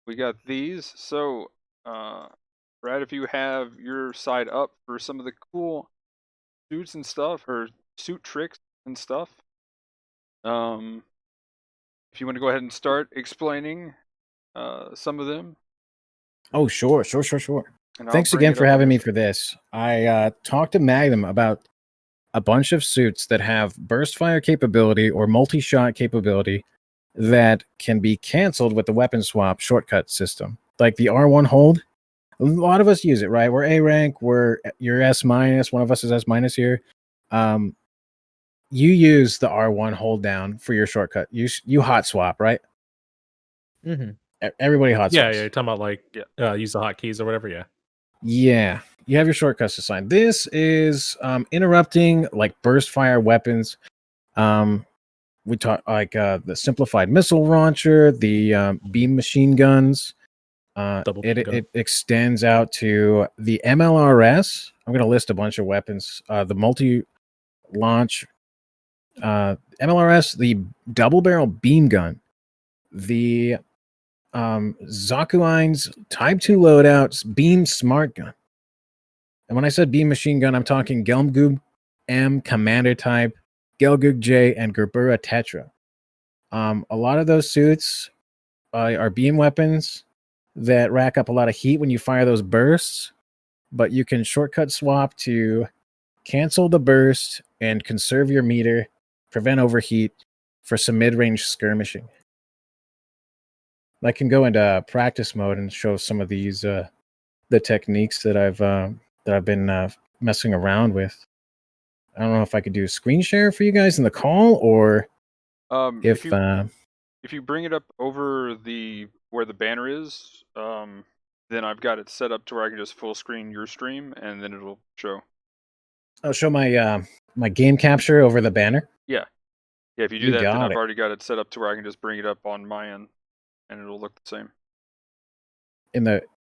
we got these. So, Brad, if you have your side up for some of the cool suits and stuff, or suit tricks and stuff, um, if you want to go ahead and start explaining some of them, Oh, sure. and I'll Thanks bring again it for up on having your me screen. for this. I talked to Magnum about a bunch of suits that have burst fire capability or multi-shot capability that can be canceled with the weapon swap shortcut system. Like the R1 hold. A lot of us use it, right? We're A rank, you're S minus, one of us is S minus here. You use the R1 hold down for your shortcut. You hot swap, right? Mm-hmm. Everybody hot Yeah, swaps. you're talking about like Yeah. use the hotkeys or whatever. Yeah. Yeah, you have your shortcuts assigned. This is interrupting like burst fire weapons. We talk like the simplified missile launcher, the beam machine guns. Double It beam gun. it extends out to the MLRS. I'm going to list a bunch of weapons. The multi launch MLRS, the double barrel beam gun, the Zakuein's Type 2 loadouts beam smart gun. And when I said beam machine gun, I'm talking Gelmgub M Commander type, Gelgug J, and Gerbera Tetra. A lot of those suits are beam weapons that rack up a lot of heat when you fire those bursts, but you can shortcut swap to cancel the burst and conserve your meter, prevent overheat for some mid-range skirmishing. I can go into practice mode and show some of these the techniques that I've been messing around with. I don't know if I could do a screen share for you guys in the call, or If you bring it up over where the banner is, then I've got it set up to where I can just full screen your stream, and then it'll show. I'll show my my game capture over the banner. Yeah. If you do You that, then got I've it. already got it set up to where I can just bring it up on my end, and it'll look the same.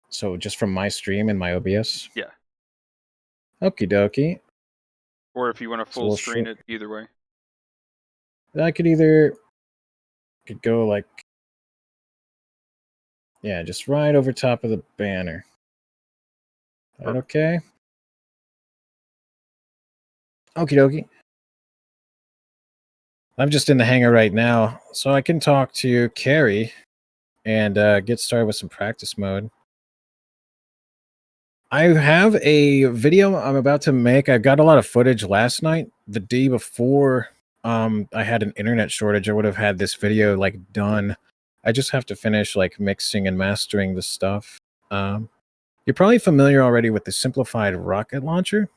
So just from my stream in my OBS. Yeah. Okie dokie. Or if you want to full screen it, either way. I could go like, yeah, just right over top of the banner. Is that okay? Okie dokie. I'm just in the hangar right now, so I can talk to Carrie and get started with some practice mode. I have a video I'm about to make. I got a lot of footage last night. The day before I had an internet shortage, I would have had this video like done. I just have to finish like mixing and mastering the stuff. You're probably familiar already with the simplified rocket launcher.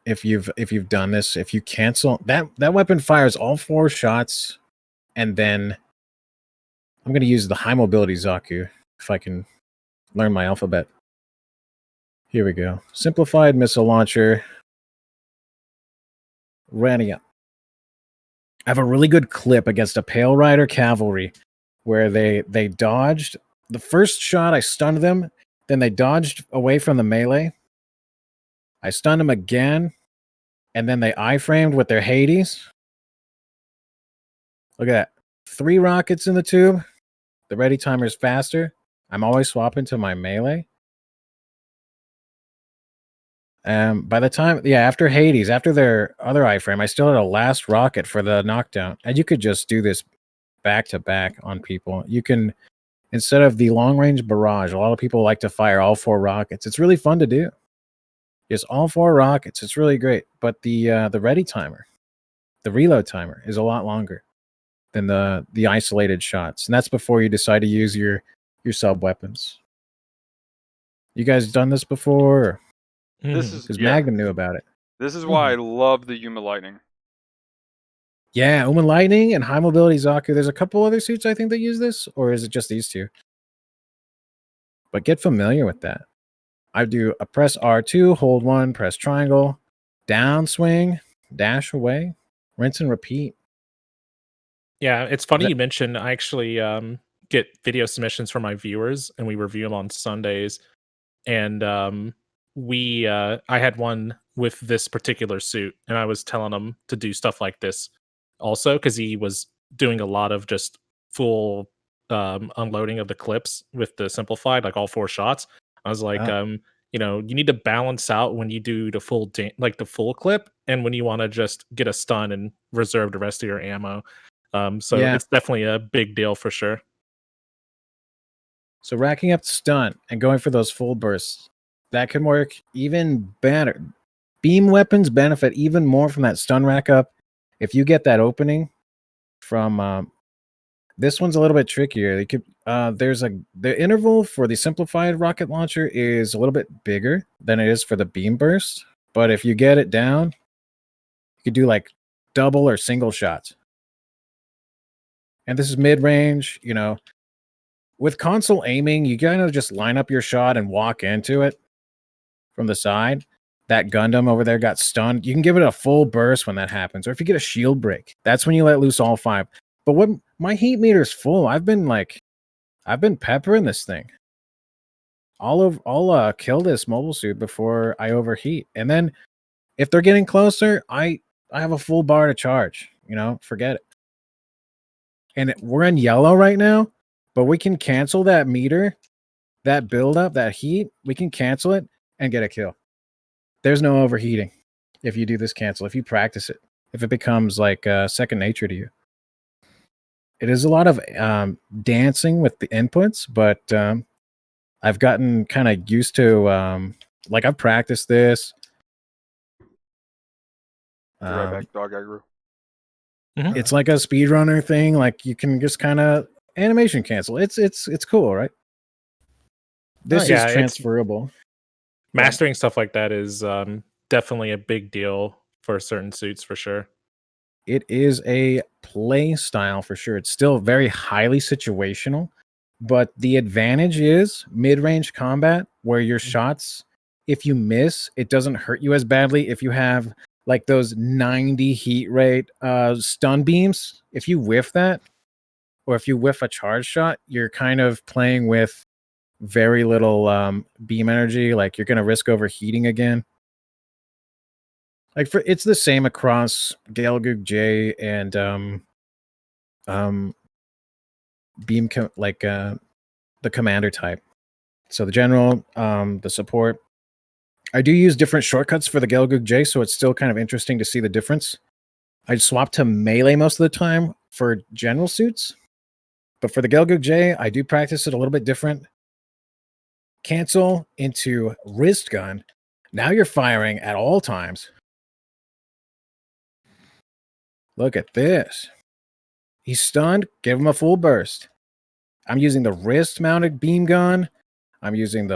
If you've done this, if you cancel that weapon fires all 4 shots, and then I'm going to use the high mobility Zaku if I can learn my alphabet. Here we go. Simplified missile launcher. Ready up. I have a really good clip against a Pale Rider cavalry where they dodged. The first shot, I stunned them. Then they dodged away from the melee. I stunned them again. And then they iframed with their Hades. Look at that. 3 rockets in the tube. The ready timer is faster. I'm always swapping to my melee. By the time, after Hades, after their other iframe, I still had a last rocket for the knockdown. And you could just do this back to back on people. You can, instead of the long range barrage, a lot of people like to fire all 4 rockets. It's really fun to do. Just all 4 rockets. It's really great. But the ready timer, the reload timer, is a lot longer than the isolated shots. And that's before you decide to use your sub weapons. You guys done this before? This is because Magnum knew about it. This is why I love the Yuma Lightning. Yeah, Uma Lightning and high mobility Zaku. There's a couple other suits I think that use this, or is it just these 2? But get familiar with that. I do a press R2, hold 1, press triangle, down swing, dash away, rinse and repeat. Yeah, it's funny you mentioned I actually get video submissions from my viewers, and we review them on Sundays. And I had one with this particular suit, and I was telling him to do stuff like this also because he was doing a lot of just full unloading of the clips with the simplified, like all 4 shots. I was like, Ah. you need to balance out when you do the full the full clip and when you want to just get a stun and reserve the rest of your ammo. So Yeah. it's definitely a big deal for sure. So racking up stun and going for those full bursts, that can work even better. Beam weapons benefit even more from that stun rack up. If you get that opening from this one's a little bit trickier. They could the interval for the simplified rocket launcher is a little bit bigger than it is for the beam burst. But if you get it down, you could do like double or single shots. And this is mid-range, with console aiming, you kind of just line up your shot and walk into it from the side. That Gundam over there got stunned. You can give it a full burst when that happens. Or if you get a shield break, that's when you let loose all 5. But when my heat meter's full, I've been peppering this thing. I'll kill this mobile suit before I overheat. And then if they're getting closer, I have a full bar to charge. Forget it. And we're in yellow right now, but we can cancel that meter, that buildup, that heat. We can cancel it and get a kill. There's no overheating if you do this cancel, if you practice it, if it becomes like second nature to you. It is a lot of dancing with the inputs, but I've gotten kind of used to, I've practiced this. Be right back, dog aggro. It's like a speedrunner thing. Like you can just kind of animation cancel. It's cool, right? This is transferable. Mastering stuff like that is definitely a big deal for certain suits for sure. It is a play style for sure. It's still very highly situational, but the advantage is mid-range combat where your shots, if you miss, it doesn't hurt you as badly. If you have like those 90 heat rate stun beams, if you whiff that, or if you whiff a charge shot, you're kind of playing with very little beam energy. Like you're going to risk overheating again. It's the same across Gelgoog J and the commander type. So the general, the support. I do use different shortcuts for the Gelgoog J, so it's still kind of interesting to see the difference. I swap to melee most of the time for general suits, but for the Gelgoog J, I do practice it a little bit different. Cancel into wrist gun. Now you're firing at all times. Look at this. He's stunned. Give him a full burst. I'm using the wrist mounted beam gun. I'm using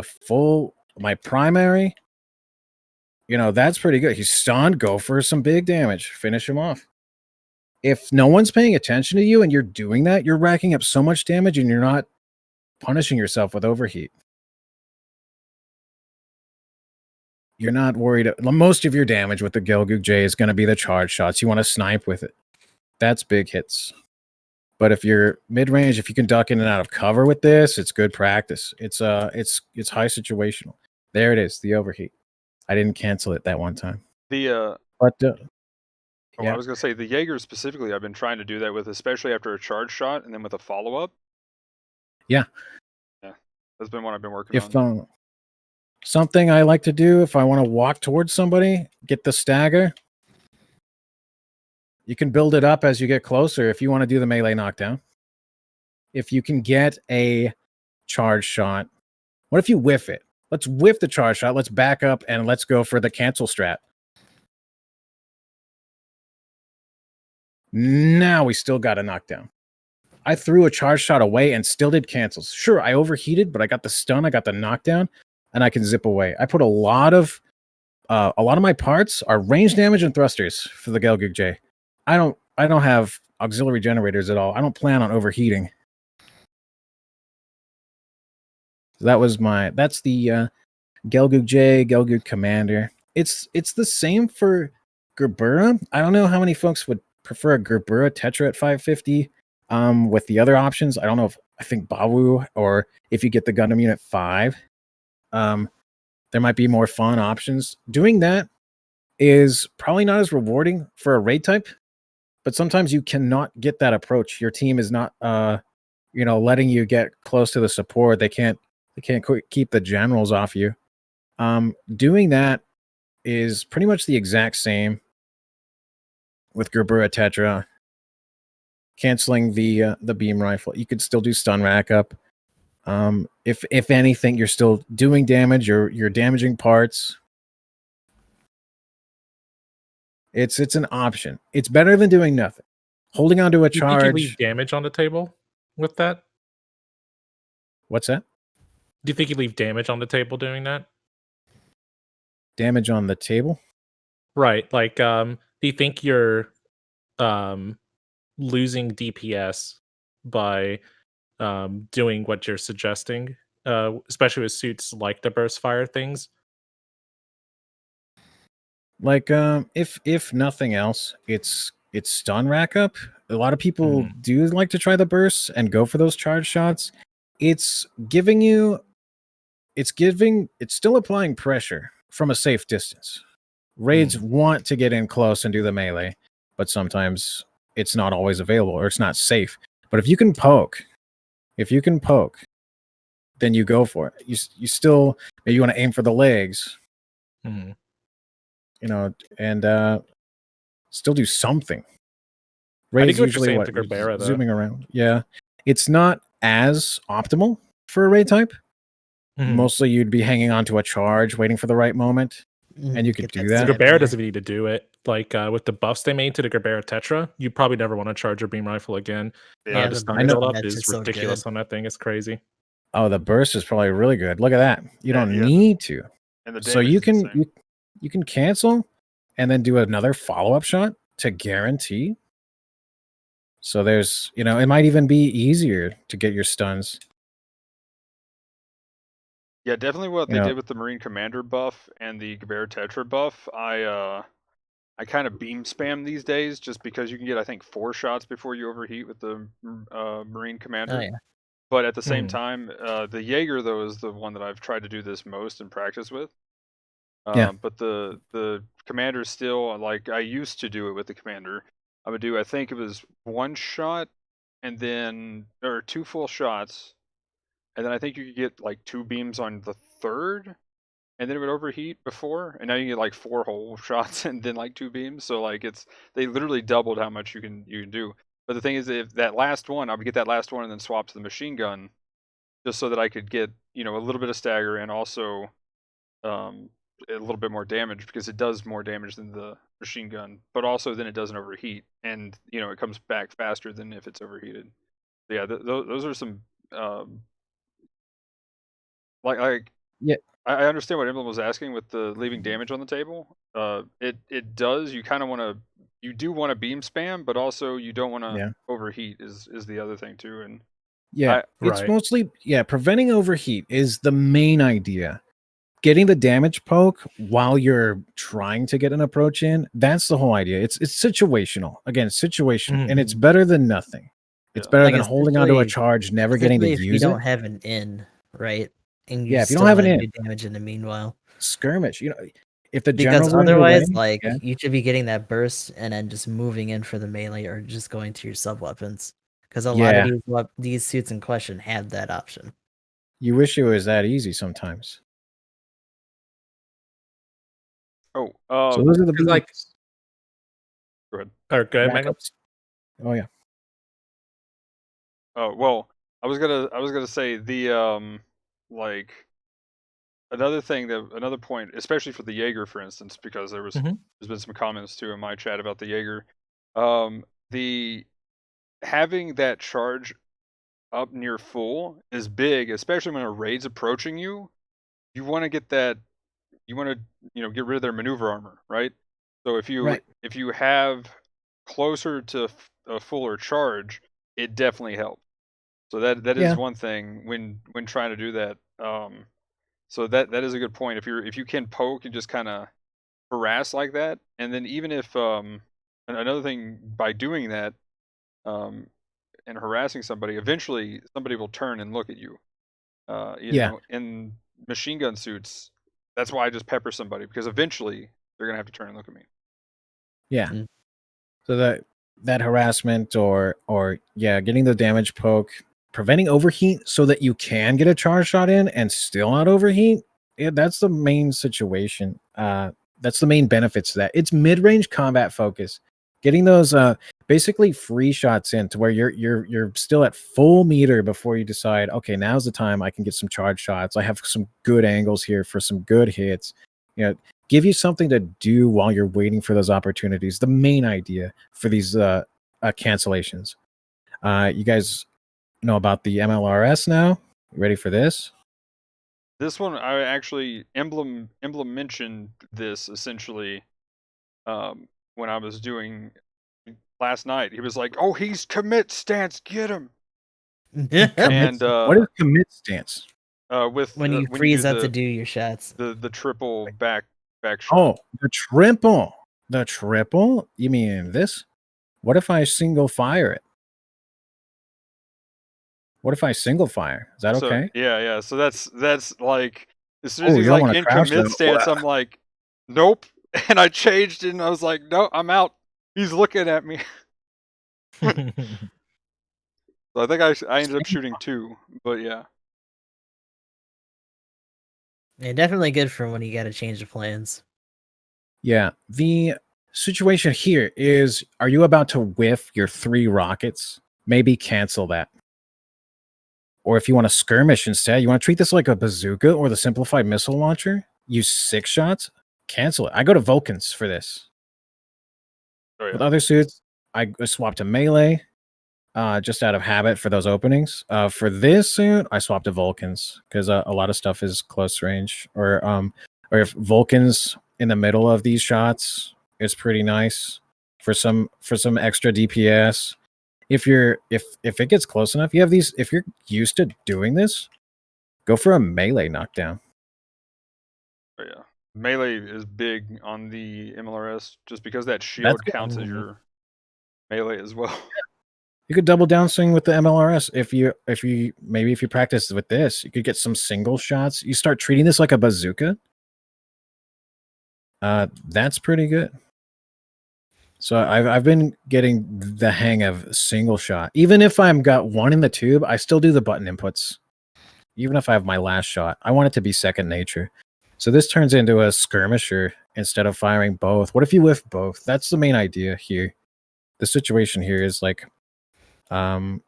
my primary. That's pretty good. He's stunned. Go for some big damage. Finish him off. If no one's paying attention to you and you're doing that, you're racking up so much damage and you're not punishing yourself with overheat. You're not worried. Most of your damage with the Gelgoog J is going to be the charge shots. You want to snipe with it. That's big hits. But if you're mid-range, if you can duck in and out of cover with this, it's good practice. It's high situational. There it is, the overheat. I didn't cancel it that one time. I was gonna say the Jaeger specifically. I've been trying to do that with, especially after a charge shot and then with a follow-up. Yeah, that's been what I've been working on. Something I like to do if I want to walk towards somebody, get the stagger. You can build it up as you get closer if you want to do the melee knockdown. If you can get a charge shot, what if you whiff it? Let's whiff the charge shot. Let's back up and let's go for the cancel strat. Now we still got a knockdown. I threw a charge shot away and still did cancels. Sure, I overheated, but I got the stun, I got the knockdown, and I can zip away. I put a lot of my parts are range damage and thrusters for the Gelgoog J. I don't have auxiliary generators at all. I don't plan on overheating. That's the Gelgoog J, Gelgoog Commander. It's the same for Gerbera. I don't know how many folks would prefer a Gerbera Tetra at 550 with the other options. I don't know I think Bawu, or if you get the Gundam Unit 5, there might be more fun options. Doing that is probably not as rewarding for a raid type, but sometimes you cannot get that approach. Your team is not letting you get close to the support. They can't keep the generals off you. Doing that is pretty much the exact same with Gerbera Tetra. Canceling the beam rifle, you could still do stun rack up. If anything, you're still doing damage. You're damaging parts. It's an option. It's better than doing nothing. Holding onto a Do you think you charge. leave damage on the table with that? What's that? Do you think you leave damage on the table doing that? Damage on the table? Right. Like, do you think you're losing DPS by doing what you're suggesting, especially with suits like the burst fire things? Like, if nothing else, it's stun rack up. A lot of people do like to try the bursts and go for those charge shots. It's still applying pressure from a safe distance. Raids want to get in close and do the melee, but sometimes it's not always available or it's not safe. But if you can poke, then you go for it. You still, maybe you want to aim for the legs, and still do something. Raids usually what Gerbera, zooming around. Yeah, it's not as optimal for a raid type. Mostly you'd be hanging on to a charge, waiting for the right moment, and you could do that. The Gerbera doesn't need to do it. Like with the buffs they made to the Gerbera Tetra, you probably never want to charge your beam rifle again. Yeah, the stun I know. build up is ridiculous on that thing. It's crazy. Oh, the burst is probably really good. Look at that. You don't need to. And the so you can you can cancel and then do another follow-up shot to guarantee. So there's, it might even be easier to get your stuns. Yeah, definitely what they did with the Marine Commander buff and the Gerbera Tetra buff. I kind of beam spam these days just because you can get, I think, 4 shots before you overheat with the Marine Commander. Oh, yeah. But at the same time, the Jaeger, though, is the one that I've tried to do this most in practice with. But the Commander still, like, I used to do it with the Commander. I would do, I think it was 1 shot and then, or 2 full shots. And then I think you could get like 2 beams on the 3rd, and then it would overheat before, and now you get like 4 whole shots and then like 2 beams. So like they literally doubled how much you can do. But the thing is, if that last one, I would get that last one and then swap to the machine gun, just so that I could get a little bit of stagger and also a little bit more damage, because it does more damage than the machine gun, but also then it doesn't overheat, and it comes back faster than if it's overheated. So yeah, those are some. Yeah, I understand what Emblem was asking with the leaving damage on the table. It does. You kind of want to beam spam, but also you don't want to overheat is the other thing too. And it's mostly preventing overheat is the main idea. Getting the damage poke while you're trying to get an approach in, that's the whole idea. It's situational. Again, it's situational, and it's better than nothing. It's better than holding onto a charge, never getting to use it. If you don't have an in, right? And if you don't have an in, damage in the meanwhile. Skirmish, if the generals because otherwise, way, you should be getting that burst and then just moving in for the melee or just going to your sub weapons. Because a lot of these suits in question have that option. You wish it was that easy sometimes. So those are the like. Go ahead. Or go ahead, Magnum. Oh yeah. Oh well, I was gonna say the like another point, especially for the Jaeger, for instance, because there's been some comments too in my chat about the Jaeger. The having that charge up near full is big, especially when a raid's approaching you. You want to get that. You want to get rid of their maneuver armor, right? So if you have closer to a fuller charge, it definitely helps. So that is one thing when trying to do that. So that is a good point. If you can poke and just kind of harass like that, and then even if another thing, by doing that and harassing somebody, eventually somebody will turn and look at you. In machine gun suits, that's why I just pepper somebody, because eventually they're gonna have to turn and look at me. Yeah. So that harassment or getting the damage poke preventing overheat so that you can get a charge shot in and still not overheat. Yeah, that's the main situation. That's the main benefits to that. It's mid-range combat focus. Getting those basically free shots in to where you're still at full meter before you decide, okay, now's the time I can get some charge shots. I have some good angles here for some good hits. You know, give you something to do while you're waiting for those opportunities. The main idea for these cancellations. You guys know about the MLRS now? You ready for this? This one, I actually Emblem mentioned this essentially when I was doing last night. He was like, "Oh, he's commit stance, get him." And What is commit stance? with when you when freeze do up to do your shots. the triple back shot. Oh, the triple. The triple? You mean this? What if I single fire it? What if I single fire? Is that So okay? yeah. So that's like as soon as Oh, he's you don't like want to in crouch commit though. stance, I'm like, nope. And I changed and I was like, no, I'm out. He's looking at me. So I think I ended up shooting 2, but yeah. Yeah, definitely good for when you got to change the plans. Yeah. The situation here is, are you about to whiff your 3 rockets? Maybe cancel that. Or if you want to skirmish instead, you want to treat this like a bazooka or the simplified missile launcher, use 6 shots, cancel it. I go to Vulcans for this. Oh, yeah. With other suits, I swap to melee, just out of habit for those openings. For this suit, I swapped to Vulcans because a lot of stuff is close range, or if Vulcans in the middle of these shots is pretty nice for some extra DPS. If it gets close enough, you have these. If you're used to doing this, go for a melee knockdown. Oh, yeah. Melee is big on the MLRS just because that shield counts as your melee as well. You could double down swing with the MLRS if you practice with this, you could get some single shots. You start treating this like a bazooka. That's pretty good. So I've been getting the hang of single shot. Even if I'm got one in the tube, I still do the button inputs. Even if I have my last shot, I want it to be second nature. So this turns into a skirmisher instead of firing both. What if you whiff both? That's the main idea here. The situation here is like, again,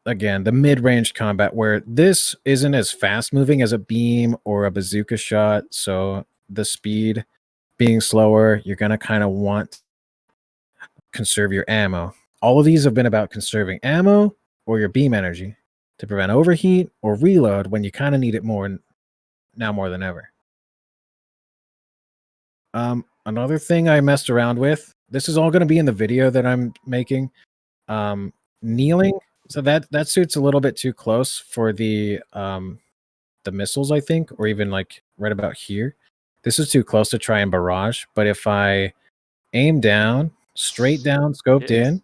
the mid-range combat where this isn't as fast moving as a beam or a bazooka shot. So the speed being slower, you're going to kind of want conserve your ammo. All of these have been about conserving ammo or your beam energy to prevent overheat or reload when you kind of need it more now more than ever. Another thing I messed around with, this is all going to be in the video that I'm making. Kneeling, so that suit's a little bit too close for the missiles, I think, or even like right about here. This is too close to try and barrage, but if I aim down, straight down, scoped in,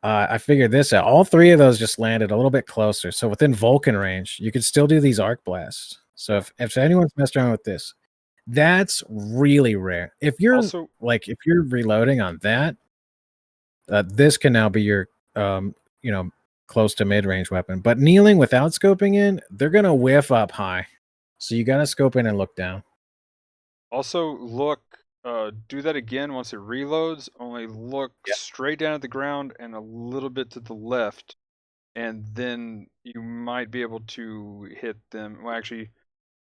I figured this out. All 3 of those just landed a little bit closer. So within Vulcan range, you could still do these arc blasts. So if anyone's messed around with this, that's really rare. If you're Also, if you're reloading on that, this can now be your close to mid-range weapon. But kneeling without scoping in, they're gonna whiff up high. So you gotta scope in and look down. Also, look, do that again once it reloads. Only look straight down at the ground and a little bit to the left, and then you might be able to hit them. Well, actually,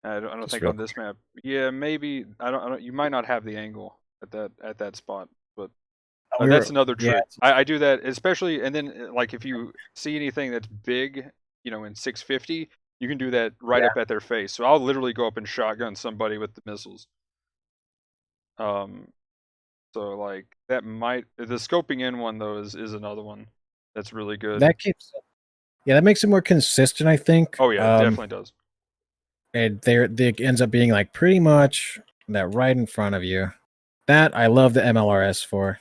I don't think on this map. Yeah, maybe I don't. You might not have the angle at that spot, but that's another trick. I do that especially, and then like if you see anything that's big, in 650, you can do that right up at their face. So I'll literally go up and shotgun somebody with the missiles. So like that might the scoping in one though is another one that's really good. That makes it more consistent, I think. Oh yeah, it definitely does. And it ends up being like pretty much that right in front of you. That I love the MLRS for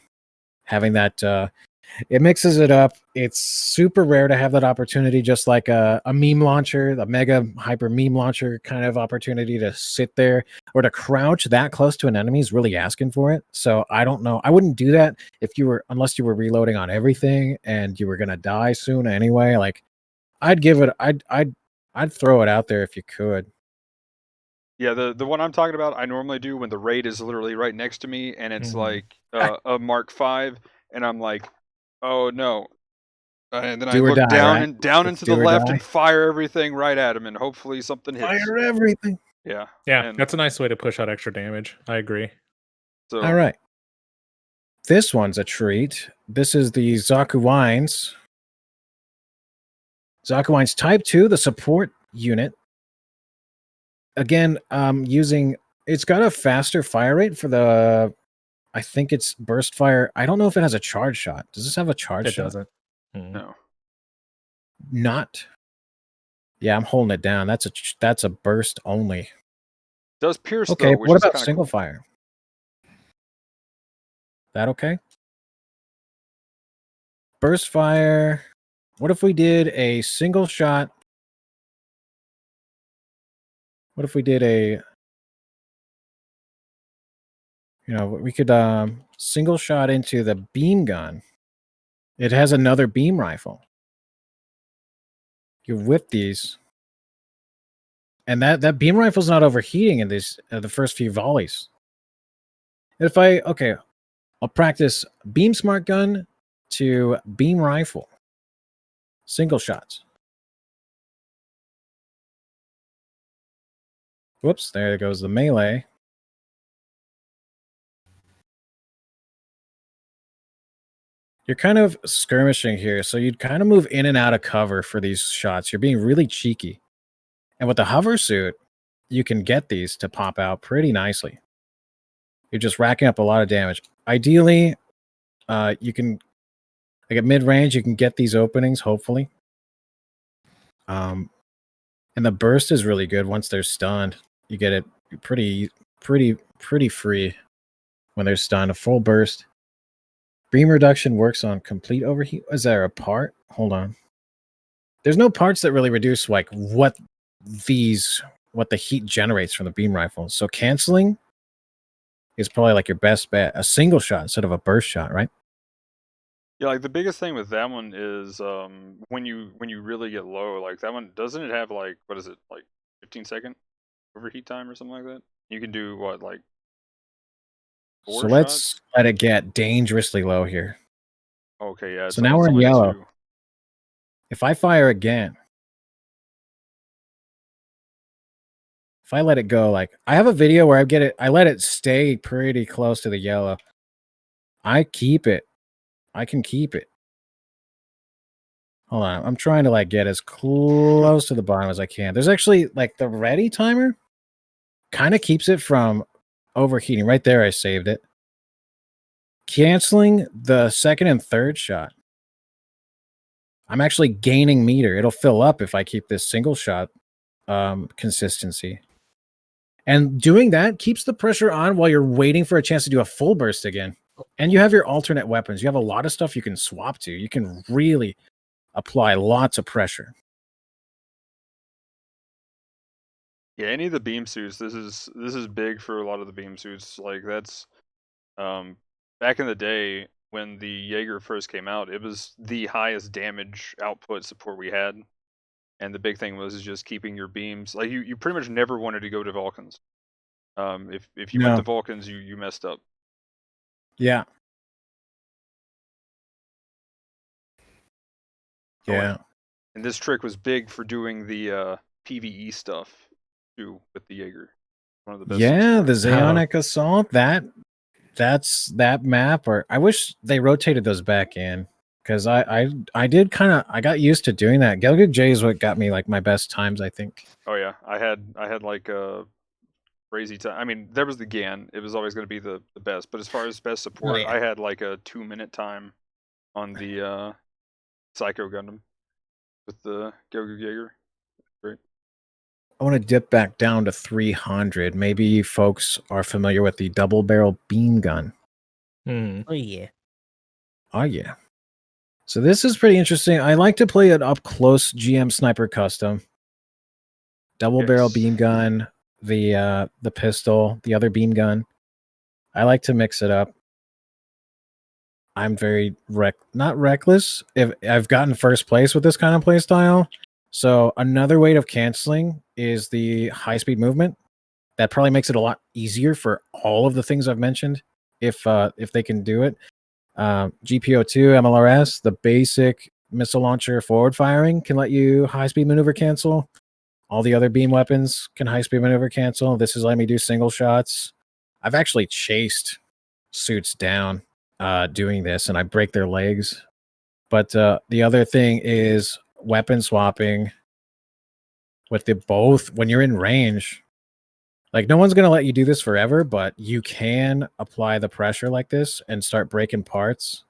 having that It mixes it up. It's super rare to have that opportunity, just like a meme launcher, the mega hyper meme launcher kind of opportunity to sit there or to crouch that close to an enemy is really asking for it. So I don't know. I wouldn't do that unless you were reloading on everything and you were gonna die soon anyway. Like I'd throw it out there if you could. Yeah, the one I'm talking about, I normally do when the raid is literally right next to me, and it's like a Mark V, and I'm like, oh no, and then I Do or look die, down right? and down It's into the do or left die. and fire everything right at him, and hopefully something hits. Fire everything. Yeah. Yeah, And that's a nice way to push out extra damage. I agree. so All right. This one's a treat. This is the Zaku Wines. Zaku Wines Type 2, the support unit. Again, it's got a faster fire rate for the, I think it's burst fire. I don't know if it has a charge shot. Does this have a charge It shot? doesn't. no. Not. Yeah, I'm holding it down. That's a burst only. Does pierce Okay, though, which what is about kind of single cool. fire? That okay? Burst fire. What if we did a single shot? What if we did we could single shot into the beam gun. It has another beam rifle. You whip these. And that beam rifle's not overheating in these the first few volleys. I'll practice beam smart gun to beam rifle. Single shots. Whoops, there goes the melee. You're kind of skirmishing here, so you'd kind of move in and out of cover for these shots. You're being really cheeky. And with the hover suit, you can get these to pop out pretty nicely. You're just racking up a lot of damage. Ideally, you can, like at mid-range, you can get these openings, hopefully. And the burst is really good once they're stunned. You get it pretty free when they're stunned. A full burst. Beam reduction works on complete overheat. Is there a part? Hold on. There's no parts that really reduce like what the heat generates from the beam rifle. So canceling is probably like your best bet. A single shot instead of a burst shot, right? Yeah, like the biggest thing with that one is when you really get low, like that one, doesn't it have like, what is it, like 15-second overheat time or something like that? You can do what, like 4 So shots? let's let it get dangerously low here. Okay, yeah. So now we're in only yellow. 2. If I fire again, if I let it go, like I have a video where I let it stay pretty close to the yellow. I keep it. I can keep it. Hold on. I'm trying to like get as close to the bottom as I can. There's actually like the ready timer kind of keeps it from overheating. Right there, I saved it. Canceling the second and third shot. I'm actually gaining meter. It'll fill up if I keep this single shot consistency. And doing that keeps the pressure on while you're waiting for a chance to do a full burst again. And you have your alternate weapons. You have a lot of stuff you can swap to. You can really apply lots of pressure. Yeah, any of the beam suits, this is big for a lot of the beam suits. Like that's back in the day when the Jaeger first came out, it was the highest damage output support we had. And the big thing was just keeping your beams. Like you pretty much never wanted to go to Vulcans. If you went to Vulcans, you messed up. Yeah. Oh, Yeah. and this trick was big for doing the PvE stuff too with the Jaeger. One of the best. Yeah, the Zeonic Assault. That's that map. Or I wish they rotated those back in. Because I got used to doing that. Gelgug J is what got me like my best times, I think. Oh yeah, I had like a crazy time. I mean, there was the GAN. It was always going to be the best. But as far as best support, yeah. I had like a 2-minute time on the Psycho Gundam with the Gelgug Jaeger. Great. I want to dip back down to 300. Maybe you folks are familiar with the double barrel beam gun. Oh yeah. Oh yeah. So this is pretty interesting. I like to play it up close GM Sniper Custom. Double barrel beam gun, the pistol, the other beam gun. I like to mix it up. I'm very not reckless. If I've gotten first place with this kind of play style. So another way of canceling is the high speed movement. That probably makes it a lot easier for all of the things I've mentioned if they can do it. GBO2 MLRS, the basic missile launcher forward firing can let you high speed maneuver cancel. All the other beam weapons can high speed maneuver cancel. This is letting me do single shots. I've actually chased suits down doing this, and I break their legs. But the other thing is weapon swapping with the both when you're in range. Like, no one's going to let you do this forever, but you can apply the pressure like this and start breaking parts.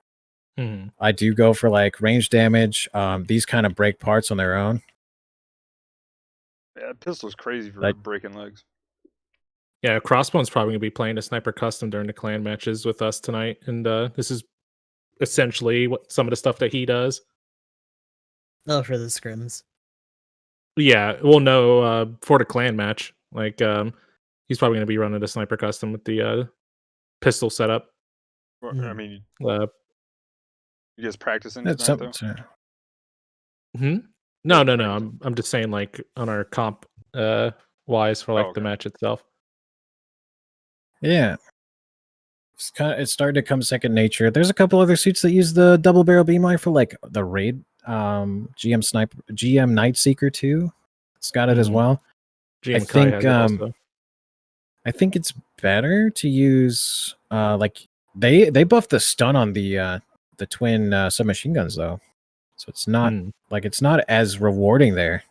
I do go for like range damage. These kind of break parts on their own. Yeah, pistol's crazy for breaking legs. Yeah, Crossbone's probably going to be playing a Sniper Custom during the clan matches with us tonight. And this is essentially what some of the stuff that he does. Oh, for the scrims. Yeah, we'll know for the clan match. Like, he's probably going to be running a Sniper Custom with the pistol setup. Well, I mean, you guys practicing tonight, though? No. I'm just saying, like, on our comp wise for like the match itself. Yeah. It's starting to come second nature. There's a couple other suits that use the double barrel beam rifle, like the Raid GM Night Seeker 2. It's got it as well. I think it's better to use like they buffed the stun on the twin submachine guns though. So it's not it's not as rewarding there.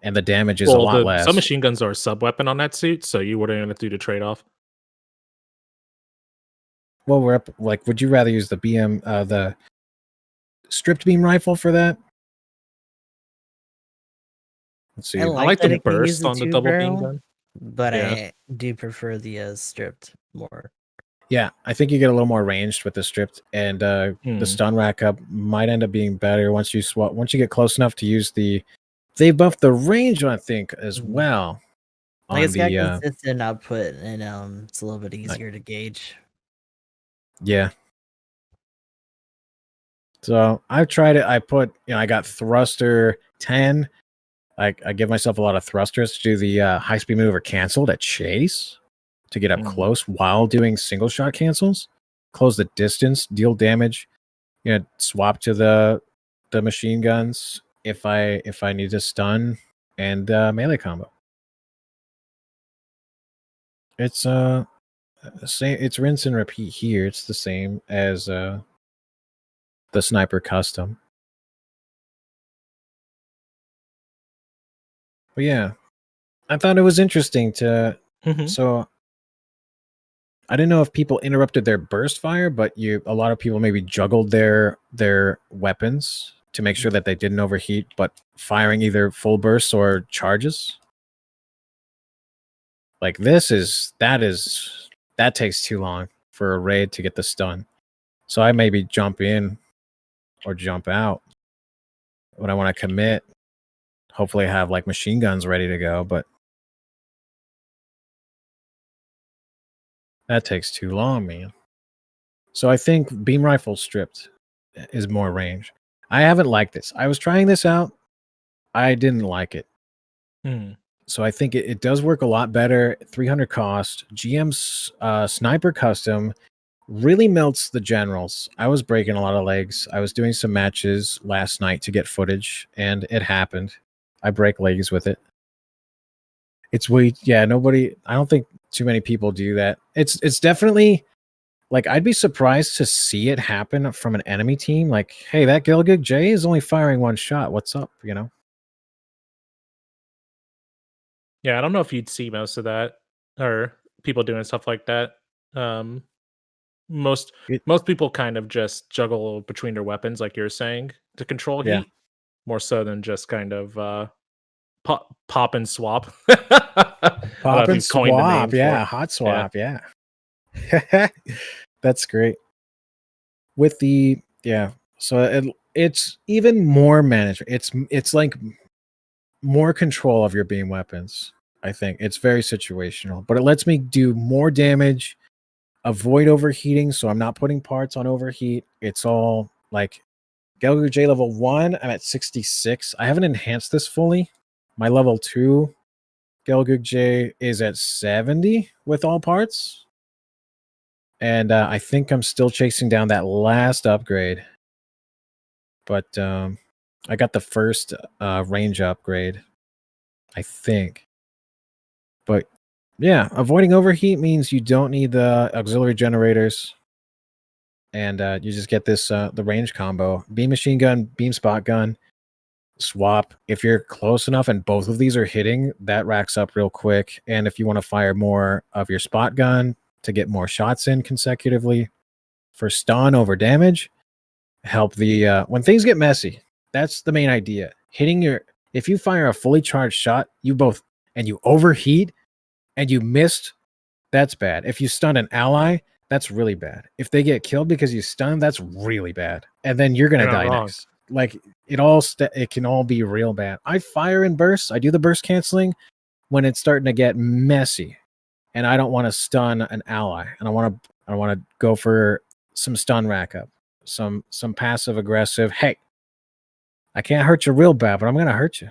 And the damage is a lot less. Submachine guns are a sub weapon on that suit, so you wouldn't have to do the trade off. Well, we're up. Like, would you rather use the the stripped beam rifle for that? Let's see. I like the burst on the double beam gun, but I do prefer the stripped more. Yeah, I think you get a little more ranged with the stripped, and the stun rack up might end up being better once you get close enough to use the. They buffed the range, I think, as well. Like, it's got consistent output, and it's a little bit easier to gauge. Yeah. So I've tried it. I got thruster 10. I give myself a lot of thrusters to do the high speed maneuver cancel to chase, to get up close while doing single shot cancels, close the distance, deal damage, swap to the machine guns if I need to stun and melee combo. It's same. It's rinse and repeat here. It's the same as the Sniper Custom. But yeah, I thought it was interesting to. So I didn't know if people interrupted their burst fire, but a lot of people maybe juggled their weapons to make sure that they didn't overheat, but firing either full bursts or charges. Like that takes too long for a raid to get the stun. So I maybe jump in or jump out when I want to commit. Hopefully I have like machine guns ready to go, but that takes too long, man. So I think beam rifle stripped is more range. I haven't liked this. I was trying this out. I didn't like it. So I think it does work a lot better. 300 cost. GM's Sniper Custom really melts the generals. I was breaking a lot of legs. I was doing some matches last night to get footage, and it happened. I break legs with it. It's I don't think too many people do that. It's definitely like, I'd be surprised to see it happen from an enemy team. Like, hey, that Gilgig J is only firing one shot. What's up? Yeah, I don't know if you'd see most of that or people doing stuff like that. Most people kind of just juggle between their weapons, like you're saying, to control heat, more so than just kind of pop and swap. Pop and swap, hot swap, yeah. That's great. With the Yeah. So it's even more management. It's like more control of your beam weapons. I think it's very situational, but it lets me do more damage, avoid overheating, so I'm not putting parts on overheat. It's all like Gelgu J level 1, I'm at 66. I haven't enhanced this fully. My level 2 Gelgu J is at 70 with all parts. And I think I'm still chasing down that last upgrade. But I got the first range upgrade, I think. But yeah, avoiding overheat means you don't need the auxiliary generators. And you just get this the range combo. Beam machine gun, beam spot gun, swap. If you're close enough and both of these are hitting, that racks up real quick. And if you want to fire more of your spot gun to get more shots in consecutively for stun over damage, help the when things get messy. That's the main idea. If you fire a fully charged shot, you overheat and you missed, that's bad. If you stun an ally, that's really bad. If they get killed because you stunned, that's really bad. And then you're gonna You're not die wrong. next. Like it can all be real bad. I fire in bursts. I do the burst canceling when it's starting to get messy, and I don't want to stun an ally, and I want to go for some stun rack up, some passive aggressive. Hey, I can't hurt you real bad, but I'm gonna hurt you.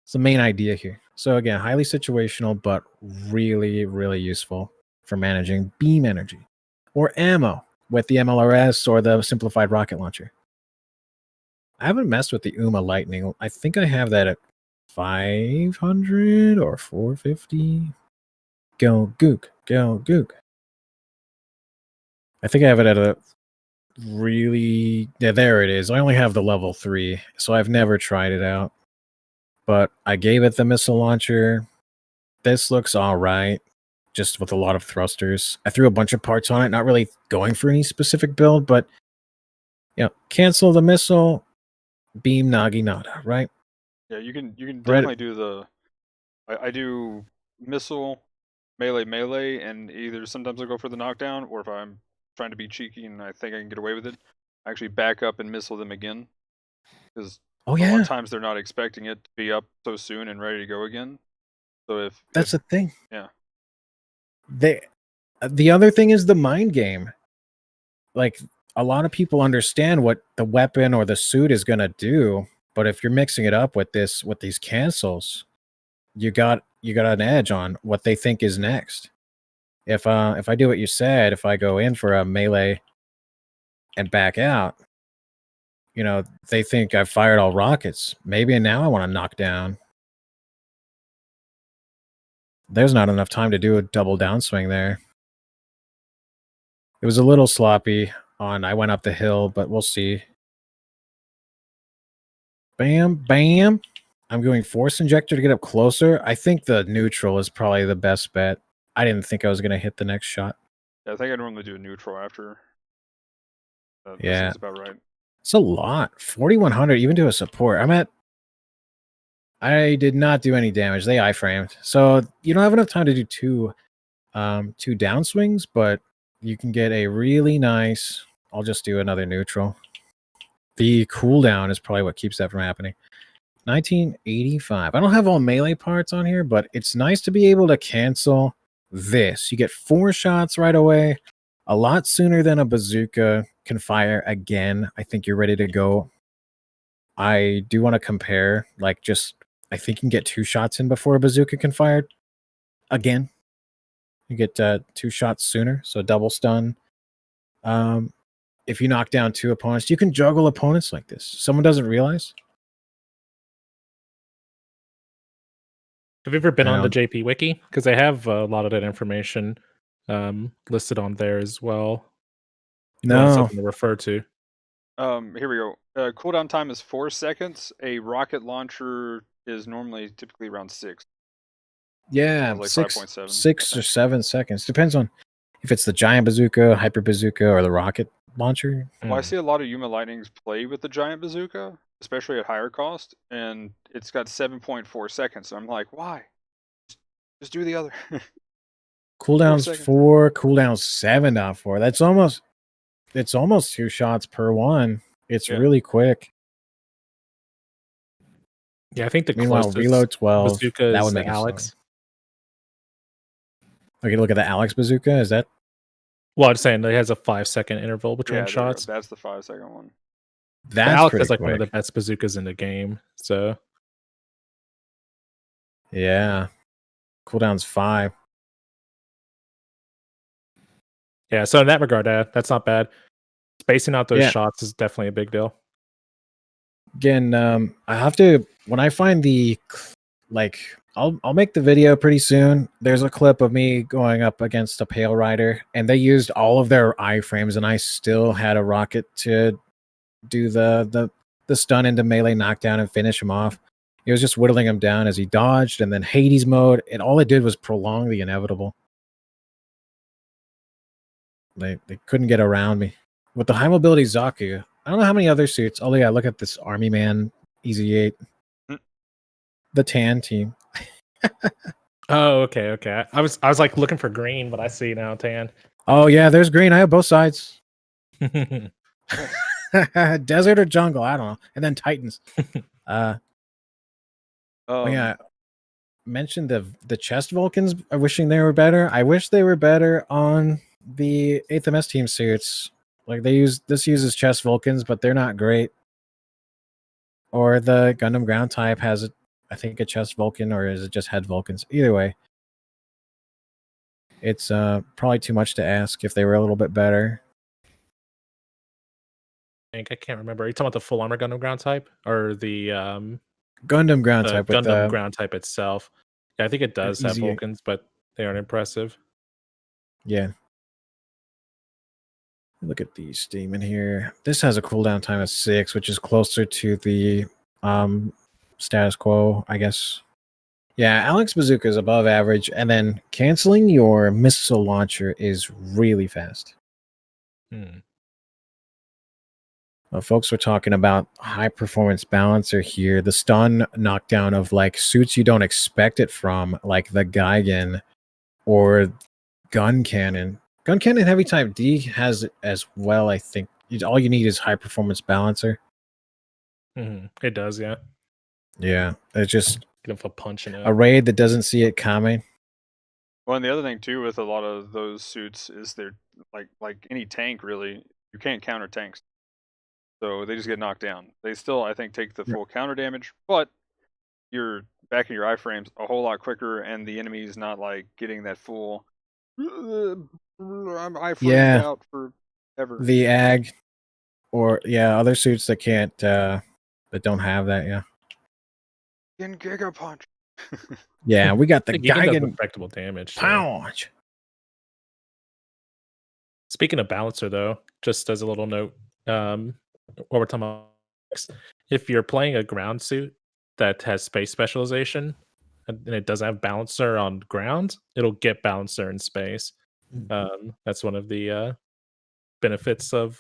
It's the main idea here. So again, highly situational, but really, really useful for managing beam energy or ammo with the MLRS or the simplified rocket launcher. I haven't messed with the UMA Lightning. I think I have that at 500 or 450. Go gook, go gook. I think I have it at a really... Yeah, there it is. I only have the level 3, so I've never tried it out. But I gave it the missile launcher. This looks all right, just with a lot of thrusters. I threw a bunch of parts on it, not really going for any specific build, but cancel the missile, beam nagi nada, right? Yeah, you can definitely do the. I do missile, melee, and either sometimes I go for the knockdown, or if I'm trying to be cheeky and I think I can get away with it, I actually back up and missile them again, because Oh a lot yeah, of times they're not expecting it to be up so soon and ready to go again. So that's the thing. yeah. The other thing is the mind game. Like, a lot of people understand what the weapon or the suit is gonna do, but if you're mixing it up with these cancels, you got an edge on what they think is next. If I do what you said, if I go in for a melee and back out, they think I've fired all rockets. Maybe now I want to knock down. There's not enough time to do a double downswing there. It was a little sloppy I went up the hill, but we'll see. Bam, bam. I'm going force injector to get up closer. I think the neutral is probably the best bet. I didn't think I was going to hit the next shot. Yeah, I think I normally do a neutral after. That Yeah. seems about right. It's a lot. 4,100 even to a support. I did not do any damage. They iframed. So you don't have enough time to do two downswings, but you can get a really nice... I'll just do another neutral. The cooldown is probably what keeps that from happening. 1985. I don't have all melee parts on here, but it's nice to be able to cancel this. You get 4 shots right away, a lot sooner than a bazooka can fire again. I think you're ready to go. I do want to compare, I think you can get 2 shots in before a bazooka can fire again. You get 2 shots sooner, so double stun. If you knock down 2 opponents, you can juggle opponents like this. Someone doesn't realize. Have you ever been on the JP Wiki? Because they have a lot of that information listed on there as well. If you want No. something to refer to. Here we go. Cooldown time is 4 seconds. A rocket launcher is typically around 6. Yeah, like 6 5.7. or 7 seconds. Depends on if it's the giant bazooka, hyper bazooka, or the rocket launcher. Well, I see a lot of Yuma Lightnings play with the giant bazooka, especially at higher cost, and it's got 7.4 seconds. So I'm like, why? Just do the other. Cooldown's 4, cooldown's 7.4. That's almost... it's almost 2 shots per one. It's Yeah. really quick. Yeah, I think the Meanwhile, closest reload 12. bazooka That is would the make it Alex. slower. Okay, look at the Alex bazooka. Is that Well, I'm saying it has a 5-second interval between Yeah, there you go. shots. That's the 5-second one. The that's Alex pretty is like quick? one of the best bazookas in the game. So Yeah. Cooldown's 5. yeah, so in that regard, that's not bad. Spacing out those Yeah. shots is definitely a big deal. Again, I have to when I find the like I'll make the video pretty soon. There's a clip of me going up against a Pale Rider, and they used all of their iframes, and I still had a rocket to do the stun into melee knockdown and finish him off. It was just whittling him down as he dodged, and then Hades mode, and all it did was prolong the inevitable. They couldn't get around me. With the high mobility Zaku, I don't know how many other suits. Oh yeah, look at this Army Man Easy 8. The tan team. Oh, okay. I was like looking for green, but I see now tan. Oh yeah, there's green. I have both sides. Desert or jungle, I don't know. And then Titans. Oh yeah. Mentioned the chest Vulcans wishing they were better. I wish they were better on the 8th MS team suits. Like this uses chest Vulcans, but they're not great. Or the Gundam ground type has I think a chest Vulcan, or is it just head Vulcans? Either way. It's probably too much to ask if they were a little bit better. I can't remember. Are you talking about the full armor Gundam ground type or the Gundam ground type with Gundam the ground type itself? Yeah, I think it does have easy- Vulcans, but they aren't impressive. Yeah. Look at these demon here. This has a cooldown time of 6, which is closer to the status quo, I guess. Yeah, Alex Bazooka is above average, and then canceling your missile launcher is really fast. Folks were talking about high performance balancer here. The stun knockdown of like suits you don't expect it from, like the Gigan or gun cannon. Gun cannon heavy type D has it as well. I think all you need is high performance balancer. It does, yeah. Yeah, it's just Get a punch in it. a raid that doesn't see it coming. Well, and the other thing too with a lot of those suits is they're like any tank really, you can't counter tanks. So they just get knocked down. They still, I think, take the full counter damage, but you're back in your iframes a whole lot quicker, and the enemy's not like getting that full. I'm iframed out forever. The ag, or other suits that can't, that don't have that. Yeah. In Giga Punch. Yeah, we got the Gigan does Gigan respectable damage. So. punch. Speaking of balancer, though, just as a little note, what we're talking about, if you're playing a ground suit that has space specialization and it doesn't have balancer on ground, it'll get balancer in space. That's one of the benefits of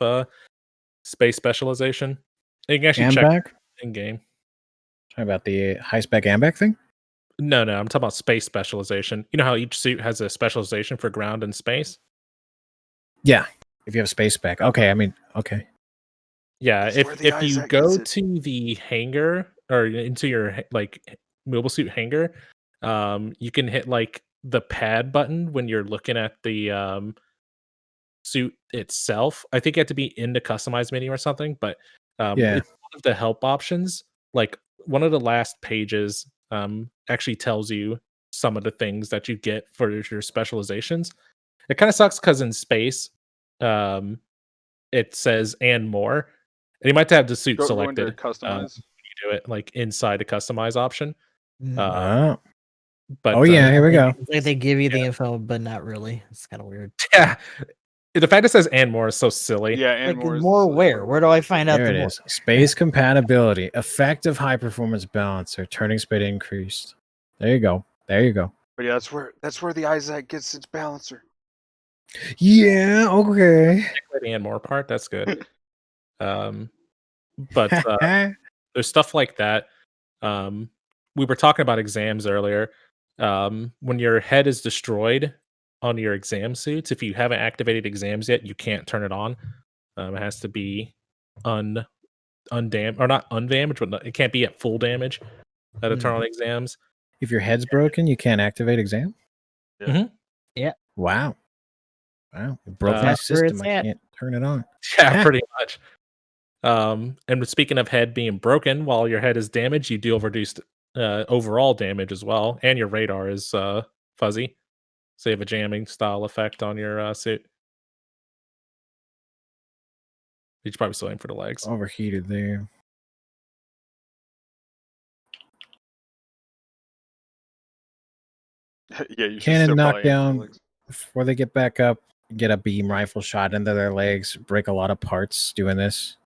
space specialization. You can actually check in game. Talking about the high spec AMBAC thing? No, I'm talking about space specialization. You know how each suit has a specialization for ground and space? Yeah, if you have space spec. Okay, I mean, okay. Yeah, if you go to the hangar or into your like mobile suit hangar, you can hit like the pad button when you're looking at the suit itself. I think you have to be in the customize menu or something, but it's one of the help options. Like one of the last pages actually tells you some of the things that you get for your specializations. It kind of sucks because in space, it says and more. And you might have the suit selected. Customize. You do it like inside the customize option. But here we go. It's like they give you the info, but not really. It's kind of weird. Yeah, the fact it says and more is so silly. Yeah, and like, more where? Where do I find out? There it is. Space compatibility, effective high performance balancer, turning speed increased. There you go. There you go. But yeah, that's where the Isaac gets its balancer. Yeah. Okay. The and more part. That's good. But there's stuff like that. We were talking about exams earlier. When your head is destroyed on your exam suits, if you haven't activated exams yet, you can't turn it on. It has to be undamaged, or not undamaged, but it can't be at full damage at eternal exams. If your head's broken, you can't activate exam. Yeah. Mhm. Yeah. Wow. It broke my That's where system. it's I at. can't turn it on. Yeah, pretty much. And speaking of head being broken, while your head is damaged, you deal reduced overall damage as well, and your radar is fuzzy, so you have a jamming style effect on your suit. You should probably still aim for the legs. Overheated there. Yeah, you should Cannon still probably aim for the knockdown legs. before they get back up. Get a beam rifle shot into their legs. Break a lot of parts doing this.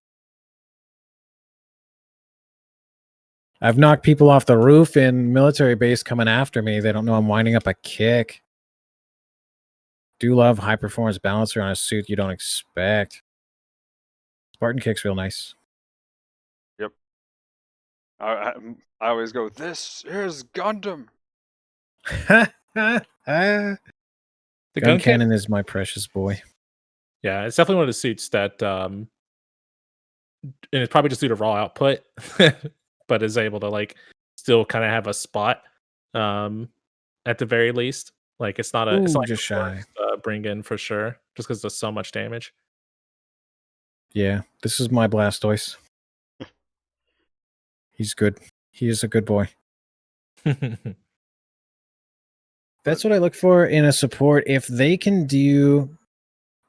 I've knocked people off the roof in military base coming after me. They don't know I'm winding up a kick. Do love high performance balancer on a suit you don't expect. Spartan kick's real nice. Yep. I always go, this is Gundam. The The gun gun cannon is my precious boy. Yeah, it's definitely one of the suits that, and it's probably just due to raw output, but is able to like still kind of have a spot, at the very least. Like it's not Ooh, like just the shy. worst bring in for sure, just because there's so much damage. Yeah, this is my Blastoise. He's good. He is a good boy. That's what I look for in a support. If they can do,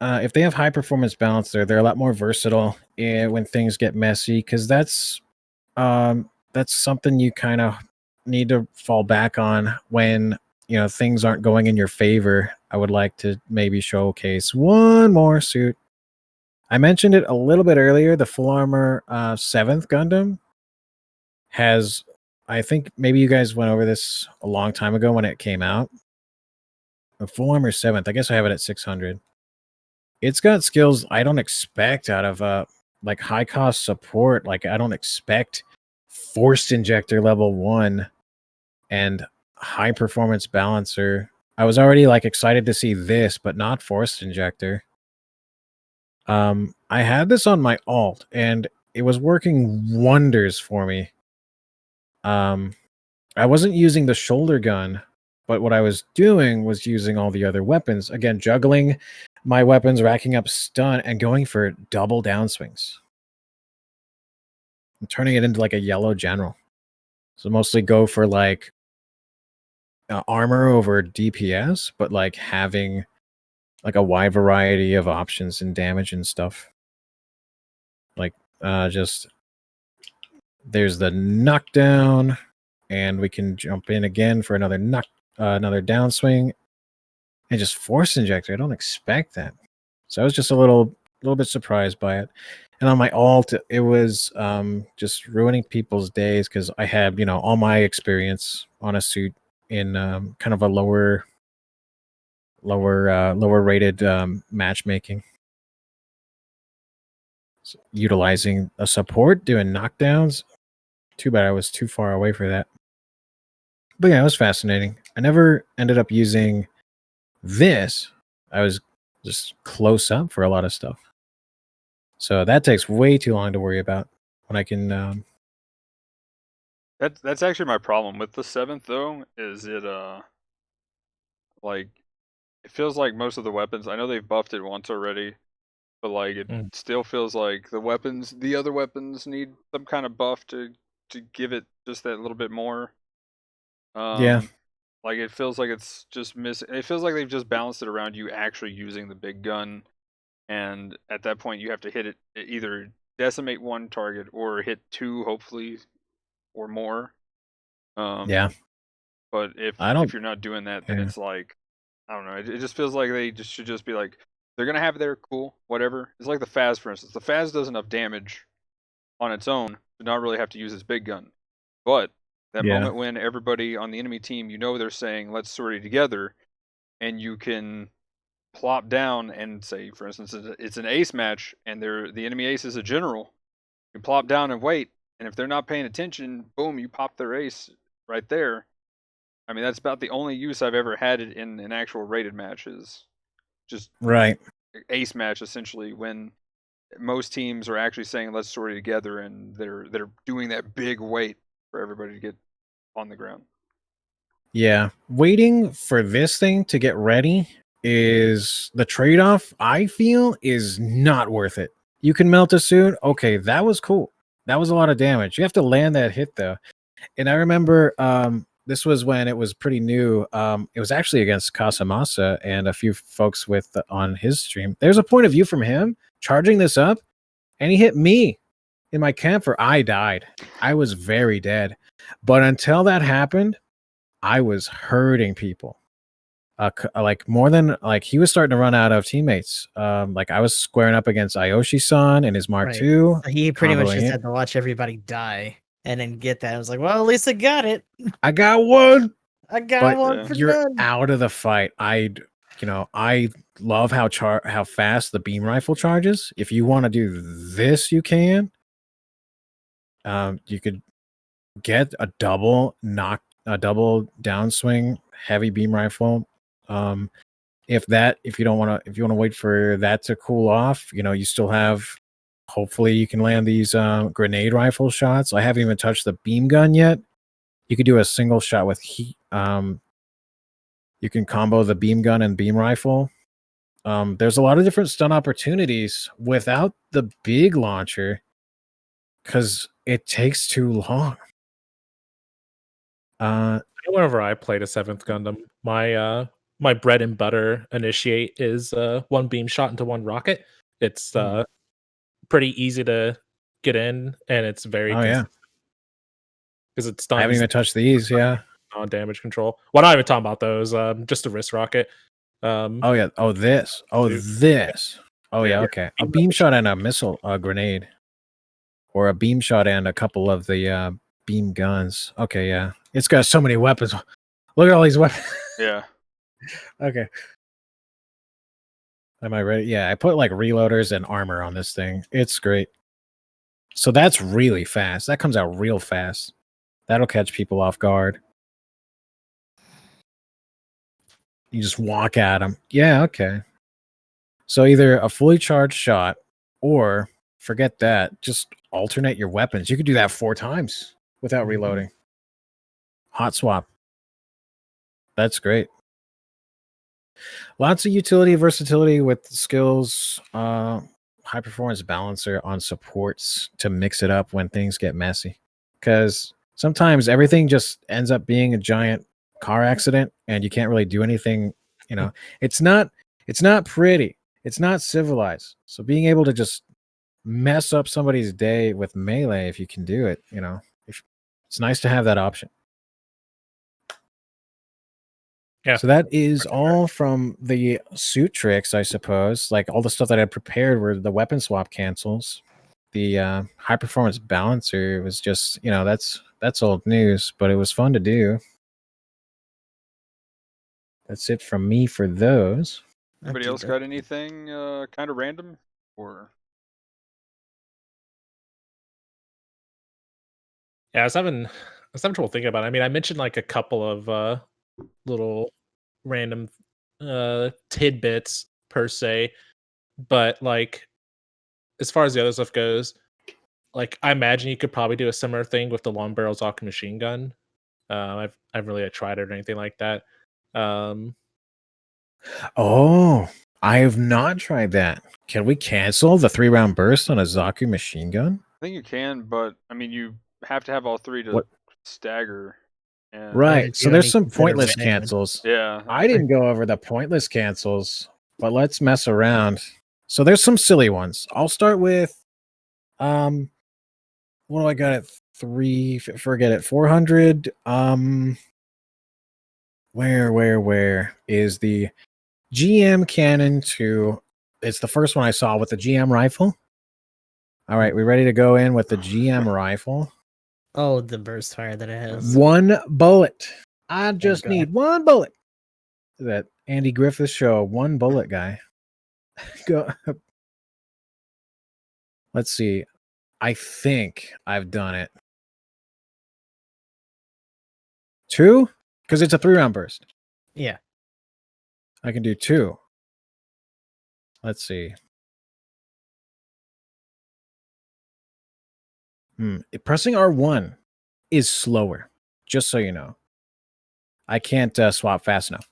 if they have high performance balance, they're a lot more versatile when things get messy. Because that's something you kind of need to fall back on when things aren't going in your favor. I would like to maybe showcase one more suit. I mentioned it a little bit earlier. The full armor 7th Gundam has, I think maybe you guys went over this a long time ago when it came out. The full armor 7th, I guess I have it at 600. It's got skills I don't expect out of like high cost support. Like I don't expect forced injector level 1 and high performance balancer. I was already like excited to see this, but not forced injector. I had this on my alt and it was working wonders for me. I wasn't using the shoulder gun, but what I was doing was using all the other weapons. Again, juggling my weapons, racking up stun, and going for double downswings. I'm turning it into like a yellow general. So mostly go for like armor over DPS, but like having like a wide variety of options and damage and stuff. Like just there's the knockdown, and we can jump in again for another another downswing, and just force injector. I don't expect that, so I was just a little bit surprised by it. And on my alt, it was just ruining people's days because I had all my experience on a suit in kind of a lower rated matchmaking. So utilizing a support doing knockdowns. Too bad I was too far away for that. But yeah, it was fascinating. I never ended up using this. I was just close up for a lot of stuff. So that takes way too long to worry about when I can. That's actually my problem with the 7th though. Is it like it feels like most of the weapons. I know they've buffed it once already, but like it still feels like the other weapons need some kind of buff to give it just that little bit more. Yeah. Like it feels like it's just missing. It feels like they've just balanced it around you actually using the big gun, and at that point you have to hit it either decimate one target or hit 2, hopefully, or more. Yeah. But if you're not doing that, then it's like I don't know. It just feels like they should just be like they're gonna have their cool whatever. It's like the Faz, for instance. The Faz does enough damage on its own to not really have to use its big gun, but that moment when everybody on the enemy team, they're saying, let's sortie together, and you can plop down and say, for instance, it's an ace match, and the enemy ace is a general. You plop down and wait, and if they're not paying attention, boom, you pop their ace right there. I mean, that's about the only use I've ever had it in an actual rated match is just Right. ace match, essentially, when most teams are actually saying let's sortie together, and they're doing that big wait for everybody to get on the ground. Yeah, waiting for this thing to get ready is the trade-off. I feel is not worth it. You can melt a suit. Okay, that was cool. That was a lot of damage. You have to land that hit though. And I remember this was when it was pretty new. It was actually against Casamasa and a few folks with on his stream. There's a point of view from him charging this up, and he hit me in my camper. I died. I was very dead. But until that happened, I was hurting people. Like more than like he was starting to run out of teammates. Like I was squaring up against Ayoshi-san and his Mark Right. II. So he pretty much comboing just it. had to watch everybody die and then get that. I was like, well, at least I got it. I got one. I got But one for you're none. out of the fight. I love how fast the beam rifle charges. If you want to do this, you can. You could get a double downswing heavy beam rifle. If you want to wait for that to cool off, you still have. Hopefully, you can land these grenade rifle shots. I haven't even touched the beam gun yet. You could do a single shot with heat. You can combo the beam gun and beam rifle. There's a lot of different stun opportunities without the big launcher because it takes too long. Whenever I played a 7th Gundam, my bread and butter initiate is one beam shot into one rocket. It's pretty easy to get in, and it's very yeah, because it I haven't stuns even touched these. Yeah. on damage control. Well, not even talking about those. Just a wrist rocket. Oh yeah. Oh this. Oh Dude. this. Oh yeah. Yeah. Okay. A beam shot and a missile, a grenade, or a beam shot and a couple of the beam guns. Okay. Yeah. It's got so many weapons. Look at all these weapons. Yeah. Okay. Am I ready? Yeah, I put like reloaders and armor on this thing. It's great. So that's really fast. That comes out real fast. That'll catch people off guard. You just walk at them. Yeah, okay. So either a fully charged shot or forget that. Just alternate your weapons. You could do that 4 times without reloading. Hot swap. That's great. Lots of utility, versatility with skills, high performance balancer on supports to mix it up when things get messy. Because sometimes everything just ends up being a giant car accident and you can't really do anything. It's not pretty. It's not civilized. So being able to just mess up somebody's day with melee, if you can do it, it's nice to have that option. Yeah. So that is all from the suit tricks, I suppose. Like all the stuff that I prepared were the weapon swap cancels. The high performance balancer was just, that's old news, but it was fun to do. That's it from me for those. Anybody else got anything kind of random or? Yeah, I was having trouble thinking about it. I mean, I mentioned like a couple of little random tidbits per se, but like as far as the other stuff goes, like I imagine you could probably do a similar thing with the long barrel Zoc machine gun. I've really tried it or anything like that. Oh, I have not tried that. Can we cancel the 3-round burst on a Zaku machine gun? I think you can, but I mean, you have to have all 3 to stagger. And right. So there's some pointless cancels. Yeah. I didn't go over the pointless cancels, but let's mess around. So there's some silly ones. I'll start with what do I got at 3? Forget it. 400. Where is the GM Cannon 2? It's the first one I saw with the GM rifle. All right, we ready to go in with the GM rifle? Oh, the burst fire that it has. 1 bullet. I just need 1 bullet. That Andy Griffith show, 1 bullet guy. Go. Let's see. I think I've done it. 2? Because it's a 3-round burst. Yeah. I can do 2. Let's see. Pressing R1 is slower, just so you know. I can't swap fast enough.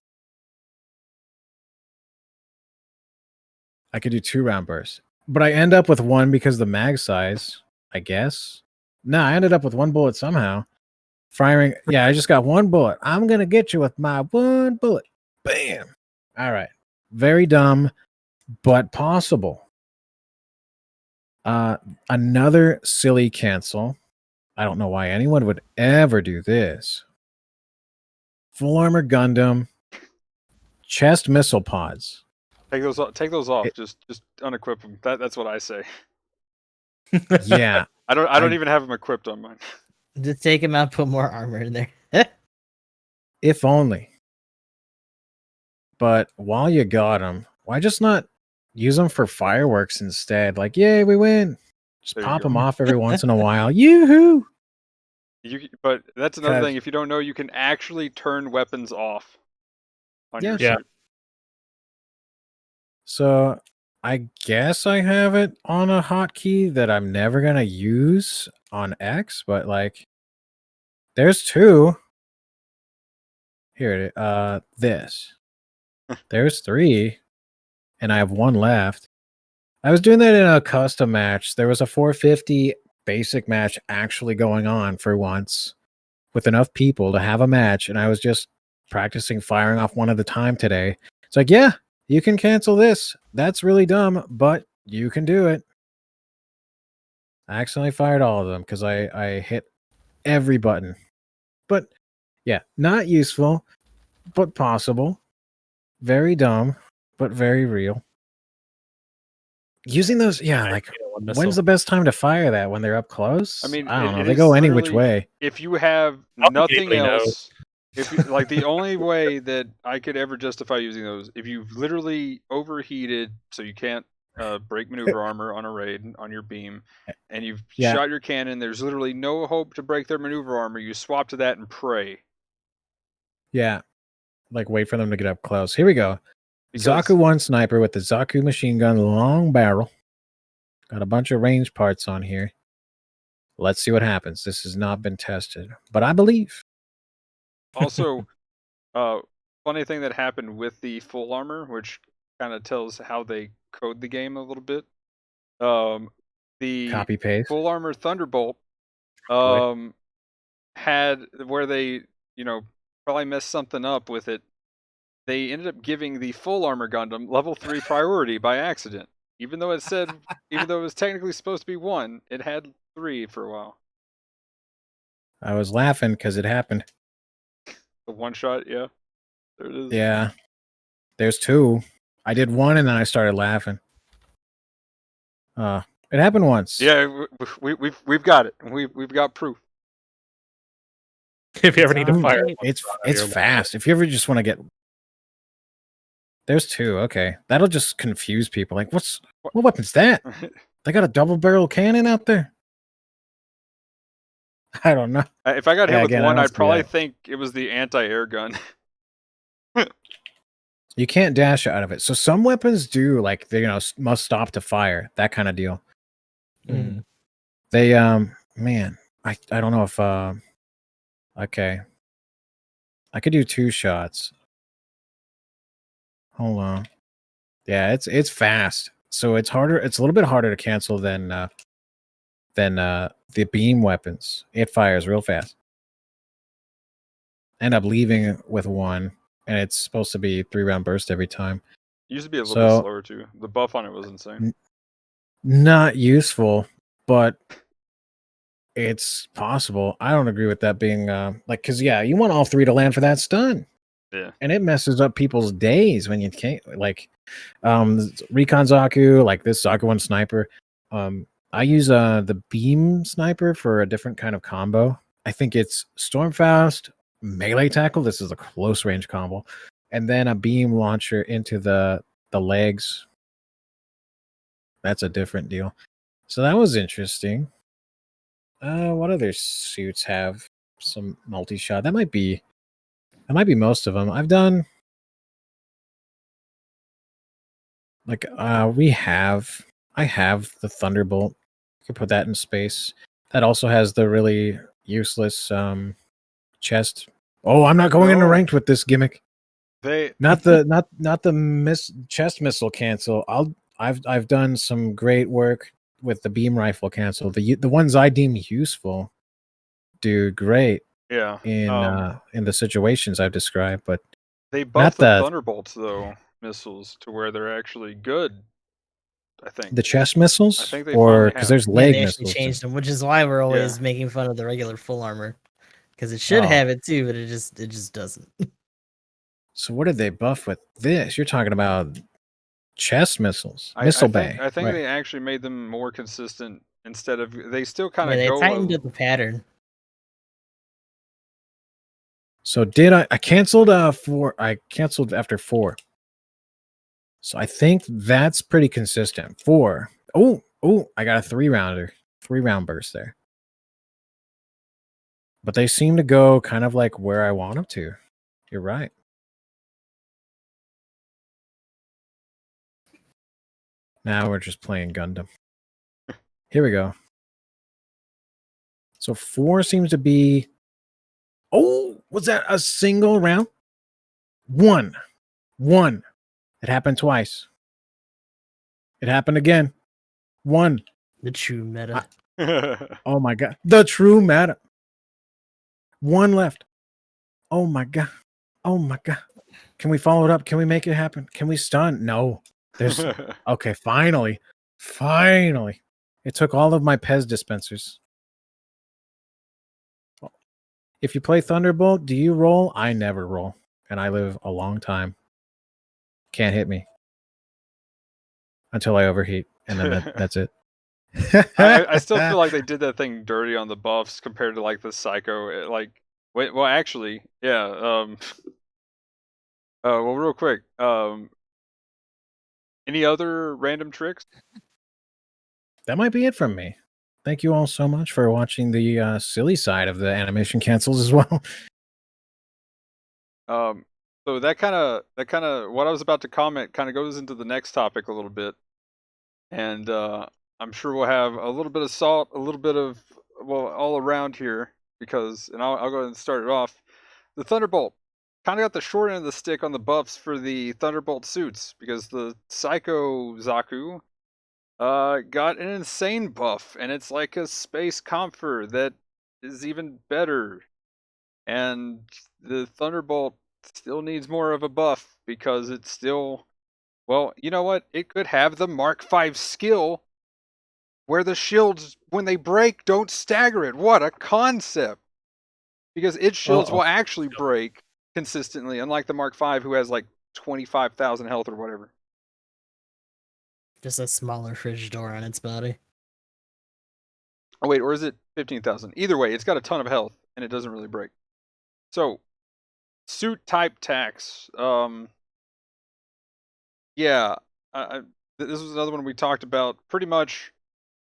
I could do 2-round bursts, but I end up with 1 because the mag size, I guess. No, I ended up with 1 bullet somehow. Firing, yeah, I just got 1 bullet. I'm going to get you with my 1 bullet. Bam. All right. Very dumb, but possible. Another silly cancel. I don't know why anyone would ever do this. Full armor Gundam, chest missile pods. Take those off. Take those off. Just unequip them. That's what I say. Yeah. I don't even have them equipped on mine. Just take him out, put more armor in there. If only. But while you got them, why just not use them for fireworks instead? Like, yay, we win. Just There you pop go. them off every once in a while. Yoo-hoo! But that's another 'Cause- thing. If you don't know, you can actually turn weapons off on your Yeah. suit. So I guess I have it on a hotkey that I'm never gonna use on X, but like there's 2. Here it is. This. There's 3. And I have 1 left. I was doing that in a custom match. There was a 450 basic match actually going on for once with enough people to have a match, and I was just practicing firing off 1 at a time today. It's like, yeah, you can cancel this. That's really dumb, but you can do it. I accidentally fired all of them because I hit every button. But yeah, not useful, but possible. Very dumb, but very real. Using those, yeah, I like hit one when's missile. the best time to fire that? When they're up close? I mean, I don't know. it They is go any which literally- way. If you have I don't think nothing anybody knows. else, if you, like the only way that I could ever justify using those, if you've literally overheated, so you can't break maneuver armor on a raid on your beam, and you've Yeah. shot your cannon, there's literally no hope to break their maneuver armor. You swap to that and pray. Yeah. Like wait for them to get up close. Here we go. Because- Zaku 1 sniper with the Zaku machine gun long barrel. Got a bunch of range parts on here. Let's see what happens. This has not been tested, but I believe. Also, funny thing that happened with the full armor, which kind of tells how they code the game a little bit. The Copy paste. full armor Thunderbolt Probably. had where they, probably messed something up with it. They ended up giving the full armor Gundam level 3 priority by accident. Even though it was technically supposed to be 1, it had 3 for a while. I was laughing because it happened. The one shot, yeah. There it is. Yeah. There's 2. I did 1 and then I started laughing. It happened once. Yeah, we've got it. We've got proof. If you ever need to Sounds fire, great. It's You're- fast. If you ever just want to get There's 2. Okay. That'll just confuse people. Like, what weapon's that? They got a double barrel cannon out there? I don't know. If I got hit Yeah, with again, I one, don't I'd see probably that. think it was the anti-air gun. You can't dash out of it. So some weapons do, like they must stop to fire, that kind of deal. Mm. They man, I don't know if okay. I could do 2 shots. Hold on. Yeah, it's fast. So it's harder, it's a little bit harder to cancel than the beam weapons. It fires real fast. End up leaving with 1, and it's supposed to be 3-round burst every time. It used to be a little So- bit slower too. The buff on it was insane. Not useful, but it's possible. I don't agree with that being because yeah, you want all 3 to land for that stun. Yeah. And it messes up people's days when you can't, like Recon Zaku, like this Zaku 1 sniper. I use the beam sniper for a different kind of combo. I think it's Stormfast, melee tackle. This is a close range combo, and then a beam launcher into the legs. That's a different deal. So that was interesting. What other suits have some multi-shot? That might be most of them. I've done like I have the Thunderbolt. You can put that in space. That also has the really useless chest. Oh, I'm not going into No. ranked with this gimmick. They Not the chest missile cancel. I've done some great work with the beam rifle cancel. The ones I deem useful do great yeah. in the situations I've described, but They not buffed the the Thunderbolts though missiles to where they're actually good. I think. the chest missiles, I think they or finally because have. there's Yeah, leg they actually missiles. changed them, which is why we're always Yeah. making fun of the regular full armor, because it should Oh. have it too, but it just doesn't. So what did they buff with this? You're talking about chest missiles, I missile think bay. I think Right. they actually made them more consistent instead of they still kind Yeah, of they go. tightened up the pattern. So did I canceled I canceled after 4. So I think that's pretty consistent. 4. Oh, I got a 3-rounder. 3-round burst there. But they seem to go kind of like where I want them to. You're right. Now we're just playing Gundam. Here we go. So 4 seems to be. Oh, was that a single round? 1. It happened twice. It happened again. 1. The true meta. Oh my god. The true meta. 1 left. Oh my god. Oh my god. Can we follow it up? Can we make it happen? Can we stun? No. There's okay, finally. Finally. It took all of my Pez dispensers. If you play Thunderbolt, do you roll? I never roll. And I live a long time. Can't hit me. Until I overheat. And then that's it. I still feel like they did that thing dirty on the buffs compared to like the Psycho. Wait, well, actually, yeah. Well, real quick. Any other random tricks? That might be it from me. Thank you all so much for watching the silly side of the animation cancels as well. So that kind of what I was about to comment kind of goes into the next topic a little bit, and I'm sure we'll have a little bit of salt, a little bit of all around here because, and I'll go ahead and start it off. The Thunderbolt kind of got the short end of the stick on the buffs for the Thunderbolt suits because the Psycho Zaku got an insane buff, and it's like a space comfort that is even better. And the Thunderbolt still needs more of a buff because it's still, well, you know what? It could have the Mark V skill where the shields, when they break, don't stagger it. What a concept! Because its shields will actually break consistently, unlike the Mark V, who has like 25,000 health or whatever. Just a smaller fridge door on its body. Oh wait, or is it 15,000? Either way, it's got a ton of health and it doesn't really break. So, suit type tax. Yeah, this was another one we talked about. Pretty much,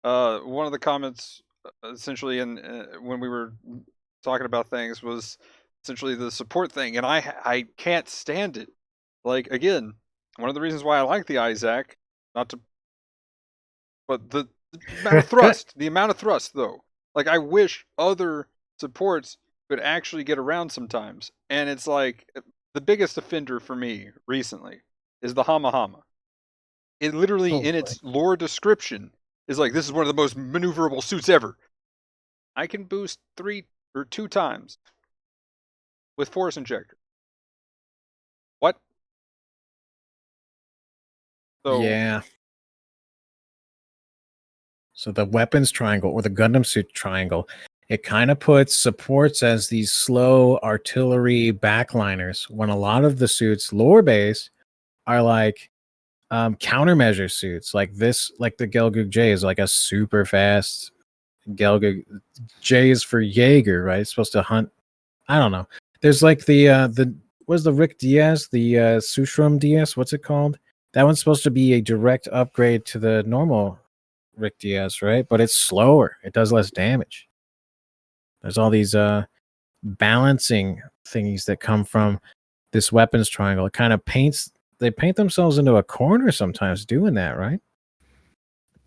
one of the comments, essentially, when we were talking about things, was essentially the support thing, and I can't stand it. Like again, one of the reasons why I like the Isaac, not to, but the amount of thrust, the amount of thrust though. Like I wish other supports could actually get around sometimes, and it's like the biggest offender for me recently is the Hama Hama. It literally, in its lore description, is like, this is one of the most maneuverable suits ever. I can boost 3 or 2 times with Force Injector. What? So, yeah. So the weapons triangle or the Gundam suit triangle, it kind of puts supports as these slow artillery backliners when a lot of the suits lore base are like countermeasure suits. Like this, like the Gelgoog J is like a super fast Gelgoog. J is for Jaeger, right? It's supposed to hunt. I don't know. There's like the what's the Rick DS, the Sushram DS, what's it called? That one's supposed to be a direct upgrade to the normal Rick DS, right? But it's slower. It does less damage. There's all these balancing thingies that come from this weapons triangle. It kind of paints, they paint themselves into a corner sometimes doing that, right?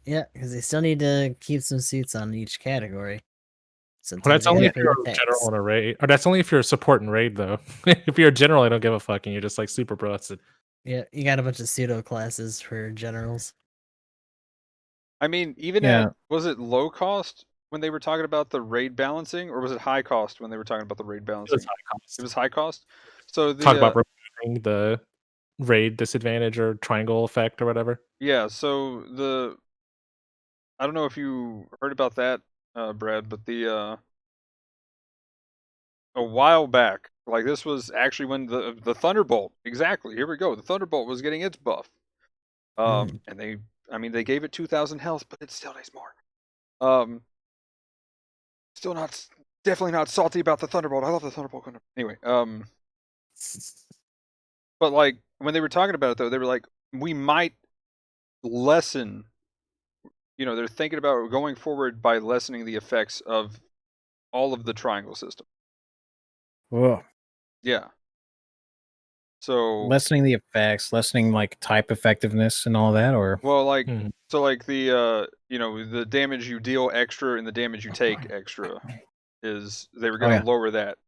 Yeah, because they still need to keep some suits on each category. Well, Sometimes that's they only have if you're great a general attacks. in a raid, or that's only if you're a support in raid, though. If you're a general, I don't give a fuck, and you're just like super busted. Yeah, you got a bunch of pseudo classes for generals. I mean, even Yeah. at, was it low cost when they were talking about the raid balancing, or was it high cost when they were talking about the raid It balancing? was high cost. It was high cost. So Talk the about removing the raid disadvantage or triangle effect or whatever. yeah, so I don't know if you heard about that, Brad, but a while back, like this was actually when the Thunderbolt, exactly. Here we go. The Thunderbolt was getting its buff. And they gave it 2,000 health, but it still needs more. Still not, definitely not salty about the Thunderbolt. I love the Thunderbolt. Anyway, but like when they were talking about it though, they were like, we might lessen. They're thinking about going forward by lessening the effects of all of the triangle system. Whoa. Yeah. So Lessening the effects, lessening like type effectiveness and all that, or well, like Mhm. so, like the damage you deal extra and the damage you take extra is they were oh going yeah, to lower that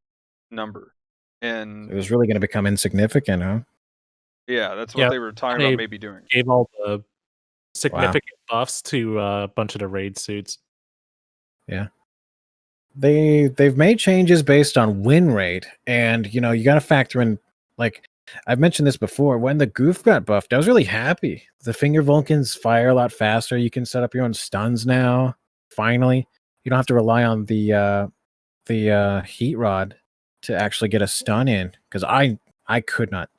number, it and was really going to become insignificant, huh? yeah, that's what Yeah, they were talking they about maybe doing. gave all the Wow. significant buffs to a bunch of the raid suits. Yeah. They've made changes based on win rate, and you got to factor in, like I've mentioned this before, when the goof got buffed, I was really happy. The finger Vulcans fire a lot faster. You can set up your own stuns now. Finally, you don't have to rely on the heat rod to actually get a stun in, because I could not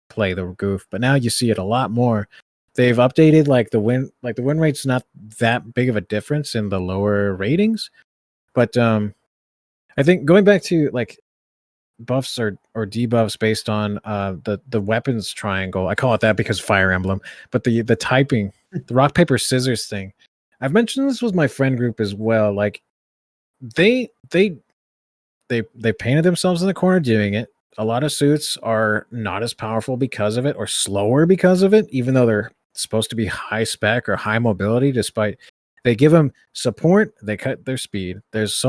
play the goof, but now you see it a lot more. They've updated the win rate's not that big of a difference in the lower ratings, but I think going back to like buffs or debuffs based on the weapons triangle. I call it that because Fire Emblem, but the typing, the rock paper scissors thing. I've mentioned this with my friend group as well. Like they painted themselves in the corner doing it. A lot of suits are not as powerful because of it, or slower because of it, even though they're supposed to be high spec or high mobility. Despite they give them support, they cut their speed. There's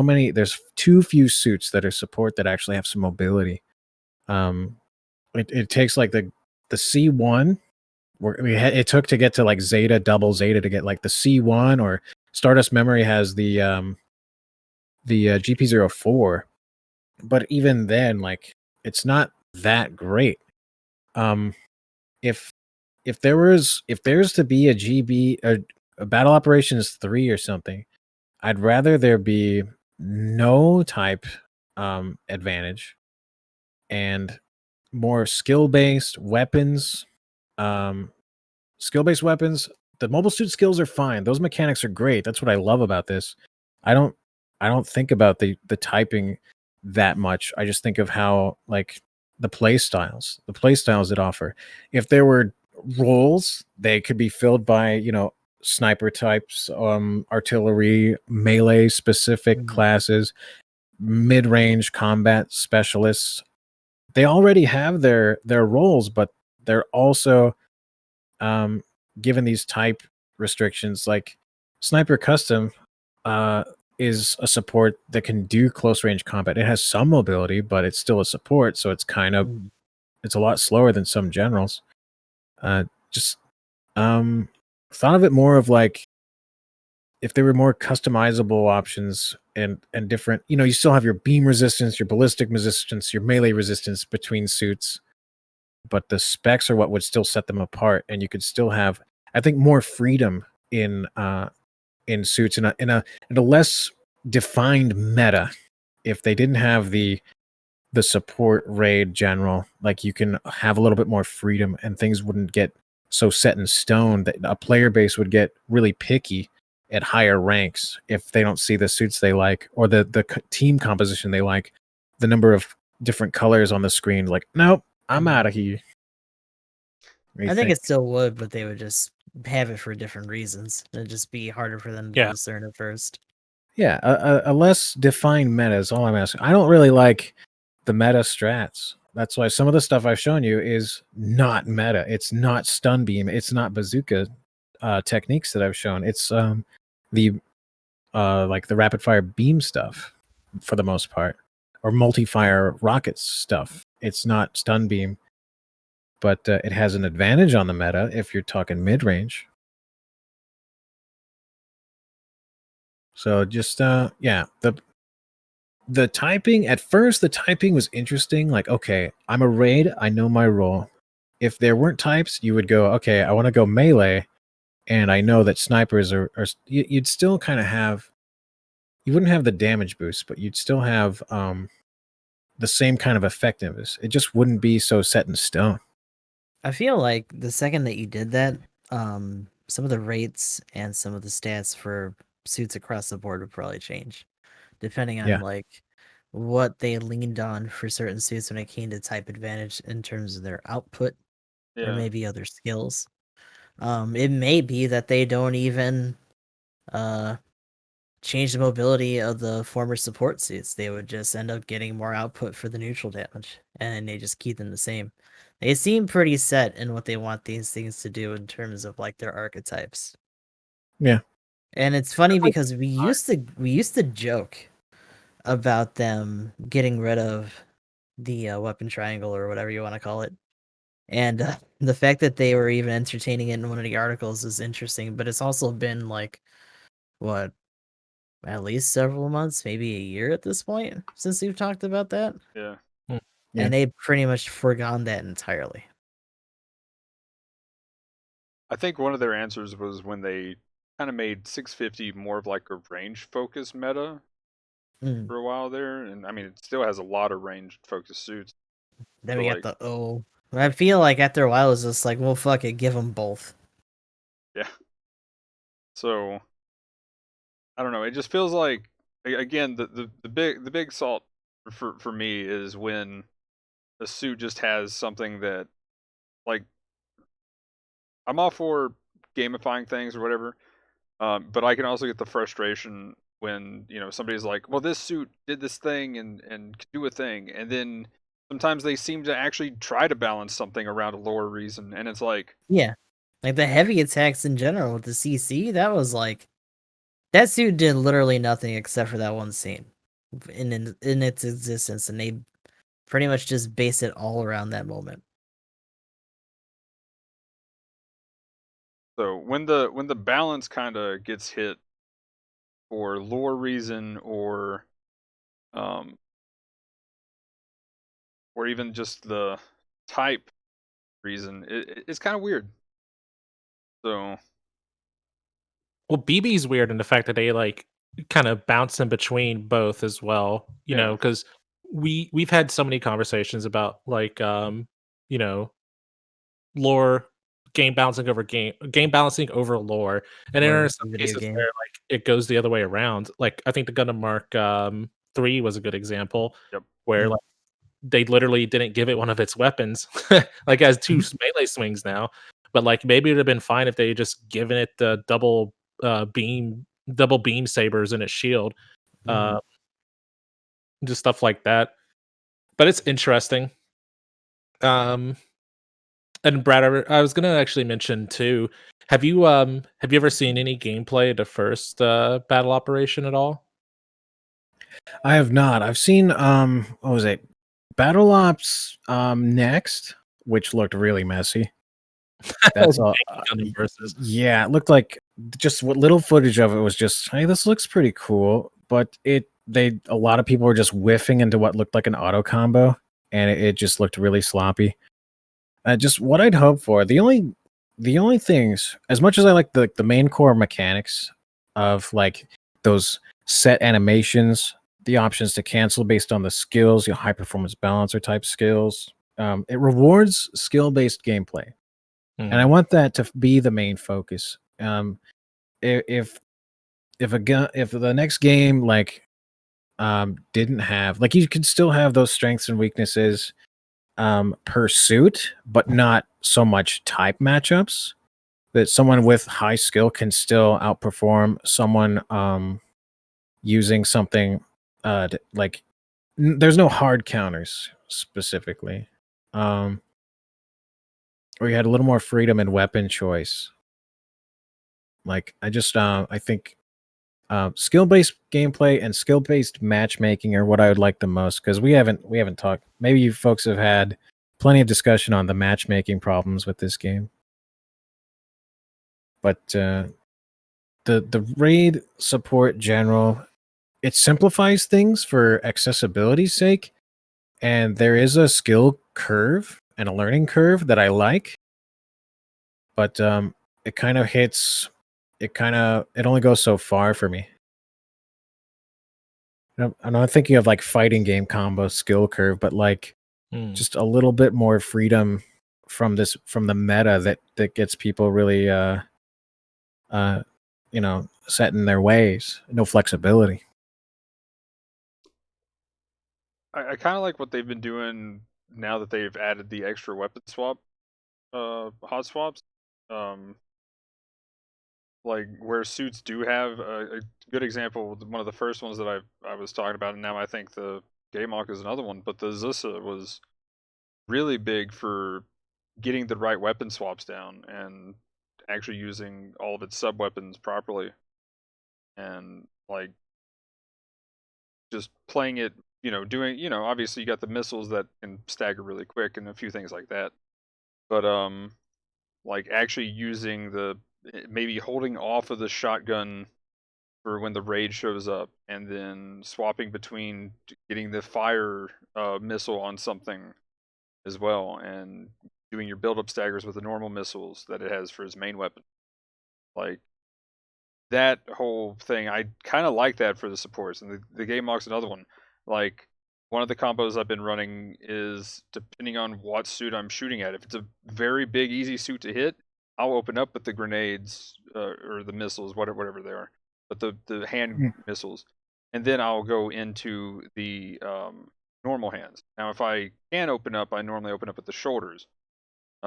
too few suits that are support that actually have some mobility. It takes like the C1 where it took to get to like Zeta, double Zeta to get like the C1, or Stardust Memory has the GP04, but even then, like it's not that great. Um, if there's to be a a Battle Operations 3 or something, I'd rather there be no type advantage and more skill-based weapons. Um, skill-based weapons. The mobile suit skills are fine. Those mechanics are great. That's what I love about this. I don't I don't think about the typing that much. I just think of how like the play styles it offer. If there were roles, they could be filled by, sniper types, artillery, melee specific Mhm. classes, mid-range combat specialists. They already have their roles, but they're also um, given these type restrictions. Like Sniper Custom uh, is a support that can do close range combat. It has some mobility, but it's still a support, so Mhm. it's a lot slower than some generals. Just thought of it more of like if there were more customizable options and different. You still have your beam resistance, your ballistic resistance, your melee resistance between suits, but the specs are what would still set them apart, and you could still have, I think, more freedom in suits in a less defined meta. If they didn't have the support raid general, like you can have a little bit more freedom and things wouldn't get so set in stone that a player base would get really picky at higher ranks if they don't see the suits they like, or the team composition they like, the number of different colors on the screen. Like, nope, I'm out of here. I think it still would, but they would just have it for different reasons. It'd just be harder for them to Yeah. discern at first. Yeah, a less defined meta is all I'm asking. I don't really like the meta strats. That's why some of the stuff I've shown you is not meta. It's not stun beam. It's not bazooka. techniques that I've shown. It's the like the rapid fire beam stuff for the most part, or multi-fire rockets stuff. It's not stun beam, but it has an advantage on the meta if you're talking mid-range. So just yeah, the typing at first, the typing was interesting. Like, okay, I'm a raid, I know my role. If there weren't types, you would go, okay, I want to go melee, and I know that snipers are you'd still kind of have, you wouldn't have the damage boost, but you'd still have the same kind of effectiveness. It just wouldn't be so set in stone. I feel like the second that you did that, some of the rates and some of the stats for suits across the board would probably change, depending on Yeah. like what they leaned on for certain suits when it came to type advantage in terms of their output or Yeah. maybe other skills. It may be that they don't even change the mobility of the former support suits. They would just end up getting more output for the neutral damage, and they just keep them the same. They seem pretty set in what they want these things to do in terms of like their archetypes. Yeah. And it's funny because we used to joke about them getting rid of the weapon triangle or whatever you want to call it. And the fact that they were even entertaining it in one of the articles is interesting, but it's also been like, what, at least several months, maybe a year at this point since we've talked about that. Yeah. Yeah. And they pretty much forgone that entirely. I think one of their answers was when they kind of made 650 more of like a range focused meta Mm. for a while there, and I mean it still has a lot of range focused suits. Then But we like, got the O. I feel like after a while it's just like, well, fuck it, give them both. yeah. So I don't know. It just feels like again the big salt for me is when a suit just has something that, like, I'm all for gamifying things or whatever, but I can also get the frustration when somebody's like, well, this suit did this thing and could do a thing, and then sometimes they seem to actually try to balance something around a lower reason, and it's like, Yeah. Like the heavy attacks in general with the CC, that was like, that suit did literally nothing except for that one scene in its existence, and they pretty much just base it all around that moment. so when the balance kind of gets hit for lore reason um or even just the type reason, it's kind of weird. So Well, BB's weird in the fact that they like kind of bounce in between both as well, yeah, because we've had so many conversations about like you know, lore game balancing over lore. And there Lore are versus some video cases where game. like it goes the other way around. Like I think the Gundam Mark 3 was a good example yep, where Mm. like they literally didn't give it one of its weapons. Like it has two melee swings now. But like maybe it would have been fine if they just given it the double beam sabers in its shield. Mhm. Just stuff like that. But it's interesting. Um and Brad, I was gonna actually mention too. Have you ever seen any gameplay of the first battle operation at all? I have not. I've seen what was it? Battle Ops Next, which looked really messy. That's all. Gundam versus. Yeah, it looked like just what little footage of it was just, hey, this looks pretty cool, but a lot of people were just whiffing into what looked like an auto combo, and it just looked really sloppy. Just what I'd hope for. The only things, as much as I like the main core mechanics of like those set animations, the options to cancel based on the skills, high performance balancer type skills, it rewards skill based gameplay, and I want that to be the main focus. If if the next game like didn't have, like, you could still have those strengths and weaknesses per suit, but not so much type matchups, that someone with high skill can still outperform someone using something like there's no hard counters specifically, or you had a little more freedom in weapon choice. Like I think skill-based gameplay and skill-based matchmaking are what I would like the most, because we haven't talked. Maybe you folks have had plenty of discussion on the matchmaking problems with this game, but the raid support general, it simplifies things for accessibility's sake, and there is a skill curve and a learning curve that I like, but it kind of hits. It only goes so far for me. I'm not thinking of like fighting game combo skill curve, but like just a little bit more freedom from the meta that gets people really set in their ways. No flexibility. I kind of like what they've been doing now that they've added the extra weapon swap, hot swaps. Like where suits do have a good example. One of the first ones that I was talking about, and now I think the Gamelock is another one. But the Zusa was really big for getting the right weapon swaps down and actually using all of its sub weapons properly, and like just playing it. Doing obviously you got the missiles that can stagger really quick and a few things like that. But like actually using maybe holding off of the shotgun for when the raid shows up, and then swapping between getting the fire missile on something as well, and doing your build-up staggers with the normal missiles that it has for his main weapon. Like that whole thing, I kind of like that for the supports, and the game lock's another one. Like one of the combos I've been running is depending on what suit I'm shooting at. If it's a very big, easy suit to hit, I'll open up with the grenades or the missiles, whatever they are, but the hand missiles, and then I'll go into the normal hands. Now, if I can open up, I normally open up at the shoulders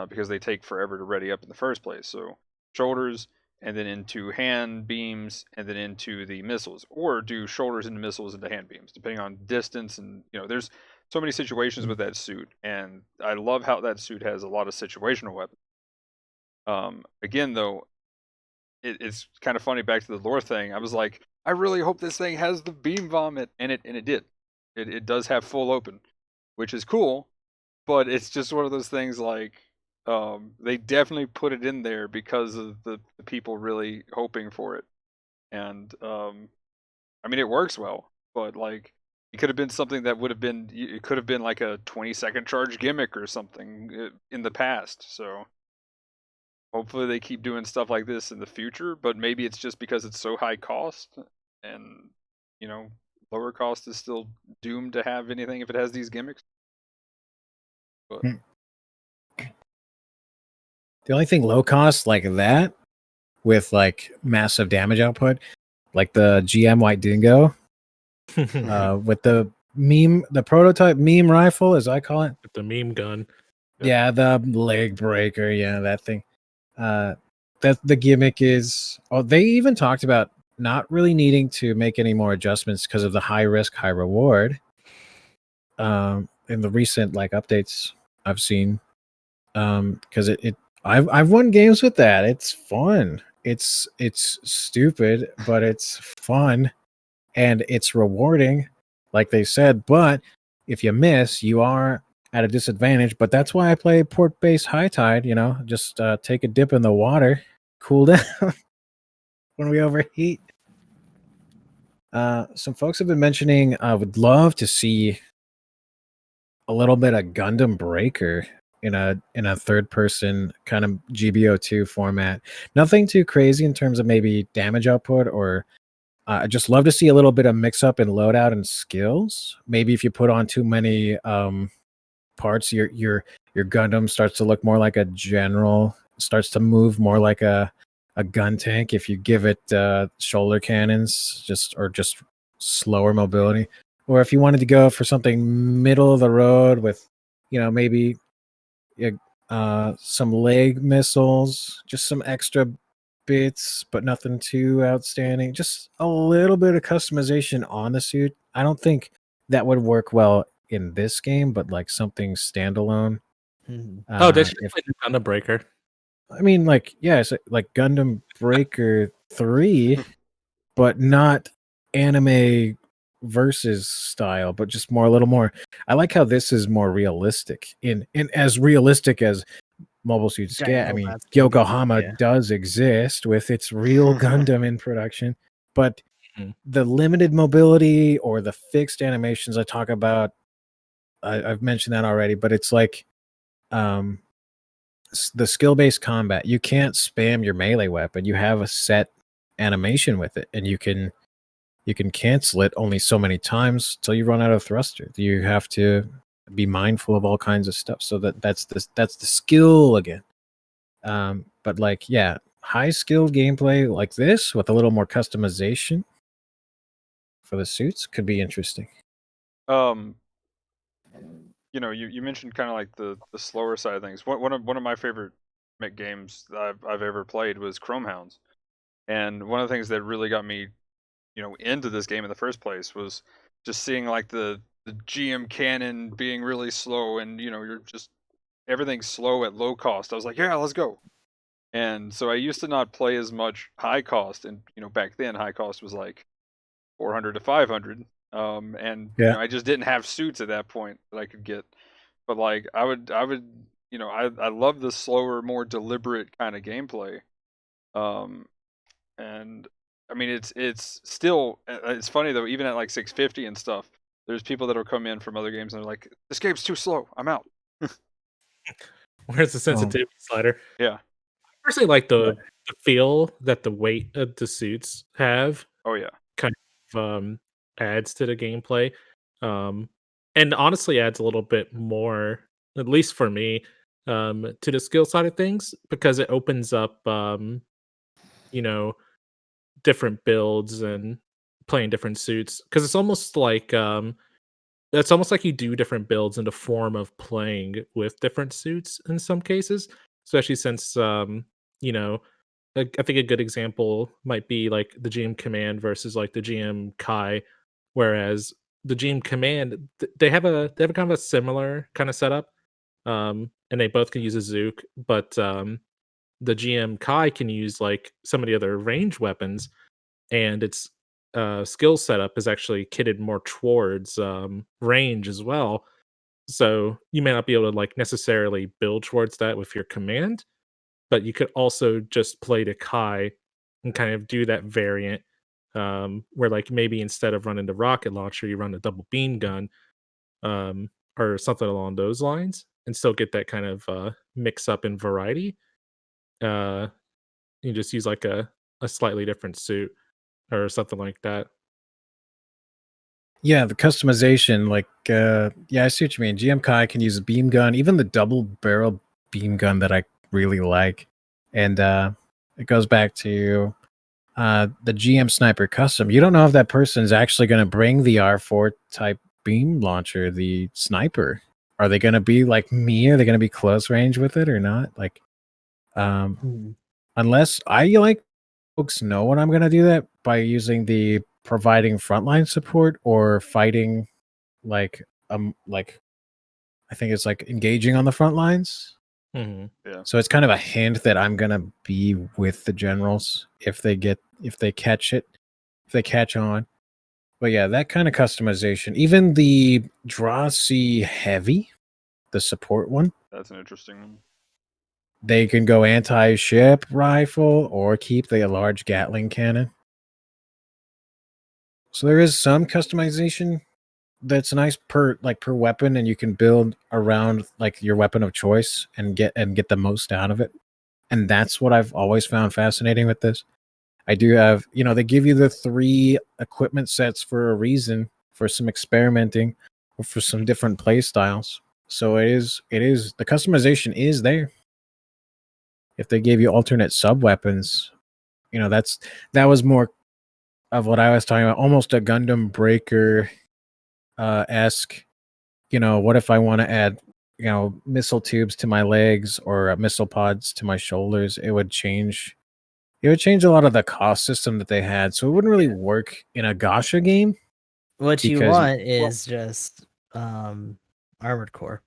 because they take forever to ready up in the first place. So shoulders, and then into hand beams, and then into the missiles, or do shoulders into missiles into hand beams, depending on distance. And there's so many situations with that suit, and I love how that suit has a lot of situational weapons. Again, though, it's kind of funny. Back to the lore thing, I was like, I really hope this thing has the beam vomit, and it did. It does have full open, which is cool, but it's just one of those things like. They definitely put it in there because of the people really hoping for it, and I mean it works well, but like it could have been something that would have been. It could have been like a 20-second charge gimmick or something in the past. So hopefully they keep doing stuff like this in the future. But maybe it's just because it's so high cost, and lower cost is still doomed to have anything if it has these gimmicks. But. The only thing low cost like that with like massive damage output, like the GM White Dingo, with the prototype meme rifle, as I call it. With the meme gun. Yeah, the leg breaker. Yeah, that thing. That the gimmick is. Oh, they even talked about not really needing to make any more adjustments because of the high risk, high reward. In the recent like updates I've seen, because I've won games with that. It's fun. It's stupid, but it's fun, and it's rewarding, like they said. But if you miss, you are at a disadvantage. But that's why I play port-based high tide. Just take a dip in the water, cool down when we overheat. Some folks have been mentioning I would love to see a little bit of Gundam Breaker in a third person kind of GBO2 format. Nothing too crazy in terms of maybe damage output, or I just love to see a little bit of mix up in loadout and skills. Maybe if you put on too many parts, your Gundam starts to look more like a general, starts to move more like a gun tank if you give it shoulder cannons, just slower mobility. Or if you wanted to go for something middle of the road with maybe some leg missiles, just some extra bits, but nothing too outstanding. Just a little bit of customization on the suit. I don't think that would work well in this game, but like something standalone. Oh, they should play the Gundam Breaker. I mean, like, yeah, it's like Gundam Breaker 3, but not anime versus style, but just more a little more. I like how this is more realistic in as realistic as Mobile Suits Giant get. I mean, robots can be. Yokohama Yeah. does exist with its real Gundam in production, but Mhm. the limited mobility or the fixed animations I talk about, I've mentioned that already, but it's like um the skill-based combat. You can't spam your melee weapon. You have a set animation with it, and you can cancel it only so many times till you run out of thruster. You have to be mindful of all kinds of stuff. So that's the skill again. But like, yeah, high skilled gameplay like this with a little more customization for the suits could be interesting. You know, you mentioned kind of like the slower side of things. One of my favorite mech games that I've ever played was Chrome Hounds, and one of the things that really got me, you know, into this game in the first place was just seeing like the GM cannon being really slow, and you know, you're just everything's slow at low cost. I was like, yeah, let's go. And so I used to not play as much high cost, and you know, back then high cost was like 400 to 500. And you Yeah. know, I just didn't have suits at that point that I could get. But like I would, you know, I love the slower, more deliberate kind of gameplay. Um, and I mean, it's still it's funny though. Even at like 650 and stuff, there's people that'll come in from other games and they're like, "This game's too slow. I'm out." Where's the Oh, sensitivity slider? Yeah. Personally, like right. the feel that the weight of the suits have Oh yeah. kind of adds to the gameplay, um, and honestly adds a little bit more, at least for me, to the skill side of things because it opens up, you know, different builds and playing different suits. Because it's almost like you do different builds in the form of playing with different suits in some cases, especially since you know, I think a good example might be like the GM Command versus like the GM Kai, whereas the GM Command they have a kind of a similar kind of setup, and they both can use a Zook, but the GM Kai can use like some of the other range weapons, and its skill setup is actually kitted more towards range as well. So you may not be able to like necessarily build towards that with your command, but you could also just play to Kai and kind of do that variant, where like maybe instead of running the rocket launcher, you run a double beam gun, or something along those lines, and still get that kind of mix up in variety. Uh, you just use like a slightly different suit or something like that. Yeah, the customization, like, yeah, I see what you mean. GM Kai can use a beam gun, even the double barrel beam gun that I really like. And it goes back to the GM Sniper Custom. You don't know if that person's actually going to bring the R4 type beam launcher, the sniper. Are they going to be like me? Are they going to be close range with it or not? Like, um, Mhm. unless I like folks know when I'm going to do that by using the providing frontline support or fighting like I think it's like engaging on the front lines. Mhm. Yeah. So it's kind of a hint that I'm gonna be with the generals if they catch it, if they catch on. But yeah, that kind of customization. Even the Draw C Heavy, the support one, That's an interesting one. they can go anti-ship rifle or keep the large Gatling cannon. So there is some customization that's nice per weapon, and you can build around like your weapon of choice and get the most out of it. And that's what I've always found fascinating with this. I do have, they give you the 3 equipment sets for a reason, for some experimenting or for some different play styles. So it is the customization is there. If they gave you alternate sub weapons, that was more of what I was talking about, almost a Gundam Breaker esque. What if I want to add, missile tubes to my legs or missile pods to my shoulders? It would change a lot of the cost system that they had, so it wouldn't really work in a Gacha game What you because want well, is just Armored Core.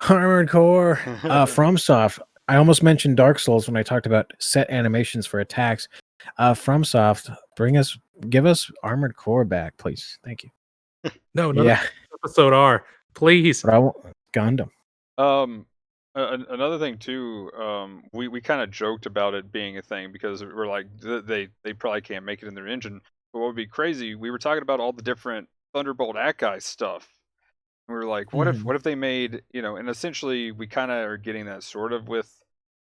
Armored Core, FromSoft. I almost mentioned Dark Souls when I talked about set animations for attacks. FromSoft, give us Armored Core back, please. Thank you. No, Yeah, episode R, please. but I want Gundam. Another thing too, we kind of joked about it being a thing because we're like they probably can't make it in their engine. But what would be crazy? We were talking about all the different Thunderbolt Akai stuff. And we were like, what if they made, and essentially we kind of are getting that sort of with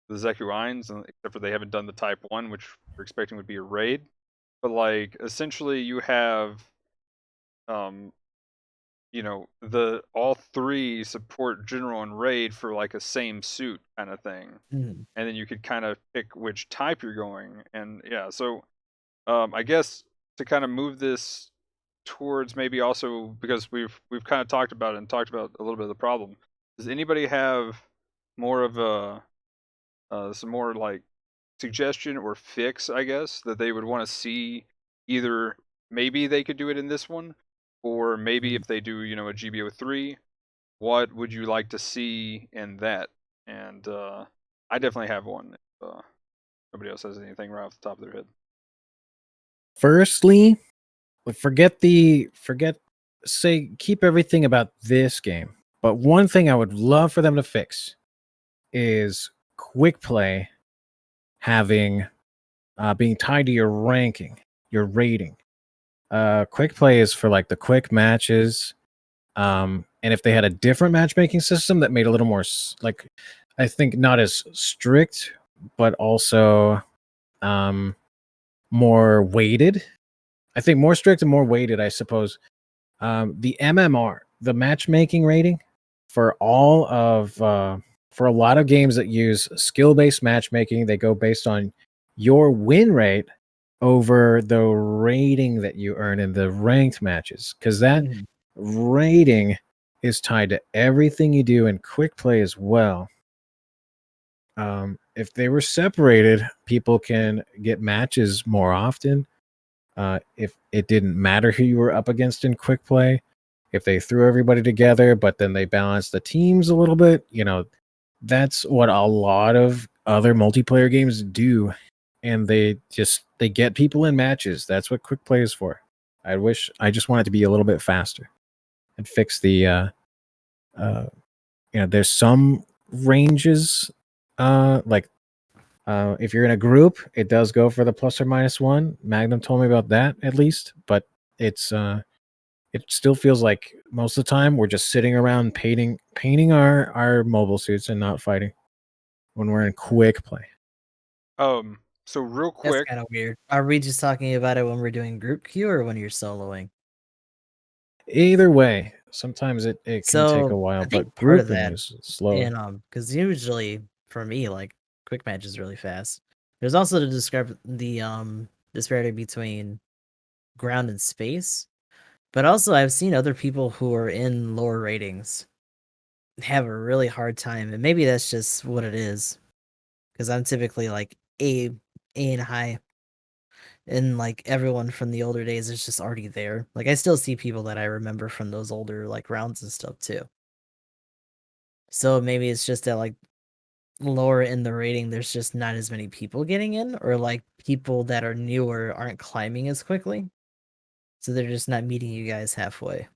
the Zekuines, except for they haven't done the Type 1, which we're expecting would be a raid. But like essentially you have um the all three support general and raid for like a same suit kind of thing. Mhm. And then you could kind of pick which type you're going. And yeah, so I guess to kind of move this towards maybe also because we've kind of talked about it and talked about a little bit of the problem. Does anybody have more of a some more like suggestion or fix, I guess, that they would want to see? Either maybe they could do it in this one, or maybe if they do, a GBO3, what would you like to see in that? And I definitely have one. If nobody else has anything right off the top of their head. Firstly, keep everything about this game. But one thing I would love for them to fix is quick play having being tied to your ranking, your rating. Quick play is for like the quick matches. And if they had a different matchmaking system that made a little more like, I think not as strict, but also more weighted. I think more strict and more weighted, I suppose. The MMR, the matchmaking rating for all of for a lot of games that use skill-based matchmaking, they go based on your win rate over the rating that you earn in the ranked matches, because that rating is tied to everything you do in quick play as well. If they were separated, people can get matches more often. If it didn't matter who you were up against in quick play, if they threw everybody together, but then they balanced the teams a little bit, that's what a lot of other multiplayer games do. And they get people in matches. That's what quick play is for. I just want it to be a little bit faster and fix the, there's some ranges, if you're in a group, it does go for the +or-1. Magnum told me about that at least, but it still feels like most of the time we're just sitting around painting our mobile suits and not fighting when we're in quick play. So real That's quick, kind of weird. Are we just talking about it when we're doing group queue or when you're soloing? Either way, sometimes it can take a So while, I think but part of grouping that, is slower. and because usually for me, like quick match is really fast. There's also the disparity between ground and space, but also I've seen other people who are in lower ratings have a really hard time, and maybe that's just what it is. Because I'm typically like A and high, and like everyone from the older days is just already there. Like I still see people that I remember from those older like rounds and stuff too. So maybe it's just that like lower in the rating, there's just not as many people getting in, or like people that are newer aren't climbing as quickly. So they're just not meeting you guys halfway.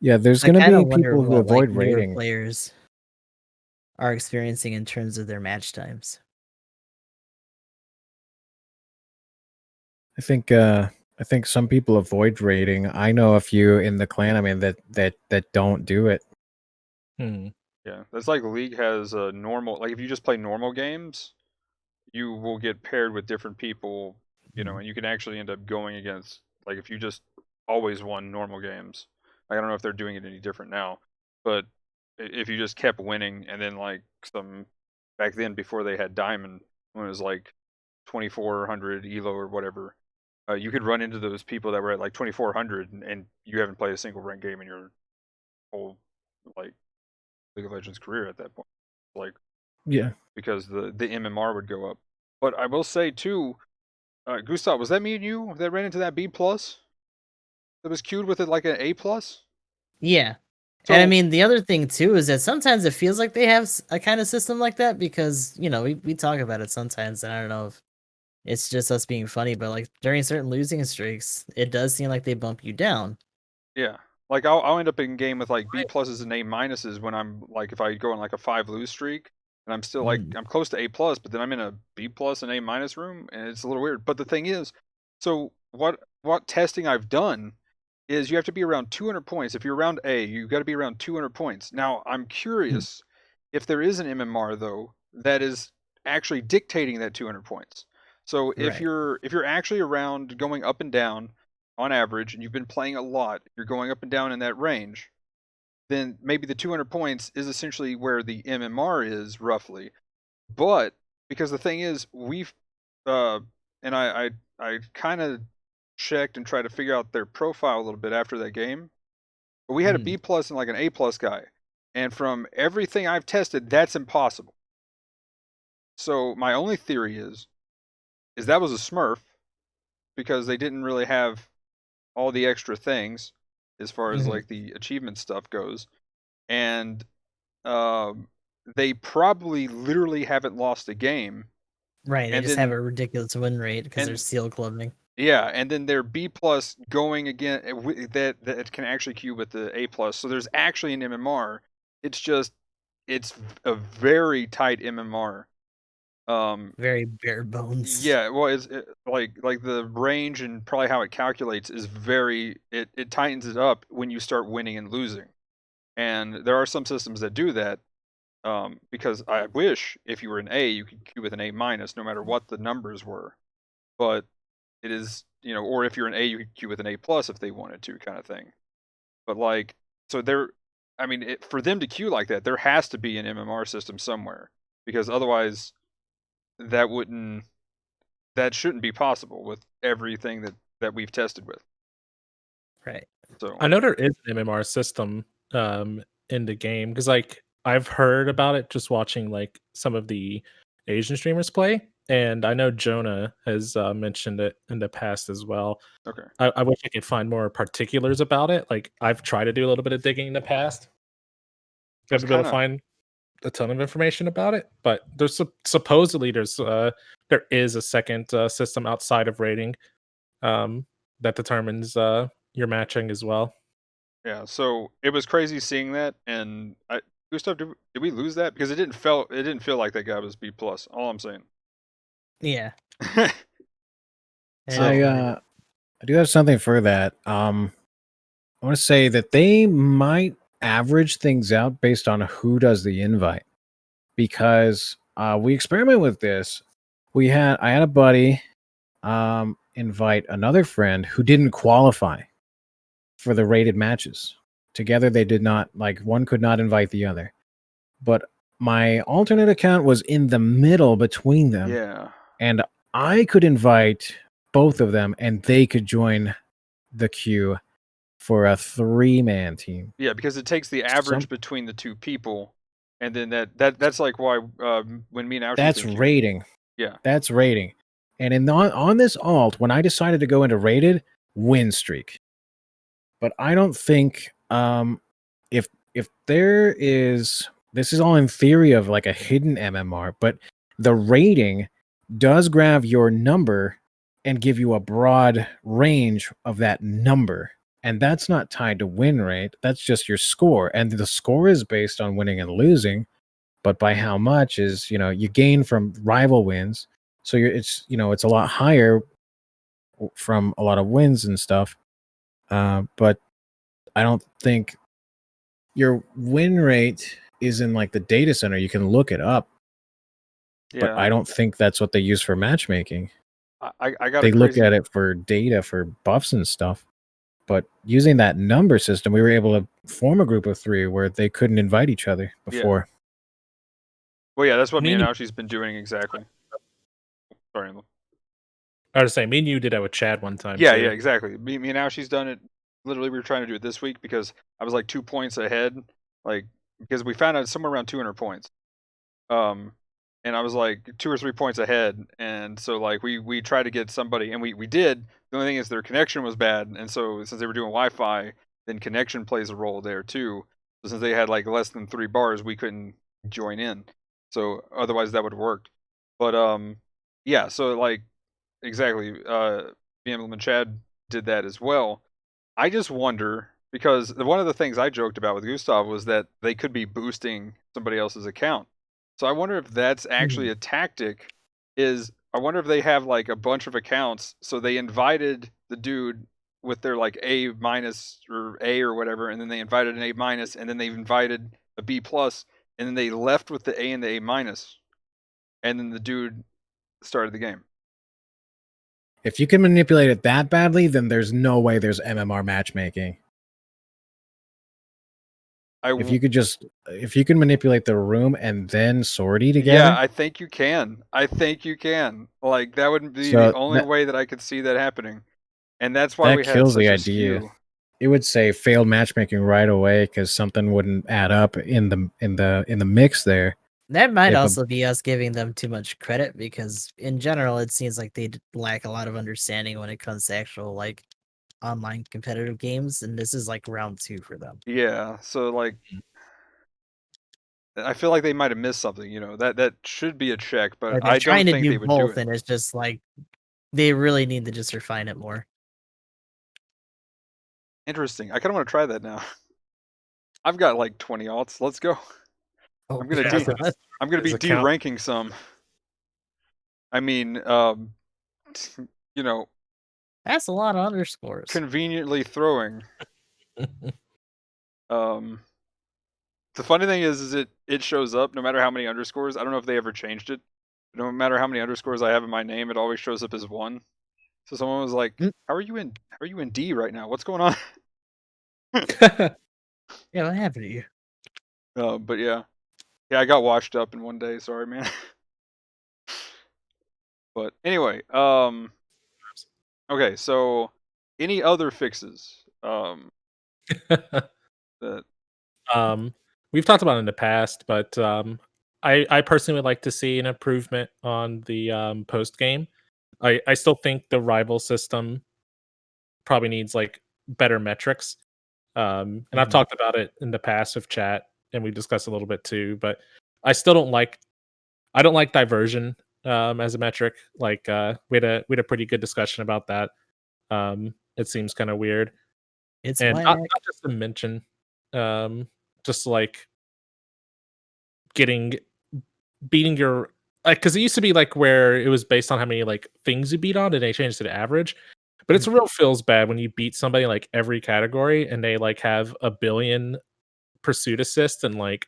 Yeah, there's I going to kind be of wonder people who what like avoid newer rating. players are experiencing in terms of their match times. I think some people avoid rating. I know a few in the clan that don't do it. Yeah, that's like League has a normal. Like if you just play normal games, you will get paired with different people, and you can actually end up going against. Like if you just always won normal games. I don't know if they're doing it any different now, but if you just kept winning and then like some back then before they had Diamond, when it was like 2400 elo or whatever, you could run into those people that were at like 2400 and you haven't played a single ranked game in your whole like League of Legends career at that point. Like, Yeah. because the MMR would go up. But I will say too, Gustav, was that me and you that ran into that B plus? That was queued with it like an A plus? Yeah. And I So mean, the other thing too is that sometimes it feels like they have a kind of system like that because we talk about it sometimes, and I don't know if it's just us being funny, but like during certain losing streaks, it does seem like they bump you down. yeah, like I'll end up in game with like B pluses and A minuses when I'm like if I go on like a 5 lose streak and I'm still like I'm close to A plus, but then I'm in a B plus and A minus room and it's a little weird. But the thing is, so what testing I've done is you have to be around 200 points. If you're around A, you got to be around 200 points. Now I'm curious if there is an MMR though that is actually dictating that 200 points. So if Right. you're actually around going up and down on average, and you've been playing a lot, you're going up and down in that range, then maybe the 200 points is essentially where the MMR is roughly. But because the thing is, we've and I kind of checked and tried to figure out their profile a little bit after that game. But we had a B plus and like an A plus guy, and from everything I've tested, that's impossible. So my only theory is that was a Smurf because they didn't really have all the extra things as far as like the achievement stuff goes, and they probably literally haven't lost a game. Right, they And just have then a ridiculous win rate because they're and seal clubbing. yeah, and then their B plus going again that can actually queue with the A plus. So there's actually an MMR. It's just it's a very tight MMR. Very bare bones. Yeah, well, like the range and probably how it calculates is it tightens it up when you start winning and losing. And there are some systems that do that. Because I wish if you were an A, you could queue with an A minus no matter what the numbers were. But it is, or if you're an A, you could queue with an A plus if they wanted to, kind of thing. But like, so I mean, for them to queue like that, there has to be an MMR system somewhere because otherwise, that wouldn't, that shouldn't be possible with everything that we've tested with. Right. So I know there is an MMR system in the game because like I've heard about it just watching like some of the Asian streamers play, and I know Jonah has mentioned it in the past as well. okay, I wish I could find more particulars about it. Like I've tried to do a little bit of digging in the past. I was Haven't been able kind to of find a ton of information about it, but there's supposedly there is a second system outside of rating um, that determines your matching as well. yeah. So it was crazy seeing that, and Gustav, did we lose that because it didn't feel like that guy was B plus. All I'm saying. Yeah. So- I do have something for that. I want to say that they might average things out based on who does the invite, because we experiment with this. I had a buddy invite another friend who didn't qualify for the rated matches. Together, they did not, like, one could not invite the other. But my alternate account was in the middle between them. Yeah. And I could invite both of them and they could join the queue for a 3-man team. Yeah, because it takes the average between the two people, and then that's like why when me and Ouchie's That's been queuing- rating. Yeah. That's rating. And on this alt, when I decided to go into rated, win streak. But I don't think if there is, this is all in theory of like a hidden MMR, but the rating does grab your number and give you a broad range of that number. And that's not tied to win rate. That's just your score. And the score is based on winning and losing, but by how much is, you gain from rival wins. So it's a lot higher from a lot of wins and stuff. But I don't think your win rate is in like the data center. You can look it up. Yeah. But I don't think that's what they use for matchmaking. I got They look at it for data for buffs and stuff. But using that number system, we were able to form a group of 3 where they couldn't invite each other before. Well, yeah, that's what me and Ouchie's been doing exactly. Sorry. I was saying, me and you did that with Chad one time. Yeah, too. yeah, exactly. Me and Ouchie's done it. Literally, we were trying to do it this week because I was like 2 points ahead, like because we found out somewhere around 200 points. And I was like 2 or 3 points ahead, and so like we tried to get somebody, and we did. The only thing is their connection was bad, and so since they were doing Wi-Fi, then connection plays a role there too. So since they had like less than 3 bars, we couldn't join in. So otherwise that would have worked. But yeah, so like exactly, GamingEmblem and Chad did that as well. I just wonder because one of the things I joked about with Gustav was that they could be boosting somebody else's account. So I wonder if that's actually a tactic. I wonder if they have like a bunch of accounts, so they invited the dude with their like A minus or A or whatever, and then they invited an A minus, and then they invited a B plus, and then they left with the A and the A minus, and then the dude started the game. If you can manipulate it that badly, then there's no way there's MMR matchmaking. If you can manipulate the room and then sortie together. Yeah, I think you can. Like that would be So the only way that I could see that happening, and that's why that we had kills such the a idea. skew. It would say failed matchmaking right away because something wouldn't add up in the mix there. That might If a- also be us giving them too much credit because, in general, it seems like they lack a lot of understanding when it comes to actual like online competitive games, and this is like round 2 for them. Yeah, so like, I feel like they might have missed something. You know, that should be a check, but Like, they're I trying don't to think do they would do both, it. and it's just like they really need to just refine it more. Interesting. I kind of want to try that now. I've got like 20 alts. Let's go. Oh, I'm gonna Yeah, I'm gonna be his account. de-ranking some. I mean, you know, that's a lot of underscores. conveniently throwing. The funny thing is it shows up no matter how many underscores. I don't know if they ever changed it. No matter how many underscores I have in my name, it always shows up as 1. So someone was like, "How are you in D right now? What's going on?" Yeah, what happened to you? But yeah, I got washed up in one day. Sorry, man. But anyway, okay. So, any other fixes? That We've talked about it in the past, but I personally would like to see an improvement on the post game. I still think the rival system probably needs like better metrics. And I've talked about it in the past with chat, and we discussed a little bit too. But I still don't like diversion as a metric. Like we had a pretty good discussion about that. It seems kind of weird, It's and whack. not just to mention, just like beating your like because it used to be like where it was based on how many like things you beat on, and they changed to the average. But it's real feels bad when you beat somebody like every category and they like have a billion pursuit assist and like